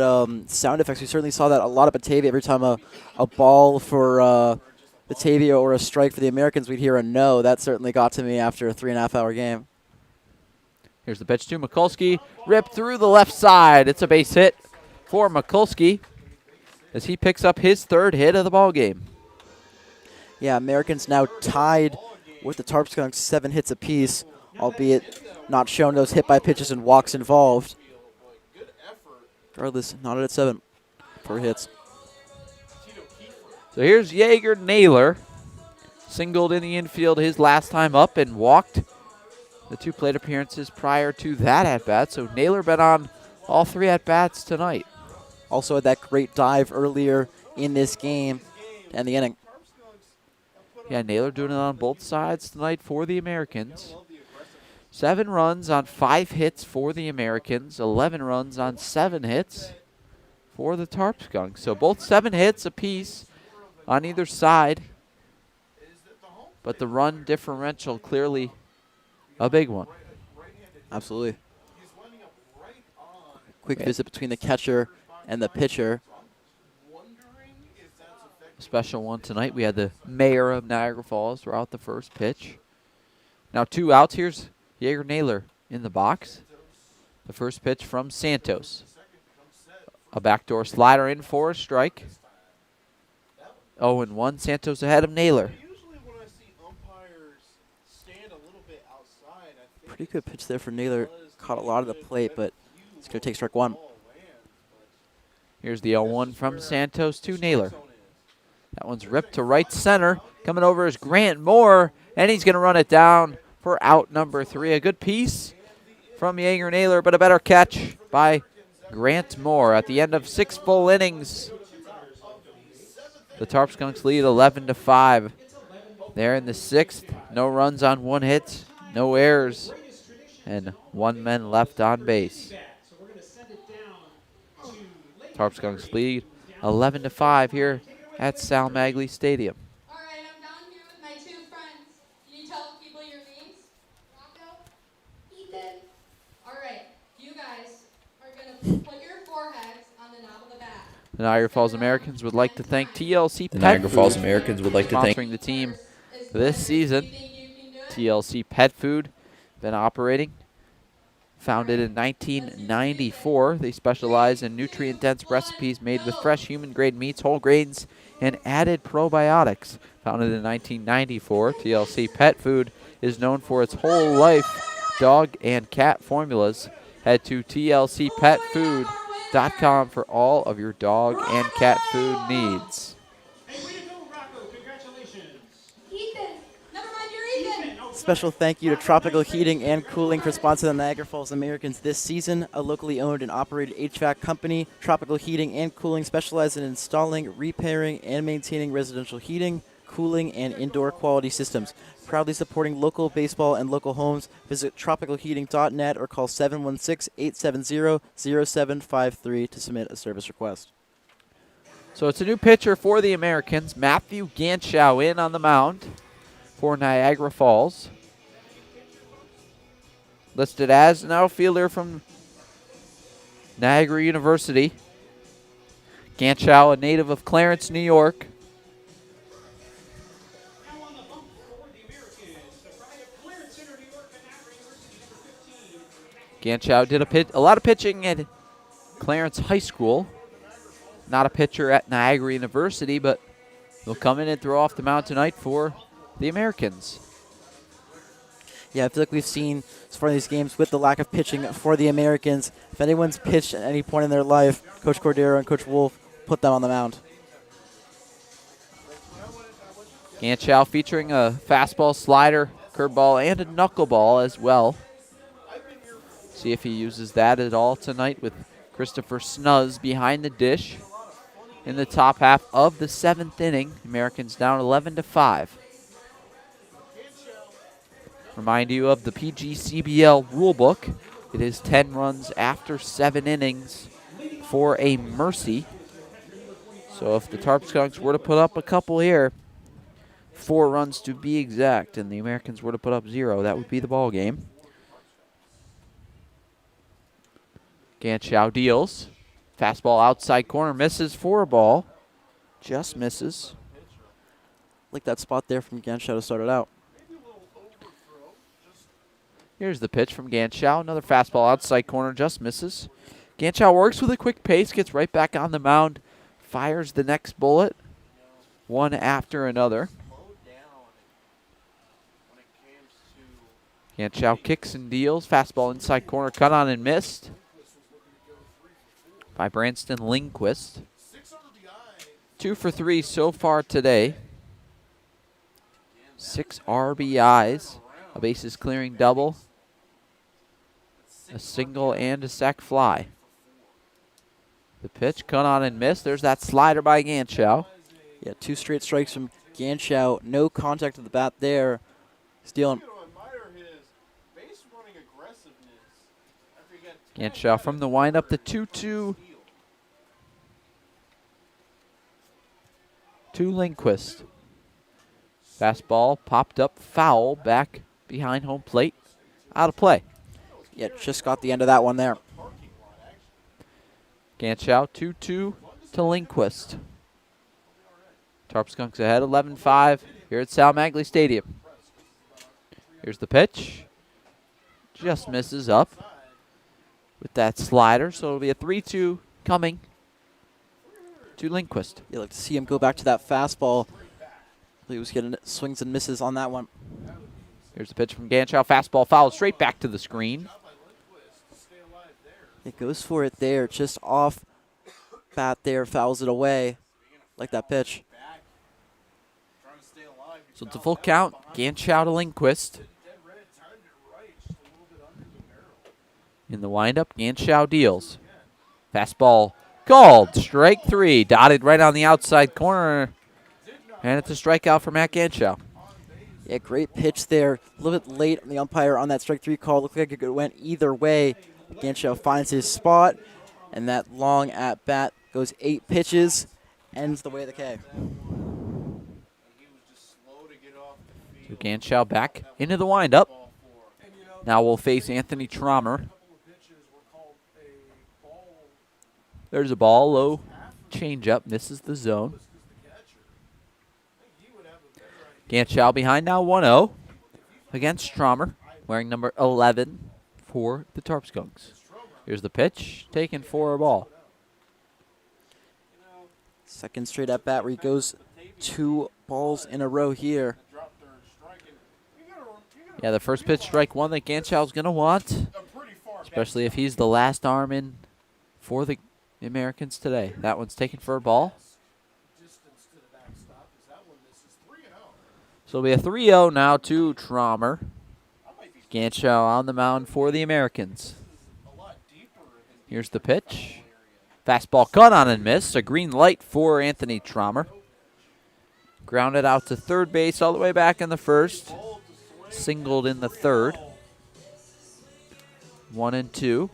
sound effects, we certainly saw that a lot of Batavia. Every time a ball for Batavia or a strike for the Americans, we'd hear a no. That certainly got to me after a 3.5-hour game. Here's the pitch to Mikulski. Ripped through the left side. It's a base hit for Mikulski as he picks up his 3rd hit of the ball game. Yeah, Americans now tied with the Tarp Skunks, 7 hits apiece, albeit not showing those hit by pitches and walks involved. Regardless, not at 7 for hits. So here's Jaeger Naylor. Singled in the infield his last time up and walked the 2 plate appearances prior to that at-bat. So Naylor been on all 3 at-bats tonight. Also had that great dive earlier in this game and the inning. Yeah, Naylor doing it on both sides tonight for the Americans. 7 runs on 5 hits for the Americans. 11 runs on 7 hits for the Tarp Skunks. So both 7 hits apiece on either side. But the run differential clearly a big one. Absolutely. Quick visit between the catcher and the pitcher. A special one tonight. We had the mayor of Niagara Falls throughout the first pitch. Now 2 outs. Here's Jaeger Naylor in the box. The first pitch from Santos. A backdoor slider in for a strike. 0-1. Santos ahead of Naylor. Pretty good pitch there for Naylor. caught a lot of the plate, but it's going to take strike one. Here's the 0-1 from Santos to Naylor. That one's ripped to right center. Coming over is Grant Moore, and he's going to run it down for out number 3. A good piece from Jaeger Naylor, but a better catch by Grant Moore. At the end of 6 full innings, the Tarp Skunks lead 11-5. There in the 6th, no runs on 1 hit, no errors, and 1 man left on base. Tarp Skunks lead 11-5 here at Sal Magley Stadium. All right, I'm down here with my 2 friends. Can you tell people your names? Rocco, Ethan. All right, you guys are going to put your foreheads on the knob of the bat. The Niagara Falls Americans would like to thank TLC The Pet Niagara Food Falls Americans would like to thank sponsoring the team this season. TLC Pet Food, been operating. Founded in 1994, they specialize in nutrient-dense recipes made with fresh human-grade meats, whole grains, and added probiotics. Founded in 1994, TLC Pet Food is known for its whole-life dog and cat formulas. Head to tlcpetfood.com for all of your dog and cat food needs. Hey, way to go, Rocco. Congratulations. Ethan, never mind, you're Ethan. Special thank you to Tropical Heating and Cooling for sponsoring the Niagara Falls Americans this season. A locally owned and operated HVAC company, Tropical Heating and Cooling specializes in installing, repairing, and maintaining residential heating, cooling, and indoor quality systems. Proudly supporting local baseball and local homes. Visit tropicalheating.net or call 716-870-0753 to submit a service request. So it's a new pitcher for the Americans. Matthew Ganschow in on the mound for Niagara Falls. Listed as an outfielder from Niagara University. Ganschow, a native of Clarence, New York. Now on the bump for the Americans, the pride of Clarence Center, New York, Niagara University, number 15. Ganschow did a lot of pitching at Clarence High School. Not a pitcher at Niagara University, but he'll come in and throw off the mound tonight for the Americans. Yeah, I feel like we've seen so far in these games with the lack of pitching for the Americans. If anyone's pitched at any point in their life, Coach Cordero and Coach Wolf put them on the mound. Ganschow featuring a fastball, slider, curveball, and a knuckleball as well. See if he uses that at all tonight with Christopher Snuzz behind the dish. In the top half of the 7th inning, Americans down 11-5. Remind you of the PGCBL rulebook. It is 10 runs after 7 innings for a mercy. So if the Tarp Skunks were to put up a couple here, 4 runs to be exact, and the Americans were to put up 0, that would be the ball game. Ganschow deals. Fastball outside corner, misses for a ball. Just misses. Like that spot there from Ganschow to start it out. Here's the pitch from Ganschow. Another fastball outside corner, just misses. Ganschow works with a quick pace, gets right back on the mound, fires the next bullet, one after another. Ganschow kicks and deals. Fastball inside corner, cut on and missed by Branston Lindquist. 2 for 3 so far today. 6 RBIs, a bases clearing double, a single, and a sac fly. The pitch, cut on and missed. There's that slider by Ganschow. Yeah, 2 straight strikes from Ganschow. No contact with the bat there. Stealing. Ganschow from the windup, the 2-2 to Lindquist. Fastball popped up foul back behind home plate. Out of play. Yeah, just got the end of that one there. Ganschow 2-2 to Lindquist. Tarp Skunks ahead 11-5 here at Sal Magley Stadium. Here's the pitch. Just misses up with that slider, so it'll be a 3-2 coming to Lindquist. You like to see him go back to that fastball. He was getting swings and misses on that one. Here's the pitch from Ganschow. Fastball fouled straight back to the screen. It goes for it there, just off bat there, fouls it away. Like that pitch. So it's a full count. Ganschow to Lindquist. In the windup, Ganschow deals. Fastball called. Strike 3. Dotted right on the outside corner. And it's a strikeout for Matt Ganschow. Yeah, great pitch there. A little bit late on the umpire on that strike 3 call. Looked like it went either way. Ganschow finds his spot, and that long at bat goes 8 pitches, ends the way of the K. So Ganschow back into the windup. Now we'll face Anthony Trommer. There's a ball, low changeup, misses the zone. Ganschow behind now 1-0 against Trommer, wearing number 11 for the Tarp Skunks. Here's the pitch, taken for a ball. Second straight at bat where he goes 2 balls in a row here. Yeah, the first pitch, strike 1 that Ganschow's going to want, especially if he's the last arm in for the Americans today. That one's taken for a ball. So it'll be a 3-0 now to Trommer. Ganschow on the mound for the Americans. Here's the pitch. Fastball cut on and missed. A green light for Anthony Trommer. Grounded out to third base all the way back in the first. Singled in the third. 1-2.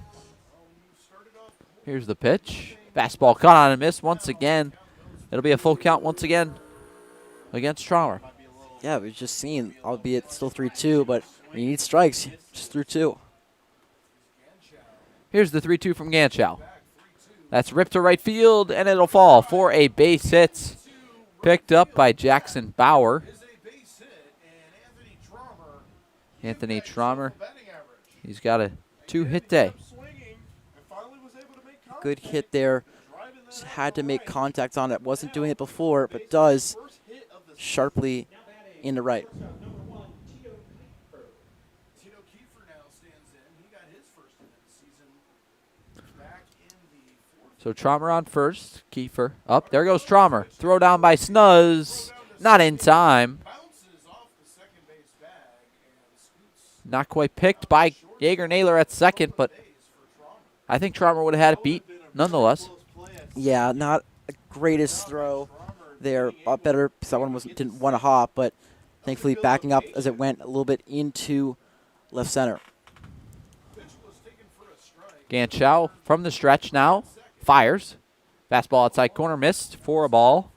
Here's the pitch. Fastball caught on and missed once again. It'll be a full count once again against Trommer. Yeah, we've just seen, albeit still 3-2, but when you need strikes, just through 2. Here's the 3-2 from Ganschow. That's ripped to right field, and it'll fall for a base hit. Picked up by Jackson Bauer. Anthony Trommer, he's got a 2-hit day. Good hit there. Just had to make contact on it. Wasn't doing it before, but does sharply in the right. So Trommer on first. Kiefer up. There goes Trommer. Throw down by Snuz. Not in time. Not quite picked by Jaeger-Naylor at second, but I think Trommer would have had it beat nonetheless. Yeah, not the greatest throw there. Better because that one didn't want to hop, but thankfully backing up as it went a little bit into left center. Ganschow from the stretch now. Fires. Fastball outside corner, missed for a ball.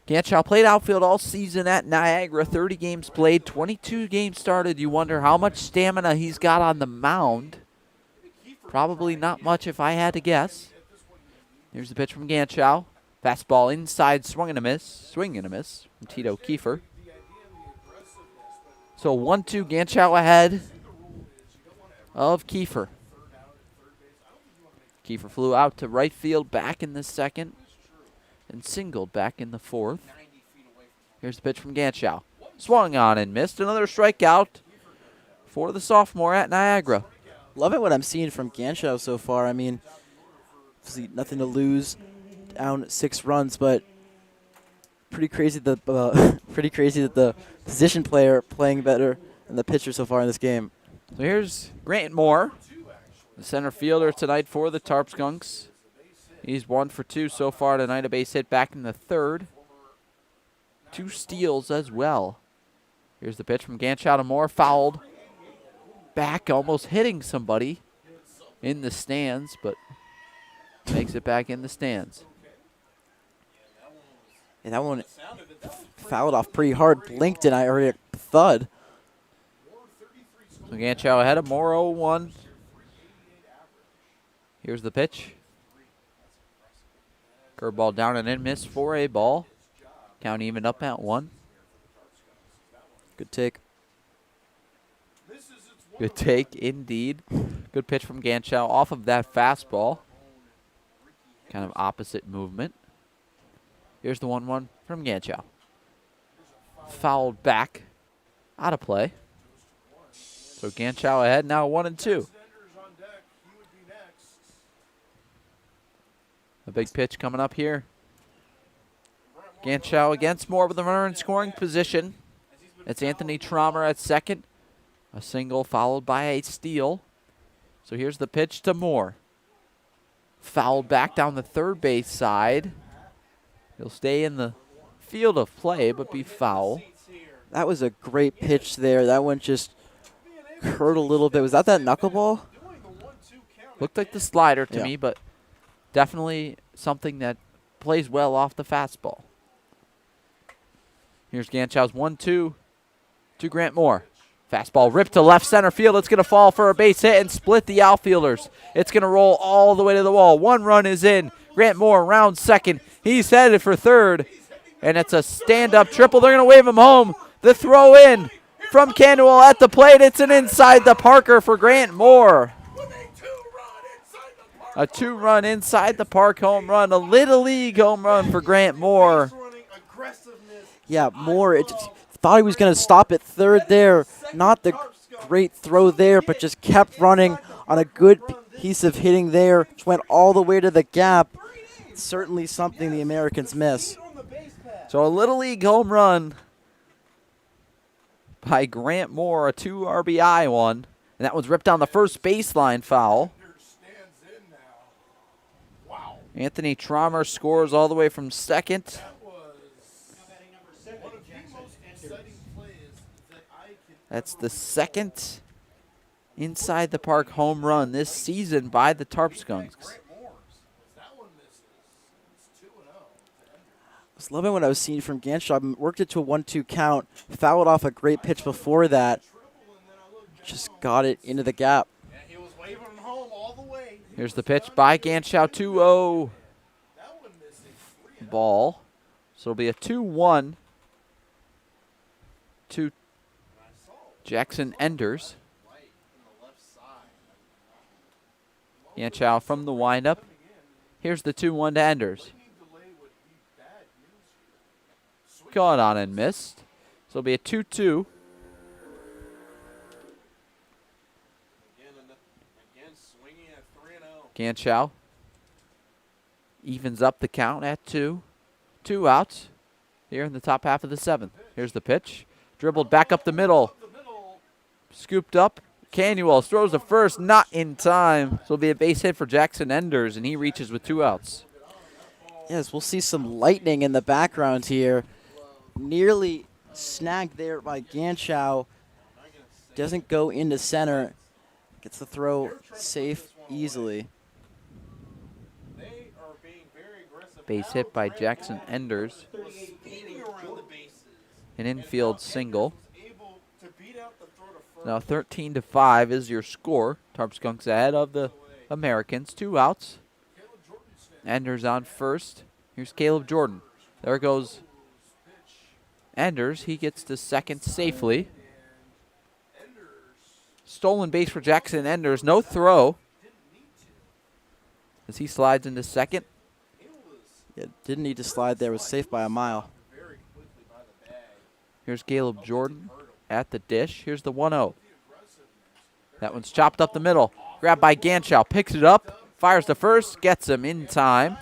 Ganschow played outfield all season at Niagara. 30 games played, 22 games started. You wonder how much stamina he's got on the mound. Probably not much if I had to guess. Here's the pitch from Ganschow. Fastball inside, swing and a miss from Tito Kiefer. So 1-2 Ganschow ahead of Kiefer. Kiefer flew out to right field back in the second and singled back in the fourth. Here's the pitch from Ganschow. Swung on and missed. Another strikeout for the sophomore at Niagara. Love it what I'm seeing from Ganschow so far. I mean, obviously nothing to lose, down 6 runs, but pretty crazy that the position player playing better than the pitcher so far in this game. So here's Grant Moore, the center fielder tonight for the Tarp Skunks. He's 1 for 2 so far tonight. A base hit back in the third. 2 steals as well. Here's the pitch from Ganschow to Moore. Fouled back, almost hitting somebody in the stands, but makes it back in the stands. And that one fouled off pretty hard. Blinked and I heard a thud. So Ganschow ahead of Moore 0-1. Here's the pitch. Curveball down and in, missed for a ball. Count even up at 1. Good take. Good take, indeed. Good pitch from Ganschow off of that fastball. Kind of opposite movement. Here's the 1-1 from Ganschow. Fouled back. Out of play. So Ganschow ahead now 1-2. A big pitch coming up here. Ganschow against Moore with the runner in scoring position. It's Anthony Trommer at second. A single followed by a steal. So here's the pitch to Moore. Fouled back down the third base side. He'll stay in the field of play but be foul. That was a great pitch there. That one just hurt a little bit. Was that knuckleball? Looked like the slider to Yeah. me, but definitely something that plays well off the fastball. Here's Ganschow's 1-2 to Grant Moore. Fastball ripped to left center field. It's going to fall for a base hit and split the outfielders. It's going to roll all the way to the wall. 1 run is in. Grant Moore round second. He's headed for third, and it's a stand-up triple. They're going to wave him home. The throw in from Canduel at the plate. It's an inside the Parker for Grant Moore. A 2-run inside the park home run. A Little League home run for Grant Moore. Yeah, Moore thought he was going to stop at third there. Not the great throw there, but just kept running on a good piece of hitting there. Just went all the way to the gap. Certainly something the Americans miss. So a Little League home run by Grant Moore, a 2 RBI one. And that one's ripped down the first baseline foul. Anthony Trommer scores all the way from second. That's the second inside the park home run this season by the Tarp Skunks. I was loving what I was seeing from Ganschow. Worked it to a 1-2 count. Fouled off a great pitch before that. Just got it into the gap. Here's the pitch by Ganschow, 2-0 ball. So it'll be a 2-1 to Jackson Enders. Ganschow from the windup. Here's the 2-1 to Enders. Caught on and missed. So it'll be a 2-2. Ganschow evens up the count at 2. 2 outs here in the top half of the 7th. Here's the pitch. Dribbled back up the middle. Scooped up. Cannuel throws the first, not in time. So it'll be a base hit for Jackson Enders, and he reaches with 2 outs. Yes, we'll see some lightning in the background here. Nearly snagged there by Ganschow. Doesn't go into center. Gets the throw safe easily. Base hit by Jackson Enders. An infield single. Now 13-5 is your score. Tarp Skunks ahead of the Americans. 2 outs. Enders on first. Here's Caleb Jordan. There goes Enders. He gets to second safely. Stolen base for Jackson Enders. No throw as he slides into second. Yeah, didn't need to slide there. Was safe by a mile. Here's Caleb Jordan at the dish. Here's the 1-0. That one's chopped up the middle. Grabbed by Ganschow. Picks it up. Fires the first. Gets him in time.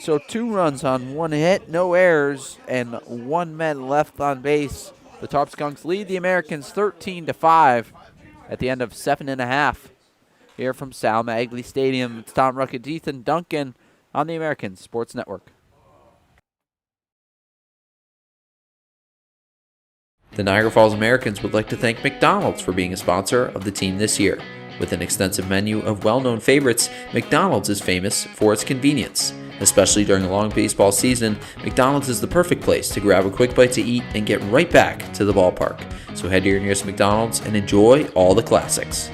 So 2 runs on 1 hit. No errors. And 1 man left on base. The Tarp Skunks lead the Americans 13-5 at the end of 7.5. Here from Sal Magley Stadium, it's Tom Ruckett, Ethan Duncan on the American Sports Network. The Niagara Falls Americans would like to thank McDonald's for being a sponsor of the team this year. With an extensive menu of well-known favorites, McDonald's is famous for its convenience. Especially during a long baseball season, McDonald's is the perfect place to grab a quick bite to eat and get right back to the ballpark. So head to your nearest McDonald's and enjoy all the classics.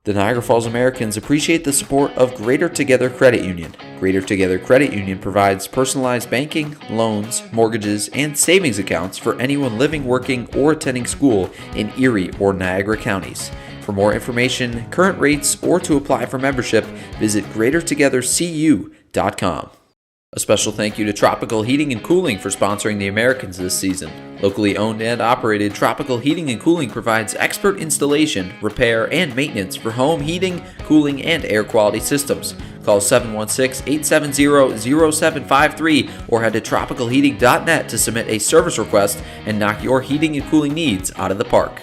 The Niagara Falls Americans appreciate the support of Greater Together Credit Union. Greater Together Credit Union provides personalized banking, loans, mortgages, and savings accounts for anyone living, working, or attending school in Erie or Niagara counties. For more information, current rates, or to apply for membership, visit greatertogethercu.com. A special thank you to Tropical Heating and Cooling for sponsoring the Americans this season. Locally owned and operated, Tropical Heating and Cooling provides expert installation, repair, and maintenance for home heating, cooling, and air quality systems. Call 716-870-0753 or head to tropicalheating.net to submit a service request and knock your heating and cooling needs out of the park.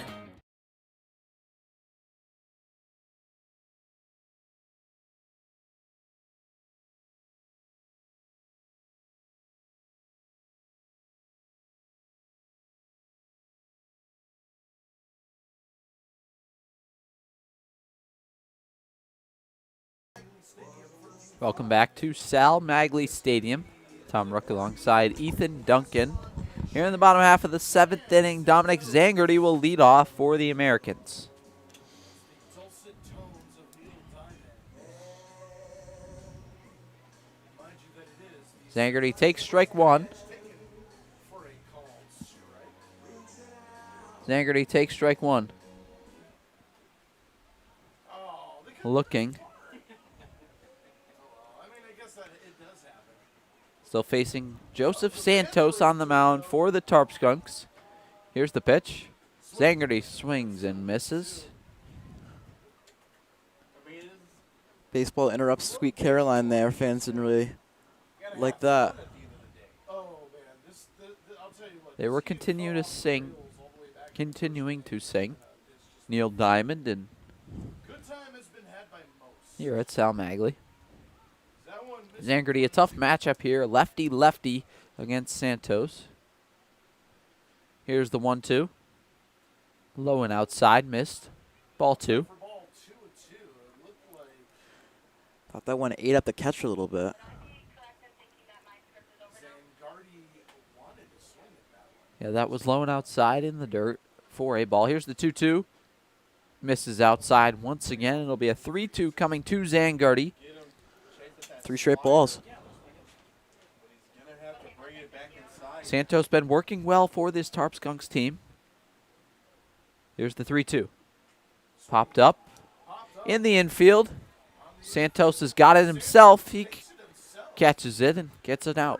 Welcome back to Sal Magley Stadium. Tom Rook alongside Ethan Duncan. Here in the bottom half of the 7th inning, Dominic Zangerty will lead off for the Americans. Zangerty takes strike one. Zangerty takes strike one. Looking. Still facing Joseph Santos on the mound for the Tarp Skunks. Here's the pitch. Zangerty swings and misses. Baseball interrupts Sweet Caroline there. Fans didn't really like that. They were continuing to sing. Neil Diamond and here at Sal Magley. Zangerty, a tough matchup here. Lefty-lefty against Santos. Here's the 1-2. Low and outside, missed. Ball 2. Thought that one ate up the catcher a little bit. Yeah, that was low and outside in the dirt for a ball. Here's the 2-2. Misses outside once again. It'll be a 3-2 coming to Zangerty. 3 straight balls. Santos been working well for this Tarp Skunks team. Here's the 3-2. Popped up in the infield. Santos has got it himself. He catches it and gets it out.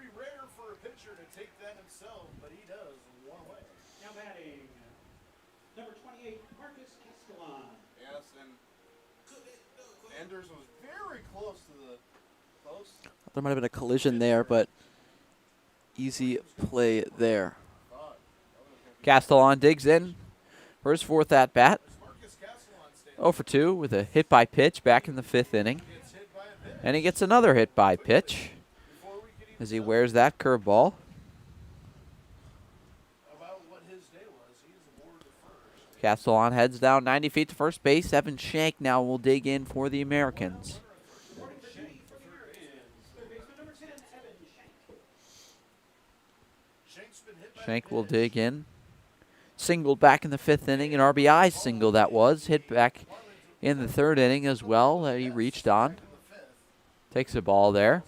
There might have been a collision there, but easy play there. Castellan digs in for his 4th at-bat. 0 for 2 with a hit by pitch back in the 5th inning. And he gets another hit by pitch as he wears that curveball. Castellan heads down 90 feet to first base. Evan Shank now will dig in for the Americans. Shank will dig in. Singled back in the 5th inning. An RBI single that was. Hit back in the 3rd inning as well that he reached on. Takes a ball there.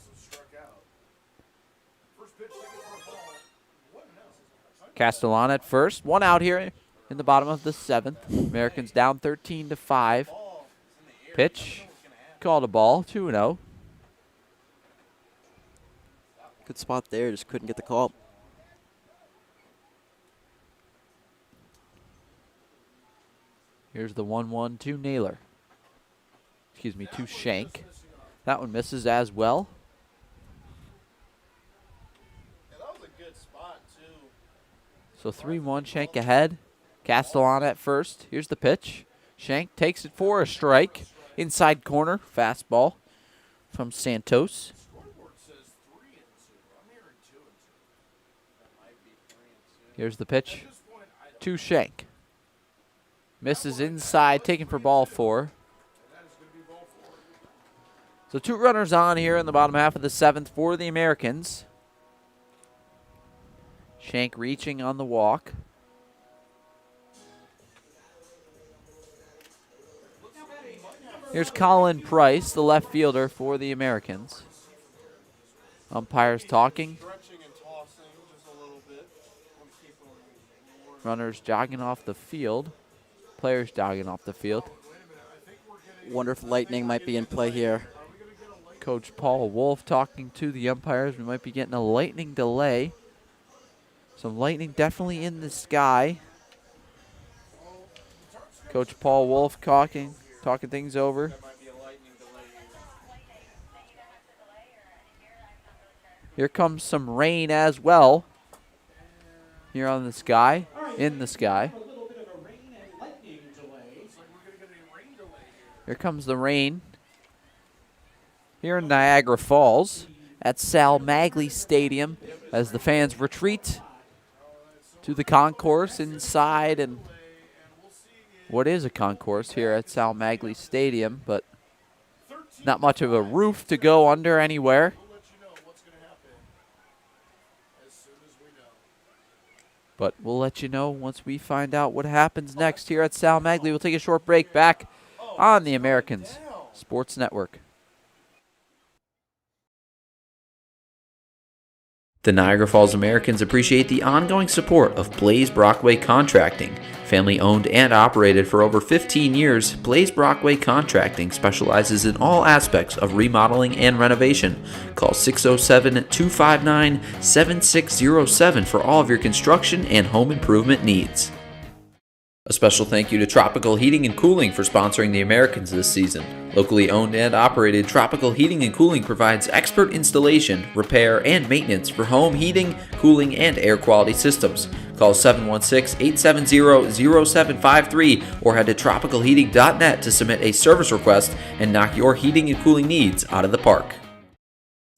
Castellan at first. 1 out here in the bottom of the 7th. Americans down 13-5. Pitch. Called a ball. 2-0. Good spot there. Just couldn't get the call. Here's the 1-1 to Naylor. Excuse me, to Shank. That one misses as well. Yeah, that was a good spot, too. So 3-1, Shank ahead. Castellan at first. Here's the pitch. Shank takes it for a strike. Inside corner, fastball from Santos. Here's the pitch to Shank. Misses inside, taken for ball 4. So 2 runners on here in the bottom half of the 7th for the Americans. Shank reaching on the walk. Here's Colin Price, the left fielder for the Americans. Umpires talking. Runners jogging off the field. Players jogging off the field. Wonder if lightning might be in play here. Coach Paul Wolf talking to the umpires. We might be getting a lightning delay. Some lightning definitely in the sky. Coach Paul Wolf talking things over. Here comes some rain as well. Here on the sky, in the sky. A little bit of a rain and lightning delay. Here comes the rain. Here in Niagara Falls at Sal Magley Stadium as the fans retreat to the concourse inside, and what is a concourse here at Sal Magley Stadium, but not much of a roof to go under anywhere. But we'll let you know once we find out what happens next here at Sal Magley. We'll take a short break back on the Americans Sports Network. The Niagara Falls Americans appreciate the ongoing support of Blaze Brockway Contracting. Family owned and operated for over 15 years, Blaze Brockway Contracting specializes in all aspects of remodeling and renovation. Call 607-259-7607 for all of your construction and home improvement needs. A special thank you to Tropical Heating and Cooling for sponsoring the Americans this season. Locally owned and operated, Tropical Heating and Cooling provides expert installation, repair, and maintenance for home heating, cooling, and air quality systems. Call 716-870-0753 or head to tropicalheating.net to submit a service request and knock your heating and cooling needs out of the park.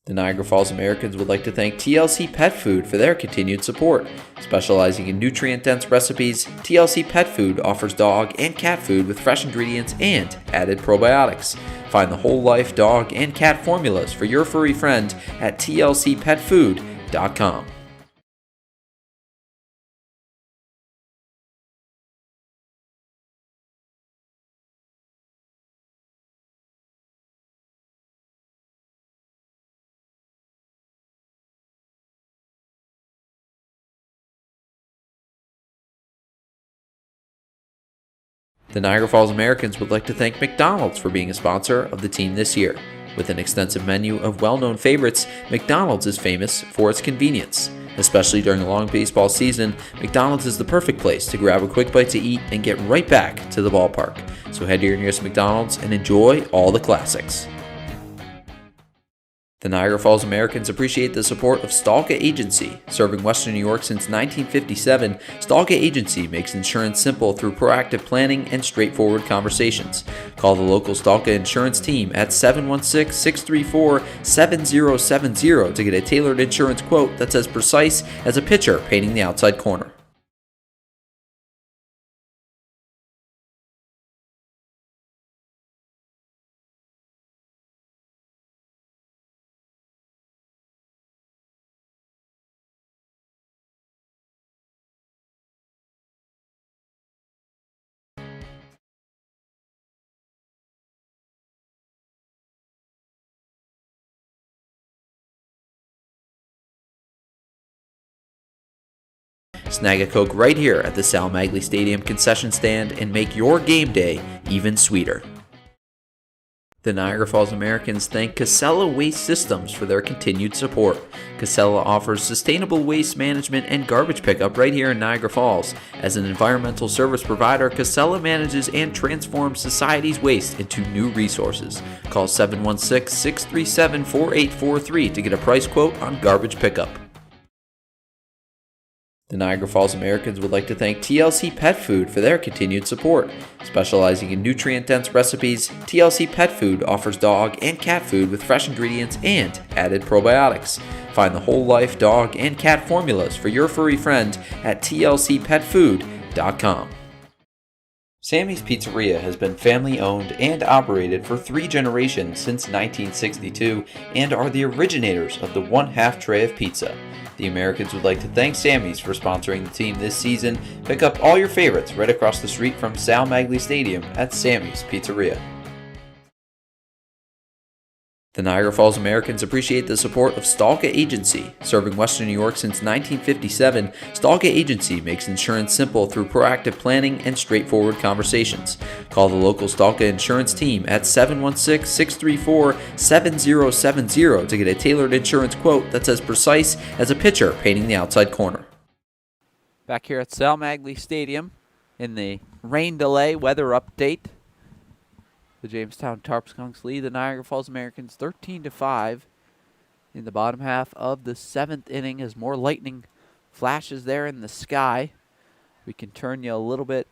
The Niagara Falls Americans would like to thank TLC Pet Food for their continued support. Specializing in nutrient-dense recipes, TLC Pet Food offers dog and cat food with fresh ingredients and added probiotics. Find the whole life dog and cat formulas for your furry friend at tlcpetfood.com. The Niagara Falls Americans would like to thank McDonald's for being a sponsor of the team this year. With an extensive menu of well-known favorites, McDonald's is famous for its convenience. Especially during a long baseball season, McDonald's is the perfect place to grab a quick bite to eat and get right back to the ballpark. So head to your nearest McDonald's and enjoy all the classics. The Niagara Falls Americans appreciate the support of Stalka Agency. Serving Western New York since 1957, Stalka Agency makes insurance simple through proactive planning and straightforward conversations. Call the local Stalka insurance team at 716-634-7070 to get a tailored insurance quote that's as precise as a pitcher painting the outside corner. Snag a Coke right here at the Sal Magley Stadium concession stand and make your game day even sweeter. The Niagara Falls Americans thank Casella Waste Systems for their continued support. Casella offers sustainable waste management and garbage pickup right here in Niagara Falls. As an environmental service provider, Casella manages and transforms society's waste into new resources. Call 716-637-4843 to get a price quote on garbage pickup. The Niagara Falls Americans would like to thank TLC Pet Food for their continued support. Specializing in nutrient-dense recipes, TLC Pet Food offers dog and cat food with fresh ingredients and added probiotics. Find the whole life dog and cat formulas for your furry friend at tlcpetfood.com. Sammy's Pizzeria has been family owned and operated for 3 generations since 1962 and are the originators of the 1/2 tray of pizza. The Americans would like to thank Sammy's for sponsoring the team this season. Pick up all your favorites right across the street from Sal Magley Stadium at Sammy's Pizzeria. The Niagara Falls Americans appreciate the support of Stalka Agency. Serving Western New York since 1957, Stalka Agency makes insurance simple through proactive planning and straightforward conversations. Call the local Stalka insurance team at 716-634-7070 to get a tailored insurance quote that's as precise as a pitcher painting the outside corner. Back here at Sal Magley Stadium in the rain delay weather update. The Jamestown Tarp Skunks lead the Niagara Falls Americans 13-5 in the bottom half of the 7th inning as more lightning flashes there in the sky. We can turn you a little bit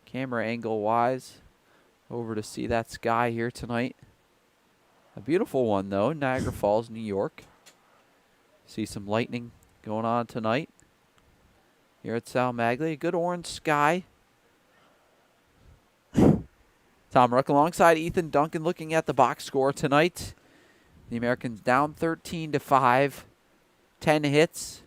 camera angle wise over to see that sky here tonight. A beautiful one though, Niagara Falls, New York. See some lightning going on tonight here at Sal Magley. A good orange sky. Tom Ruck alongside Ethan Duncan looking at the box score tonight. The Americans down 13-5. 10 hits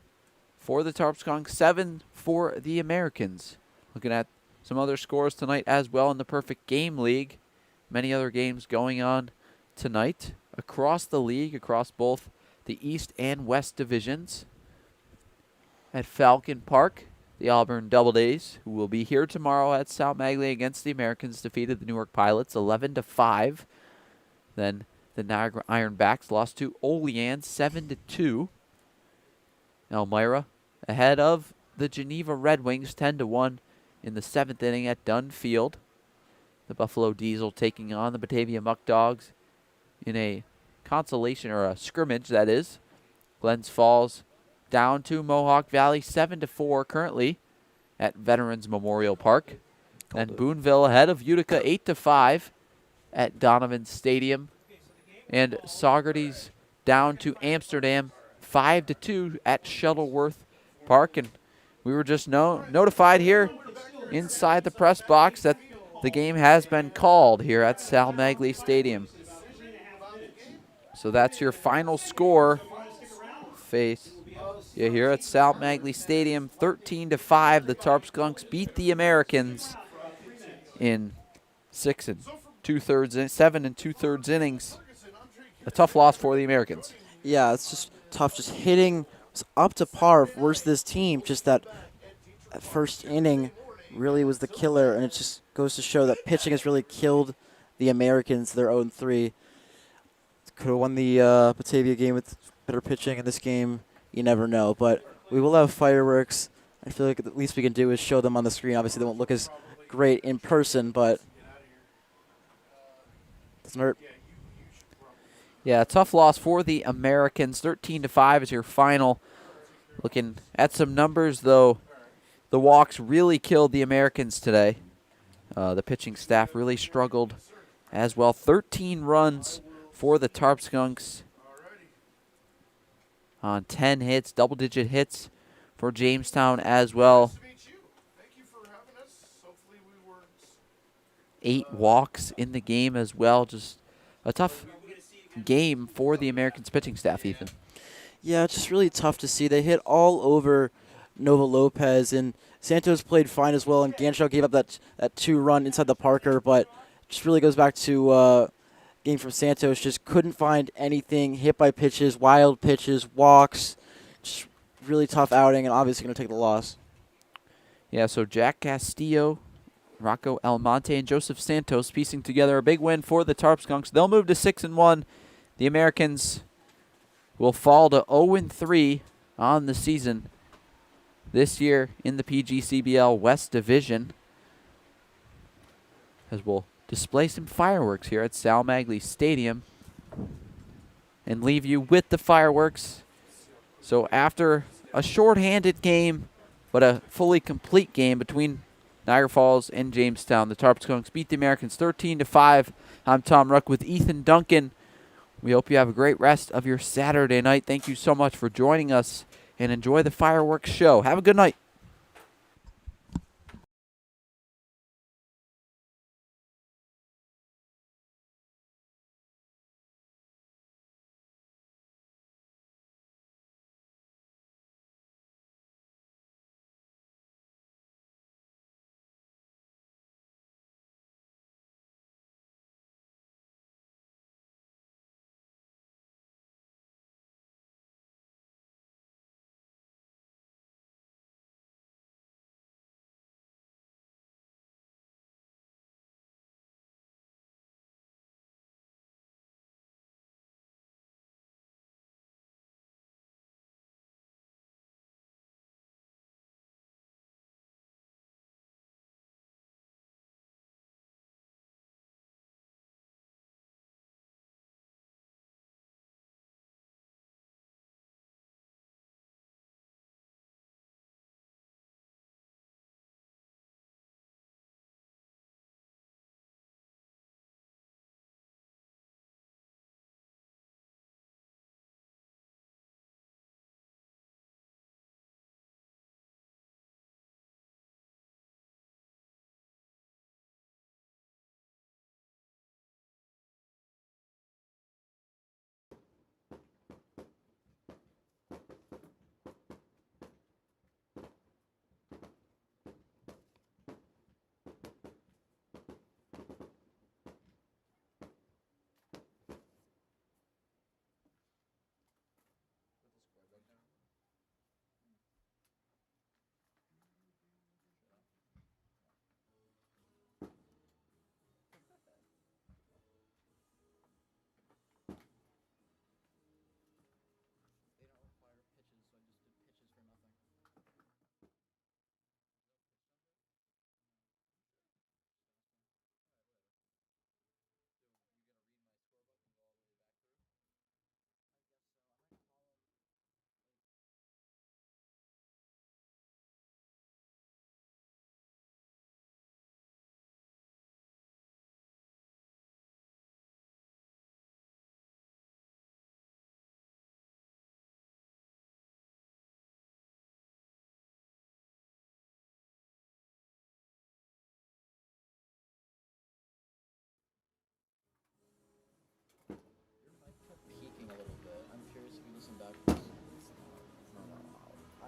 for the Tarp Skunks, 7 for the Americans. Looking at some other scores tonight as well in the Perfect Game League. Many other games going on tonight across the league, across both the East and West divisions. At Falcon Park, the Auburn Doubledays, who will be here tomorrow at Sal Magley against the Americans, defeated the Newark Pilots 11-5. Then the Niagara Ironbacks lost to Olean 7-2. Elmira ahead of the Geneva Red Wings 10-1 in the 7th inning at Dunn Field. The Buffalo Diesel taking on the Batavia Muck Dogs in a consolation, or a scrimmage that is. Glens Falls down to Mohawk Valley 7-4 currently at Veterans Memorial Park. And Boonville ahead of Utica 8-5 at Donovan Stadium. And Saugerties down to Amsterdam 5-2 at Shuttleworth Park. And we were just notified here inside the press box that the game has been called here at Sal Magley Stadium. So that's your final score. Here at Sal Magley Stadium, 13-5. The Tarp Skunks beat the Americans in 7 2/3 innings. A tough loss for the Americans. Yeah, it's just tough. Just hitting was up to par versus this team. Just that first inning really was the killer, and it just goes to show that pitching has really killed the Americans. Their 0-3. Could have won the Batavia game with better pitching. In this game, you never know. But we will have fireworks. I feel like the least we can do is show them on the screen. Obviously, they won't look as great in person, but doesn't hurt. Yeah, tough loss for the Americans. 13-5 is your final. Looking at some numbers, though, the walks really killed the Americans today. The pitching staff really struggled as well. 13 runs for the Tarp Skunks on 10 hits, double-digit hits for Jamestown as well. 8 walks in the game as well. Just a tough game for the Americans pitching staff, Ethan. Yeah, it's just really tough to see. They hit all over Nova Lopez, and Santos played fine as well, and Ganshaw gave up that 2-run inside the Parker, but just really goes back to game from Santos. Just couldn't find anything, hit by pitches, wild pitches, walks. Just really tough outing, and obviously going to take the loss. Yeah, so Jack Castillo, Rocco Almonte, and Joseph Santos piecing together a big win for the Tarp Skunks. They'll move to 6-1. The Americans will fall to 0-3 on the season this year in the PGCBL West Division, as we'll display some fireworks here at Sal Magley Stadium and leave you with the fireworks. So after a shorthanded game, but a fully complete game between Niagara Falls and Jamestown, the Tarp Skunks beat the Americans 13-5. I'm Tom Ruck with Ethan Duncan. We hope you have a great rest of your Saturday night. Thank you so much for joining us, and enjoy the fireworks show. Have a good night.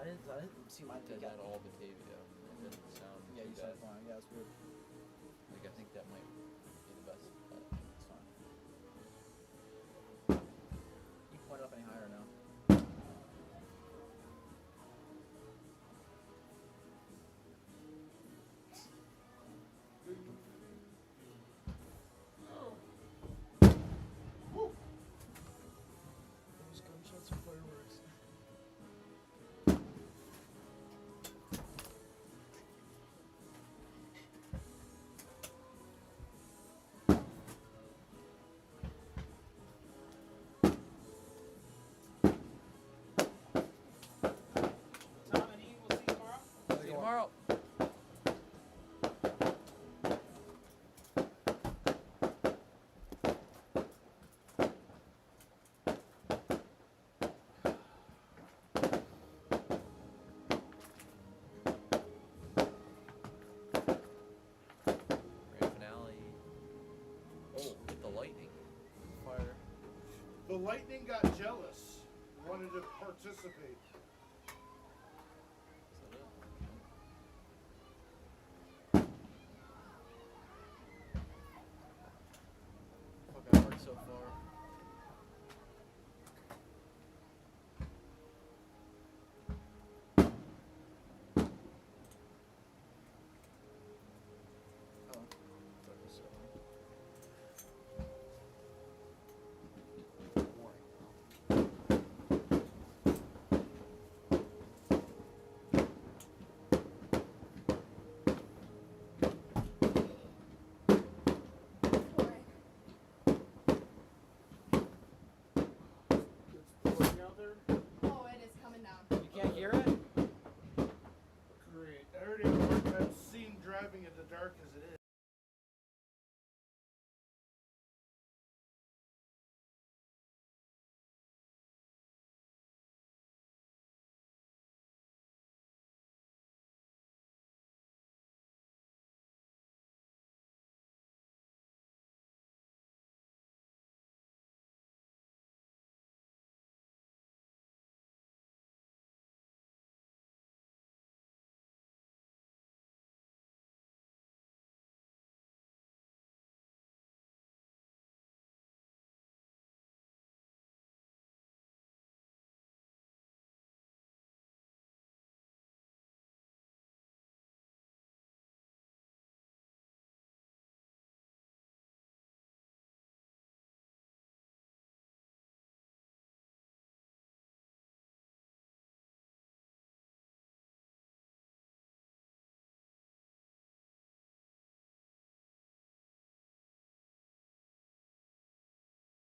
didn't see mine Did peek that at me. all Batavia. It didn't sound Yeah, too you bad. sound fine. Yeah, it's weird. Like, I think that might be the best. It's fine. You point it up any higher now. Those gunshots are fireworks. Tom and Ian, we'll see you tomorrow. See you tomorrow. Grand finale. Oh, with the lightning. Fire. The Lightning got jealous, wanted to participate. Is that it? Fuck, I worked so far. Oh, fuck this up. It's pouring out there.